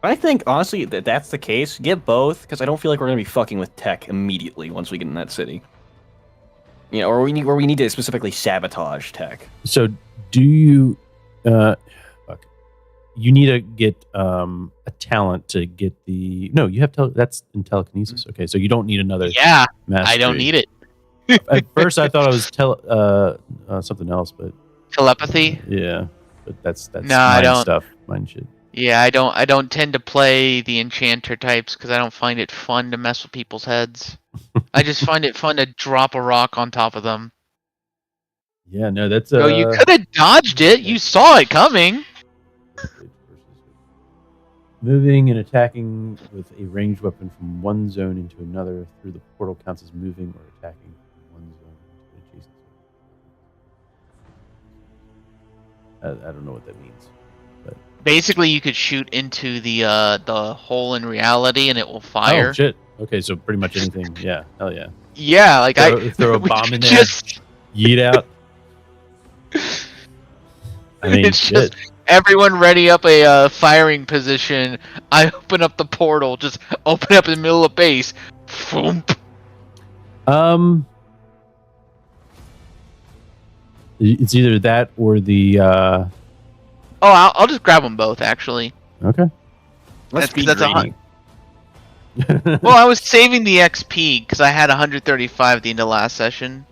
[SPEAKER 2] I think honestly that's the case. Get both, because I don't feel like we're gonna be fucking with tech immediately once we get in that city. Yeah, or we need to specifically sabotage tech.
[SPEAKER 1] So do you? You need to get a talent to get the. No, you have that's in telekinesis. Okay, so you don't need another.
[SPEAKER 3] Yeah,
[SPEAKER 1] mastery.
[SPEAKER 3] I don't need it.
[SPEAKER 1] At first, I thought it was something else, but
[SPEAKER 3] telepathy.
[SPEAKER 1] Yeah, but that's
[SPEAKER 3] no,
[SPEAKER 1] mind
[SPEAKER 3] I don't.
[SPEAKER 1] Stuff, mind shit.
[SPEAKER 3] Yeah, I don't tend to play the enchanter types because I don't find it fun to mess with people's heads. I just find it fun to drop a rock on top of them.
[SPEAKER 1] Yeah, no, that's.
[SPEAKER 3] No, you could have dodged it. You saw it coming.
[SPEAKER 1] Moving and attacking with a ranged weapon from one zone into another through the portal counts as moving or attacking from one zone into an adjacent zone. I don't know what that means, but
[SPEAKER 3] Basically, you could shoot into the hole in reality, and it will fire.
[SPEAKER 1] Oh shit! Okay, so pretty much anything. Yeah, hell yeah.
[SPEAKER 3] Yeah, like
[SPEAKER 1] Throw a
[SPEAKER 3] we
[SPEAKER 1] bomb
[SPEAKER 3] could
[SPEAKER 1] in there.
[SPEAKER 3] just
[SPEAKER 1] Yeet out. I mean,
[SPEAKER 3] it's
[SPEAKER 1] shit.
[SPEAKER 3] just everyone ready up a firing position. I open up the portal, just open up in the middle of base. Foomp.
[SPEAKER 1] It's either that or the.
[SPEAKER 3] Oh, I'll just grab them both. Actually,
[SPEAKER 1] Okay.
[SPEAKER 2] Let's be
[SPEAKER 3] that's
[SPEAKER 2] greedy.
[SPEAKER 3] well, I was saving the XP because I had 135 at the end of last session.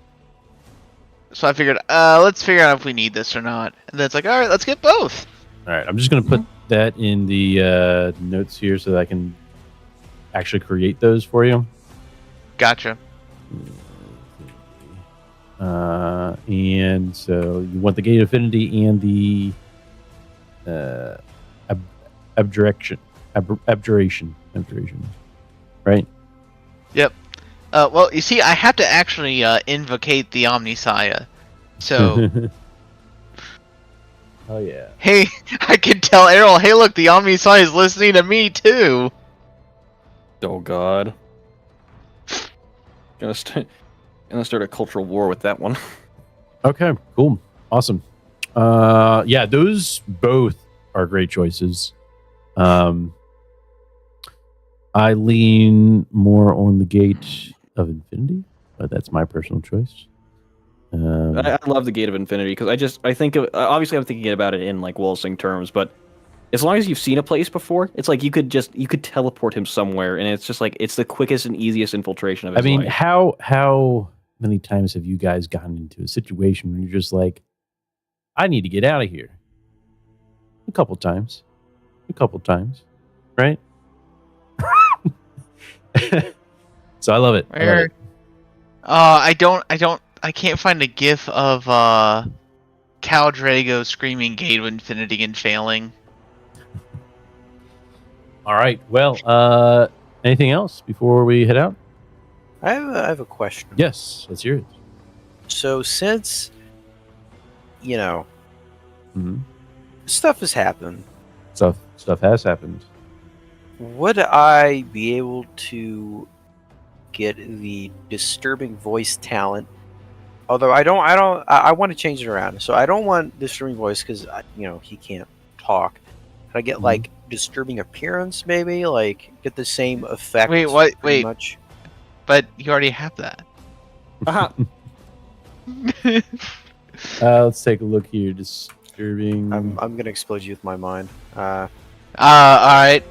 [SPEAKER 3] So I figured, let's figure out if we need this or not. And then it's like, all right, let's get both.
[SPEAKER 1] All right, I'm just gonna put that in the notes here so that I can actually create those for you.
[SPEAKER 3] Gotcha.
[SPEAKER 1] And so you want the gate affinity and the abjuration, right?
[SPEAKER 3] Yep. Well, you see, I have to actually invocate the Omnisaya. So,
[SPEAKER 1] Oh yeah.
[SPEAKER 3] hey, I can tell Errol, hey, look, the Omnisaya is listening to me too.
[SPEAKER 6] Oh God. Gonna start a cultural war with that one.
[SPEAKER 1] Okay, cool, awesome. Yeah, those both are great choices. I lean more on the Gate of Infinity, but that's my personal choice.
[SPEAKER 2] I love the Gate of Infinity because I think of, obviously I'm thinking about it in like Wolsing terms, but as long as you've seen a place before, it's like you could teleport him somewhere, and it's just like it's the quickest and easiest infiltration of his life.
[SPEAKER 1] how many times have you guys gotten into a situation where you're just like, I need to get out of here? A couple times, right? So I love it.
[SPEAKER 3] Where? I can't find a gif of Cal Drago screaming Gate of Infinity and failing.
[SPEAKER 1] All right. Well, anything else before we head out?
[SPEAKER 5] I have a question.
[SPEAKER 1] Yes, let's hear it.
[SPEAKER 5] So since
[SPEAKER 1] Mm-hmm.
[SPEAKER 5] stuff has happened,
[SPEAKER 1] Stuff has happened.
[SPEAKER 5] would I be able to get the disturbing voice talent? Although I want to change it around. So I don't want disturbing voice because he can't talk. Could I get like disturbing appearance, maybe like get the same effect?
[SPEAKER 3] Wait, what?
[SPEAKER 5] pretty
[SPEAKER 3] Wait.
[SPEAKER 5] much?
[SPEAKER 3] But you already have that.
[SPEAKER 2] Uh-huh.
[SPEAKER 1] Let's take a look here. Disturbing.
[SPEAKER 5] I'm gonna explode you with my mind.
[SPEAKER 3] Alright. I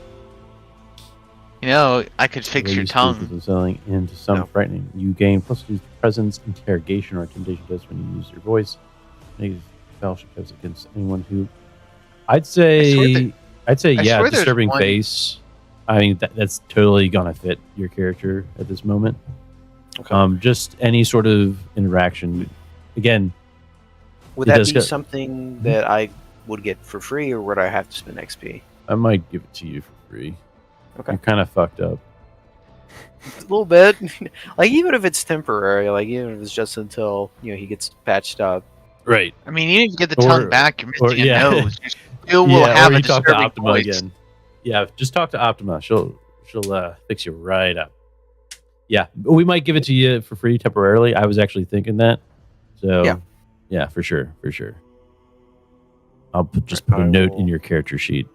[SPEAKER 3] could fix your
[SPEAKER 1] Raise
[SPEAKER 3] tongue.
[SPEAKER 1] speakers of selling into some
[SPEAKER 5] No.
[SPEAKER 1] frightening. You gain +2 presence, interrogation, or intimidation test when you use your voice. Negative fellowship test against anyone who. I'd say yeah,
[SPEAKER 3] swear there's
[SPEAKER 1] disturbing
[SPEAKER 3] one-
[SPEAKER 1] face. I mean that's totally gonna fit your character at this moment.
[SPEAKER 5] Okay.
[SPEAKER 1] Just any sort of interaction. Again,
[SPEAKER 5] Would
[SPEAKER 1] it
[SPEAKER 5] that
[SPEAKER 1] does
[SPEAKER 5] be
[SPEAKER 1] go-
[SPEAKER 5] something that I would get for free, or would I have to spend XP?
[SPEAKER 1] I might give it to you for free.
[SPEAKER 5] Okay.
[SPEAKER 1] You're kind of fucked up.
[SPEAKER 5] A little bit. Like even if it's temporary, like even if it's just until he gets patched up.
[SPEAKER 1] Right.
[SPEAKER 3] I mean, even if you get the
[SPEAKER 1] Or-
[SPEAKER 3] tongue back, you're missing a
[SPEAKER 1] yeah.
[SPEAKER 3] nose. You still will have
[SPEAKER 1] or
[SPEAKER 3] a
[SPEAKER 1] you talk to
[SPEAKER 3] disturbing
[SPEAKER 1] Optima
[SPEAKER 3] voice.
[SPEAKER 1] again. Yeah, just talk to Optima. She'll fix you right up. Yeah, we might give it to you for free temporarily. I was actually thinking that. So yeah, for sure. I'll just put a
[SPEAKER 5] I
[SPEAKER 1] note
[SPEAKER 5] will-
[SPEAKER 1] in your character sheet.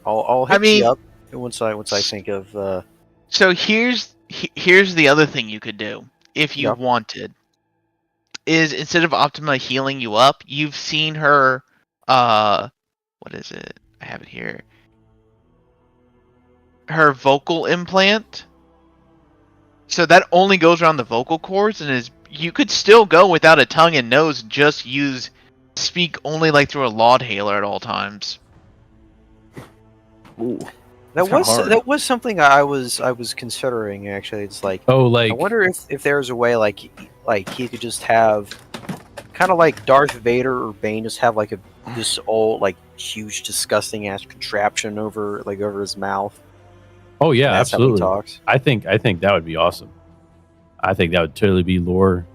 [SPEAKER 5] I'll hit
[SPEAKER 3] mean-
[SPEAKER 5] you up once I think of.
[SPEAKER 3] So here's the other thing you could do if you
[SPEAKER 5] Yep.
[SPEAKER 3] wanted. Is instead of Optima healing you up, you've seen her what is it? I have it here. Her vocal implant. So that only goes around the vocal cords, and you could still go without a tongue and nose, just speak only like through a laudhaler at all times.
[SPEAKER 2] Ooh.
[SPEAKER 5] That
[SPEAKER 2] kinda hard.
[SPEAKER 5] that was something I was considering actually. It's like
[SPEAKER 1] Oh, like
[SPEAKER 5] I wonder if there's a way like he could just have kind of like Darth Vader or Bane just have like this old like huge disgusting ass contraption over his mouth.
[SPEAKER 1] oh yeah,
[SPEAKER 5] That's
[SPEAKER 1] absolutely.
[SPEAKER 5] how he talks.
[SPEAKER 1] I think that would be awesome. I think that would totally be lore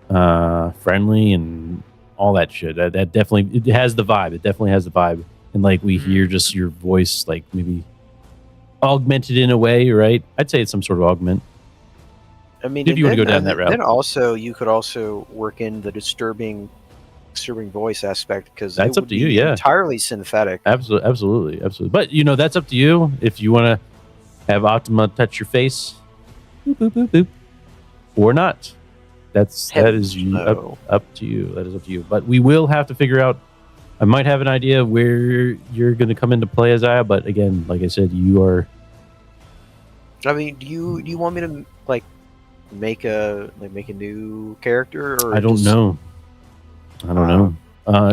[SPEAKER 1] friendly and all that shit. That definitely it has the vibe. It definitely has the vibe. and like we hear just your voice, like maybe augmented in a way, right? I'd say it's some sort of augment.
[SPEAKER 5] I mean,
[SPEAKER 1] If you want to go down that route.
[SPEAKER 5] then also you could also work in the disturbing voice aspect because
[SPEAKER 1] That's up to you. Yeah,
[SPEAKER 5] entirely synthetic.
[SPEAKER 1] absolutely. But that's up to you. If you want to have Optima touch your face, boop, boop, boop, boop, or not, that is up to you. That is up to you. But we will have to figure out. I might have an idea where you're going to come into play, Isaiah. But again, like I said, you are.
[SPEAKER 5] I mean, do you want me to make a new character? Or
[SPEAKER 1] I don't know.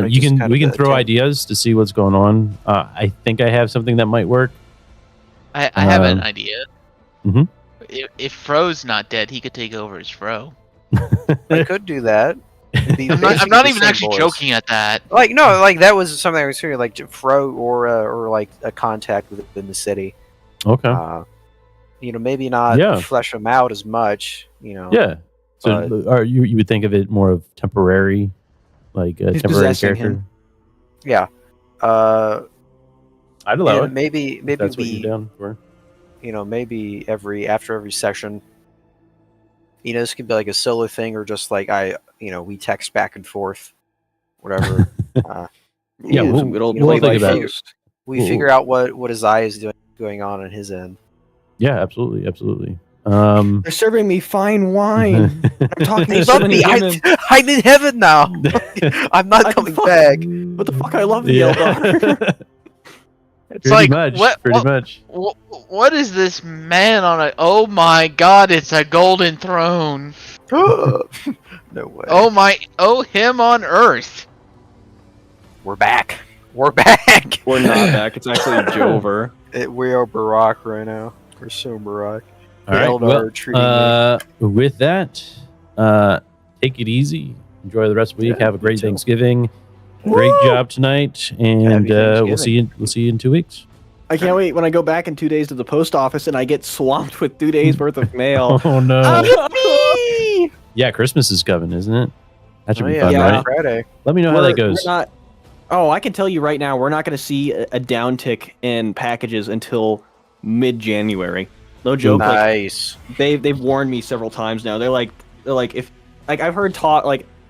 [SPEAKER 1] We can throw ideas to see what's going on. I think I have something that might work.
[SPEAKER 3] I have an idea.
[SPEAKER 1] Mhm.
[SPEAKER 3] If Fro's not dead, he could take over as Fro.
[SPEAKER 5] I could do that.
[SPEAKER 3] I'm not even actually joking at that.
[SPEAKER 5] That was something I was hearing, like Fro or like a contact within the city.
[SPEAKER 1] Okay.
[SPEAKER 5] Maybe not flesh them out as much.
[SPEAKER 1] Yeah. So you would think of it more of temporary, like a temporary character.
[SPEAKER 2] Him.
[SPEAKER 5] Yeah.
[SPEAKER 1] I'd allow it.
[SPEAKER 5] Maybe
[SPEAKER 1] that's what you're down for.
[SPEAKER 5] Maybe after every session. This could be like a solo thing, or just like we text back and forth, whatever.
[SPEAKER 1] We'll think about it.
[SPEAKER 5] We figure out what Isaiah is going on his end.
[SPEAKER 1] Yeah, absolutely.
[SPEAKER 2] They're serving me fine wine. I'm talking to
[SPEAKER 5] love me. I'm in heaven now. I'm not coming back.
[SPEAKER 2] What the fuck? I love the Eldar.
[SPEAKER 3] It's
[SPEAKER 1] pretty
[SPEAKER 3] much. What is this man on a? Oh my God! It's a golden throne.
[SPEAKER 5] No way.
[SPEAKER 3] Oh him on Earth.
[SPEAKER 5] We're back. We're back.
[SPEAKER 2] We're not back. It's actually Jover.
[SPEAKER 5] We are Barack right now. We're so Barack.
[SPEAKER 1] All right. With that, take it easy. Enjoy the rest of the week. Have a great Thanksgiving. Great job tonight, and we'll see you in 2 weeks.
[SPEAKER 2] I can't wait when I go back in 2 days to the post office and I get swamped with 2 days worth of mail.
[SPEAKER 1] Oh no! Yeah, Christmas is coming, isn't it? That should be fun, right?
[SPEAKER 5] Friday.
[SPEAKER 1] Let me know how that goes.
[SPEAKER 2] I can tell you right now, we're not going to see a downtick in packages until mid-January. No joke.
[SPEAKER 5] Nice.
[SPEAKER 2] They've warned me several times now. They're like if I've heard talk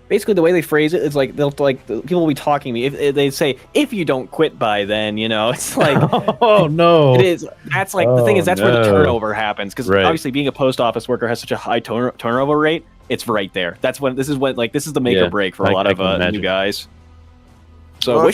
[SPEAKER 2] basically the way they phrase it is like people will be talking to me if they say if you don't quit by then, it's like
[SPEAKER 1] oh no.
[SPEAKER 2] It is. That's like the thing is that's where the turnover happens because obviously being a post office worker has such a high turnover rate. It's right there. This is the make or break for a lot of new guys. So